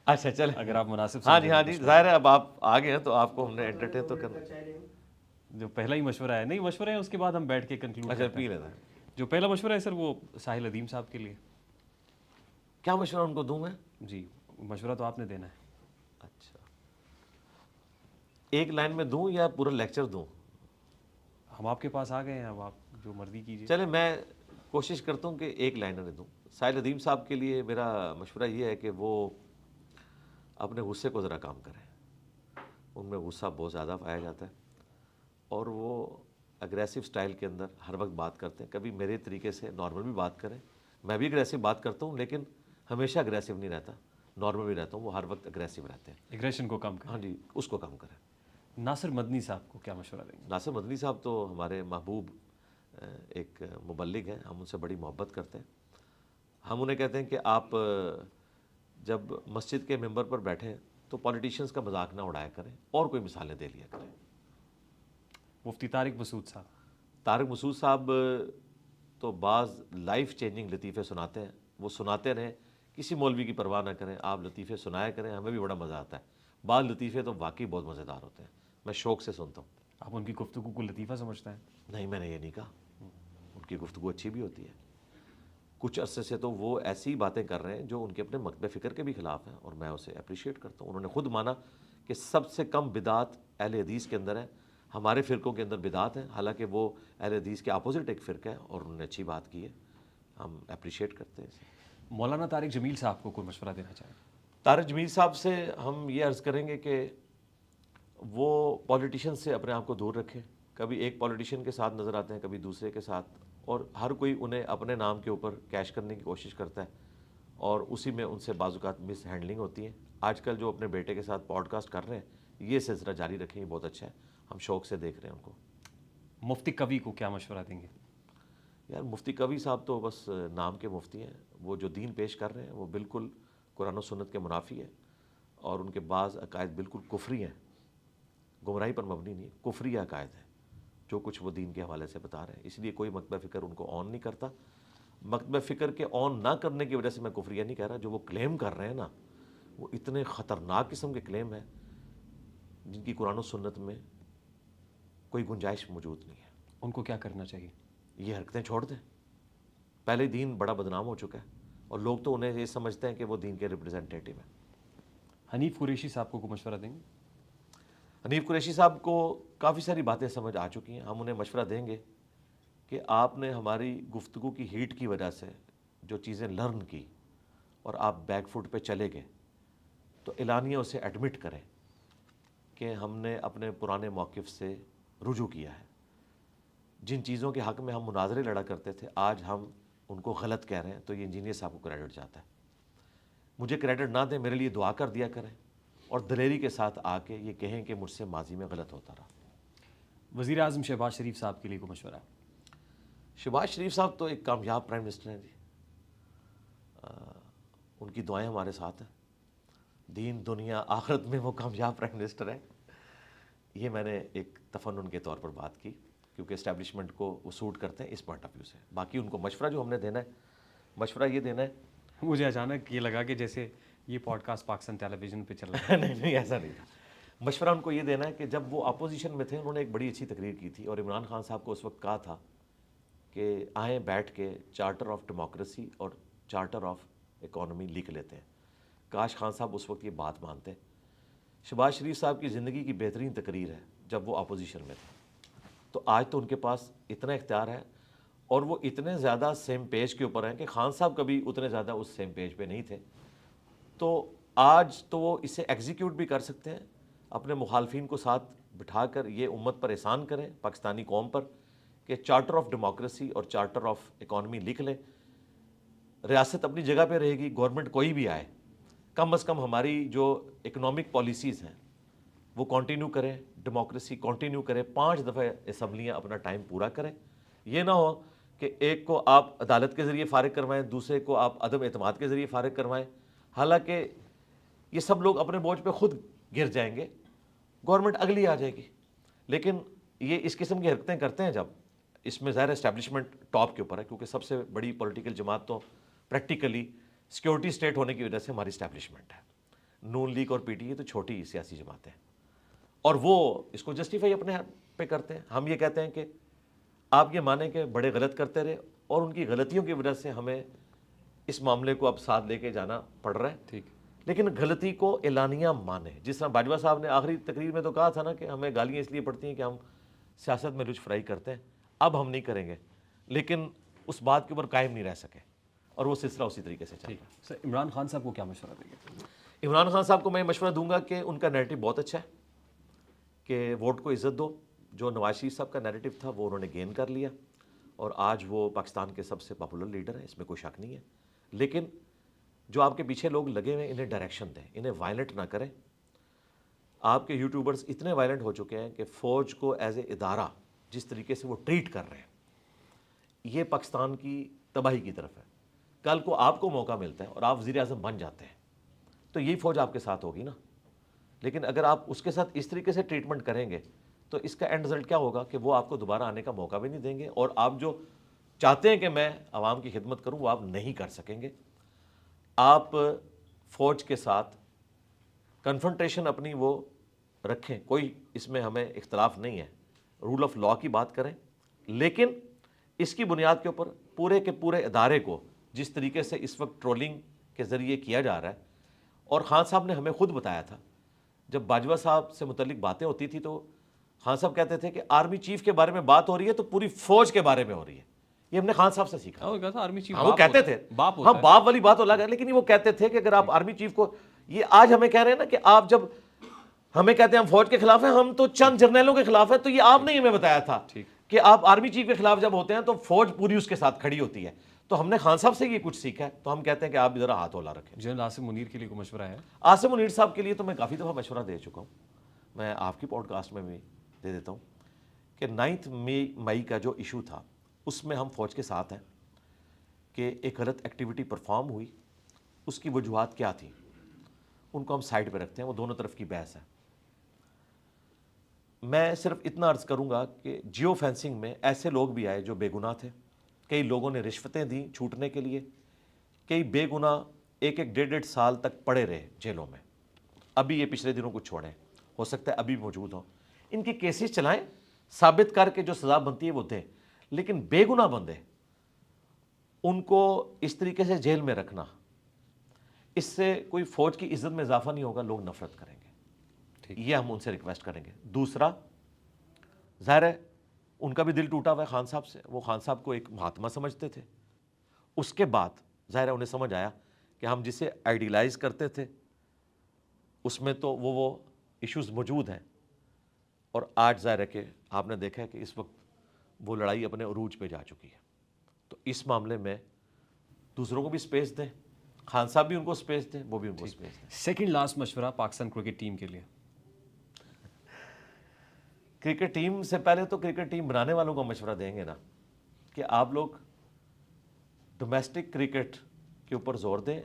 اچھا چلیں, اگر آپ مناسب ہاں جی ہاں جی, ظاہر ہے اب آپ آگے ہیں تو آپ کو ہم نے انٹرٹین تو کرنا. جو پہلا ہی مشورہ ہے, نہیں مشورے ہیں اس کے بعد ہم بیٹھ کے کنکلوڈ اچھا کرتے پی ہیں. لینا ہے. جو پہلا مشورہ ہے سر وہ ساحل ادیم صاحب کے لیے. کیا مشورہ ان کو دوں میں؟ جی مشورہ تو آپ نے دینا ہے. اچھا, ایک لائن میں دوں یا پورا لیکچر دوں؟ ہم آپ کے پاس آ گئے ہیں, اب آپ جو مرضی کیجیے. چلے میں کوشش کرتا ہوں کہ ایک لائنر دوں. ساحل ادیم صاحب کے لیے میرا مشورہ یہ ہے کہ وہ اپنے غصے کو ذرا کام کریں. ان میں غصہ بہت زیادہ پایا جاتا ہے اور وہ اگریسو سٹائل کے اندر ہر وقت بات کرتے ہیں. کبھی میرے طریقے سے نارمل بھی بات کریں, میں بھی اگریسو بات کرتا ہوں لیکن ہمیشہ اگریسو نہیں رہتا, نارمل بھی رہتا ہوں, وہ ہر وقت اگریسو رہتے ہیں. ایگریشن کو کم کریں. ہاں جی, اس کو کم کریں. ناصر مدنی صاحب کو کیا مشورہ دیں گے؟ ناصر مدنی صاحب تو ہمارے محبوب ایک مبلغ ہیں, ہم ان سے بڑی محبت کرتے ہیں. ہم انہیں کہتے ہیں کہ آپ جب مسجد کے ممبر پر بیٹھیں تو پولیٹیشنز کا مذاق نہ اڑایا کریں اور کوئی مثالیں دے لیا کریں. مفتی طارق مسعود صاحب. طارق مسعود صاحب تو بعض لائف چینجنگ لطیفے سناتے ہیں, وہ سناتے رہیں, کسی مولوی کی پرواہ نہ کریں, آپ لطیفے سنایا کریں, ہمیں بھی بڑا مزہ آتا ہے. بعض لطیفے تو واقعی بہت مزیدار ہوتے ہیں, میں شوق سے سنتا ہوں. آپ ان کی گفتگو کو لطیفہ سمجھتے ہیں؟ نہیں, میں نے یہ نہیں کہا, ان کی گفتگو اچھی بھی ہوتی ہے. کچھ عرصے سے تو وہ ایسی باتیں کر رہے ہیں جو ان کے اپنے مکتب فکر کے بھی خلاف ہیں اور میں اسے اپریشیٹ کرتا ہوں. انہوں نے خود مانا کہ سب سے کم بدعت اہل حدیث کے اندر ہے, ہمارے فرقوں کے اندر بدعت ہیں، حالانکہ وہ اہل حدیث کے اپوزٹ ایک فرقہ ہے اور انہوں نے اچھی بات کی ہے، ہم اپریشیٹ کرتے ہیں اسے۔ مولانا طارق جمیل صاحب کو کوئی مشورہ دینا چاہیں؟ طارق جمیل صاحب سے ہم یہ عرض کریں گے کہ وہ پولیٹیشین سے اپنے آپ کو دور رکھیں، کبھی ایک پولیٹیشین کے ساتھ نظر آتے ہیں، کبھی دوسرے کے ساتھ، اور ہر کوئی انہیں اپنے نام کے اوپر کیش کرنے کی کوشش کرتا ہے اور اسی میں ان سے بعض اوقات مس ہینڈلنگ ہوتی ہے۔ آج کل جو اپنے بیٹے کے ساتھ پوڈ کاسٹ کر رہے ہیں، یہ سلسلہ جاری رکھیں، یہ بہت اچھا ہے، ہم شوق سے دیکھ رہے ہیں ان کو۔ مفتی کبھی کو کیا مشورہ دیں گے؟ یار مفتی کبھی صاحب تو بس نام کے مفتی ہیں، وہ جو دین پیش کر رہے ہیں وہ بالکل قرآن و سنت کے منافی ہے، اور ان کے بعض عقائد بالکل کفری ہیں، گمراہی پر مبنی نہیں، کفری عقائد ہیں جو کچھ وہ دین کے حوالے سے بتا رہے ہیں، اس لیے کوئی مکتبہ فکر ان کو آن نہیں کرتا۔ مکتبہ فکر کے آن نہ کرنے کی وجہ سے میں کفریہ نہیں کہہ رہا، جو وہ کلیم کر رہے ہیں نا، وہ اتنے خطرناک قسم کے کلیم ہیں جن کی قرآن و سنت میں کوئی گنجائش موجود نہیں ہے۔ ان کو کیا کرنا چاہیے؟ یہ حرکتیں چھوڑ دیں، پہلے دین بڑا بدنام ہو چکا ہے اور لوگ تو انہیں یہ سمجھتے ہیں کہ وہ دین کے ریپرزینٹیٹیو ہیں۔ حنیف قریشی صاحب کو کوئی مشورہ دیں گے؟ حنیف قریشی صاحب کو کافی ساری باتیں سمجھ آ چکی ہیں، ہم انہیں مشورہ دیں گے کہ آپ نے ہماری گفتگو کی ہیٹ کی وجہ سے جو چیزیں لرن کی اور آپ بیک فوٹ پہ چلے گئے، تو اعلانیہ اسے ایڈمٹ کریں کہ ہم نے اپنے پرانے موقف سے رجوع کیا ہے، جن چیزوں کے حق میں ہم مناظرے لڑا کرتے تھے آج ہم ان کو غلط کہہ رہے ہیں، تو یہ انجینئر صاحب کو کریڈٹ جاتا ہے۔ مجھے کریڈٹ نہ دیں، میرے لیے دعا کر دیا کریں اور دلیری کے ساتھ آ کے یہ کہیں کہ مجھ سے ماضی میں غلط ہوتا رہا۔ وزیر اعظم شہباز شریف صاحب کے لیے کوئی مشورہ؟ شہباز شریف صاحب تو ایک کامیاب پرائم منسٹر ہیں جی، ان کی دعائیں ہمارے ساتھ ہیں، دین دنیا آخرت میں وہ کامیاب پرائم منسٹر ہیں۔ یہ میں نے ایک تفنن کے طور پر بات کی کیونکہ اسٹیبلشمنٹ کو وہ سوٹ کرتے ہیں اس پوائنٹ آف ویو سے۔ باقی ان کو مشورہ جو ہم نے دینا ہے، مشورہ یہ دینا ہے، مجھے اچانک یہ لگا کہ جیسے یہ پوڈ کاسٹ پاکستان ٹیلی ویژن پہ چل رہا ہے۔ نہیں ایسا نہیں تھا۔ مشورہ ان کو یہ دینا ہے کہ جب وہ اپوزیشن میں تھے انہوں نے ایک بڑی اچھی تقریر کی تھی اور عمران خان صاحب کو اس وقت کہا تھا کہ آئیں بیٹھ کے چارٹر آف ڈیموکریسی اور چارٹر آف اکانومی لکھ لیتے ہیں۔ کاش خان صاحب اس وقت یہ بات مانتے۔ شہباز شریف صاحب کی زندگی کی بہترین تقریر ہے جب وہ اپوزیشن میں تھے، تو آج تو ان کے پاس اتنا اختیار ہے اور وہ اتنے زیادہ سیم پیج کے اوپر ہیں کہ خان صاحب کبھی اتنے زیادہ اس سیم پیج پہ نہیں تھے، تو آج تو وہ اسے ایگزیکیوٹ بھی کر سکتے ہیں، اپنے مخالفین کو ساتھ بٹھا کر یہ امت پر احسان کریں، پاکستانی قوم پر، کہ چارٹر آف ڈیموکریسی اور چارٹر آف اکانومی لکھ لیں۔ ریاست اپنی جگہ پہ رہے گی، گورنمنٹ کوئی بھی آئے، کم از کم ہماری جو اکنامک پالیسیز ہیں وہ کنٹینیو کریں، ڈیموکریسی کنٹینیو کریں، 5 دفعہ اسمبلیاں اپنا ٹائم پورا کریں۔ یہ نہ ہو کہ ایک کو آپ عدالت کے ذریعے فارغ کروائیں، دوسرے کو آپ عدم اعتماد کے ذریعے فارغ کروائیں، حالانکہ یہ سب لوگ اپنے بوجھ پہ خود گر جائیں گے، گورنمنٹ اگلی آ جائے گی۔ لیکن یہ اس قسم کی حرکتیں کرتے ہیں جب، اس میں ظاہر اسٹیبلشمنٹ ٹاپ کے اوپر ہے کیونکہ سب سے بڑی پولیٹیکل جماعت تو پریکٹیکلی سیکیورٹی اسٹیٹ ہونے کی وجہ سے ہماری اسٹیبلشمنٹ ہے، نون لیگ اور پی ٹی اے تو چھوٹی سیاسی جماعتیں ہیں، اور وہ اس کو جسٹیفائی اپنے پہ کرتے ہیں۔ ہم یہ کہتے ہیں کہ آپ یہ مانیں کہ بڑے غلط کرتے رہے اور ان کی غلطیوں کی وجہ سے ہمیں اس معاملے کو اب ساتھ لے کے جانا پڑ رہا ہے، ٹھیک، لیکن غلطی کو اعلانیہ مانیں۔ جس طرح باجوہ صاحب نے آخری تقریر میں تو کہا تھا نا کہ ہمیں گالیاں اس لیے پڑتی ہیں کہ ہم سیاست میں لچ فرائی کرتے ہیں، اب ہم نہیں کریں گے، لیکن اس بات کے اوپر قائم نہیں رہ سکے اور وہ سلسلہ اسی طریقے سے چل رہا ہے۔ سر عمران خان صاحب کو کیا مشورہ دیں گے؟ عمران خان صاحب کو میں مشورہ دوں گا کہ ان کا نیریٹو بہت اچھا ہے، کہ ووٹ کو عزت دو۔ جو نواز شریف صاحب کا نیریٹو تھا وہ انہوں نے گین کر لیا اور آج وہ پاکستان کے سب سے پاپولر لیڈر ہیں، اس میں کوئی شک نہیں ہے، لیکن جو آپ کے پیچھے لوگ لگے ہوئے ہیں انہیں ڈائریکشن دیں، انہیں وائلنٹ نہ کریں۔ آپ کے یوٹیوبرز اتنے وائلنٹ ہو چکے ہیں کہ فوج کو ایز اے ادارہ جس طریقے سے وہ ٹریٹ کر رہے ہیں، یہ پاکستان کی تباہی کی طرف ہے۔ کل کو آپ کو موقع ملتا ہے اور آپ وزیر اعظم بن جاتے ہیں تو یہی فوج آپ کے ساتھ ہوگی نا، لیکن اگر آپ اس کے ساتھ اس طریقے سے ٹریٹمنٹ کریں گے تو اس کا اینڈ رزلٹ کیا ہوگا کہ وہ آپ کو دوبارہ آنے کا موقع بھی نہیں دیں گے اور آپ جو چاہتے ہیں کہ میں عوام کی خدمت کروں وہ آپ نہیں کر سکیں گے۔ آپ فوج کے ساتھ کنفرنٹیشن اپنی وہ رکھیں، کوئی اس میں ہمیں اختلاف نہیں ہے، رول آف لاء کی بات کریں، لیکن اس کی بنیاد کے اوپر پورے کے پورے ادارے کو جس طریقے سے اس وقت ٹرولنگ کے ذریعے کیا جا رہا ہے، اور خان صاحب نے ہمیں خود بتایا تھا جب باجوہ صاحب سے متعلق باتیں ہوتی تھی تو خان صاحب کہتے تھے کہ آرمی چیف کے بارے میں بات ہو رہی ہے تو پوری فوج کے بارے میں ہو رہی ہے. یہ ہم نے خان صاحب سے سیکھا. آرمی چیف وہ کہتے تھے ہاں باپ والی بات الگ ہے, لیکن وہ کہتے تھے کہ اگر آپ آرمی چیف کو, یہ آج ہمیں کہہ رہے ہیں نا کہ آپ جب ہمیں کہتے ہیں ہم فوج کے خلاف ہیں, ہم تو چند جرنیلوں کے خلاف ہیں, تو یہ آپ نے ہمیں بتایا تھا کہ آپ آرمی چیف کے خلاف جب ہوتے ہیں تو فوج پوری اس کے ساتھ کھڑی ہوتی ہے. تو ہم نے خان صاحب سے یہ کچھ سیکھا ہے, تو ہم کہتے ہیں کہ آپ ذرا ہاتھ اولا رکھیں. جنرل عاصم منیر کے لیے کوئی مشورہ ہے؟ عاصم منیر صاحب کے لیے تو میں کافی دفعہ مشورہ دے چکا ہوں, میں آپ کی پوڈ کاسٹ میں بھی دے دیتا ہوں کہ 9 مئی کا جو ایشو تھا اس میں ہم فوج کے ساتھ ہیں کہ ایک غلط ایکٹیویٹی پرفارم ہوئی, اس کی وجوہات کیا تھیں ان کو ہم سائڈ پہ رکھتے ہیں, وہ دونوں طرف کی بحث ہے. میں صرف اتنا عرض کروں گا کہ جیو فینسنگ میں ایسے لوگ بھی آئے جو بے گناہ تھے, کئی لوگوں نے رشوتیں دیں چھوٹنے کے لیے, کئی بے گناہ 1-1.5 سال تک پڑے رہے جیلوں میں. ابھی یہ پچھلے دنوں کو چھوڑیں, ہو سکتا ہے ابھی موجود ہوں, ان کی کیسز چلائیں, ثابت کر کے جو سزا بنتی ہے وہ دیں. لیکن بے گناہ بندے ان کو اس طریقے سے جیل میں رکھنا, اس سے کوئی فوج کی عزت میں اضافہ نہیں ہوگا, لوگ نفرت کریں گے. یہ ہم ان سے ریکویسٹ کریں گے. دوسرا, ظاہر ہے ان کا بھی دل ٹوٹا ہوا ہے خان صاحب سے, وہ خان صاحب کو ایک مہاتما سمجھتے تھے. اس کے بعد ظاہر ہے انہیں سمجھ آیا کہ ہم جسے آئیڈیلائز کرتے تھے اس میں تو وہ ایشوز موجود ہیں, اور آج ظاہر ہے کہ آپ نے دیکھا ہے کہ اس وقت وہ لڑائی اپنے عروج پہ جا چکی ہے. تو اس معاملے میں دوسروں کو بھی سپیس دیں, خان صاحب بھی ان کو سپیس دیں, وہ بھی ان کو سپیس دیں. سیکنڈ لاسٹ مشورہ پاکستان کرکٹ ٹیم کے لیے. کرکٹ ٹیم سے پہلے تو کرکٹ ٹیم بنانے والوں کو مشورہ دیں گے نا کہ آپ لوگ ڈومیسٹک کرکٹ کے اوپر زور دیں.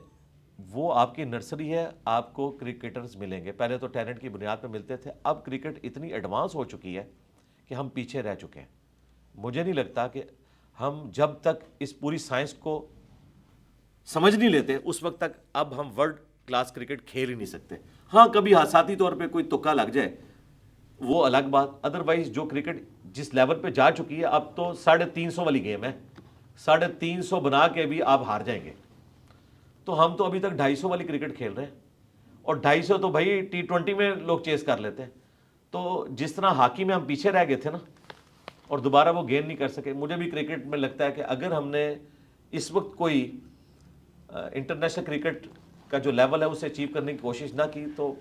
وہ آپ کی نرسری ہے, آپ کو کرکٹرز ملیں گے. پہلے تو ٹیلنٹ کی بنیاد پہ ملتے تھے, اب کرکٹ اتنی ایڈوانس ہو چکی ہے کہ ہم پیچھے رہ چکے ہیں. مجھے نہیں لگتا کہ ہم جب تک اس پوری سائنس کو سمجھ نہیں لیتے اس وقت تک اب ہم ورلڈ کلاس کرکٹ کھیل ہی نہیں سکتے. ہاں کبھی حادثاتی طور پہ کوئی تکا لگ جائے وہ الگ بات, ادروائز جو کرکٹ جس لیول پہ جا چکی ہے اب تو 350 والی گیم ہے, 350 بنا کے بھی آپ ہار جائیں گے. تو ہم تو ابھی تک 250 والی کرکٹ کھیل رہے ہیں, اور 250 تو بھائی T20 میں لوگ چیز کر لیتے ہیں. تو جس طرح ہاکی میں ہم پیچھے رہ گئے تھے نا اور دوبارہ وہ گین نہیں کر سکے, مجھے بھی کرکٹ میں لگتا ہے کہ اگر ہم نے اس وقت کوئی انٹرنیشنل کرکٹ کا جو لیول ہے اسے اچیو کرنے کی کوشش نہ کی تو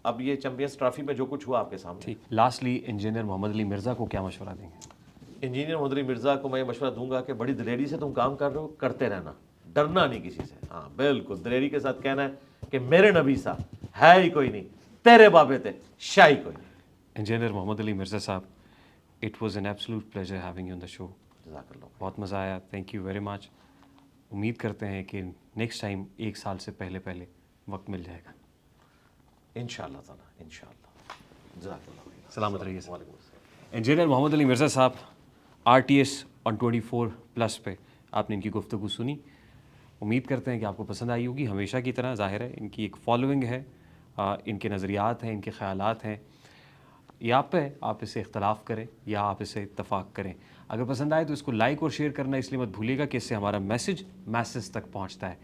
اب یہ چیمپئنز ٹرافی میں جو کچھ ہوا آپ کے سامنے. لاسٹلی انجینئر محمد علی مرزا کو کیا مشورہ دیں گے؟ انجینئر محمد علی مرزا کو میں یہ مشورہ دوں گا کہ بڑی دلیری سے تم کام کر رہے ہو, کرتے رہنا, ڈرنا نہیں کسی سے. ہاں بالکل دلیری کے ساتھ کہنا ہے کہ میرے نبی سا ہے ہی کوئی نہیں, تیرے بابے تھے شاہی کوئی نہیں. Engineer Muhammad Ali Mirza Sahab, it was an absolute pleasure having you on the show. جزاک اللہ. بہت مزہ آیا, تھینک یو ویری مچ. امید کرتے ہیں کہ نیکسٹ ٹائم 1 سال سے پہلے وقت مل جائے گا انشاءاللہ تعالیٰ, انشاءاللہ. جزاک اللہ. سلامت رہیے سر. وعلیکم السلام. انجینئر محمد علی مرزا صاحب, RTS on 24+ پہ آپ نے ان کی گفتگو سنی. امید کرتے ہیں کہ آپ کو پسند آئی ہوگی. ہمیشہ کی طرح ظاہر ہے ان کی ایک فالوئنگ ہے, ان کے نظریات ہیں, ان کے خیالات ہیں, یہ آپ پہ, آپ اسے اختلاف کریں یا آپ اسے اتفاق کریں. اگر پسند آئے تو اس کو لائک اور شیئر کرنا اس لیے مت بھولیے گا کہ اس سے ہمارا میسج تک پہنچتا ہے.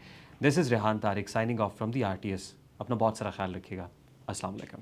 This is Rehan Tariq signing off from the RTS. اپنا بہت سارا خیال رکھیے گا. السلام علیکم.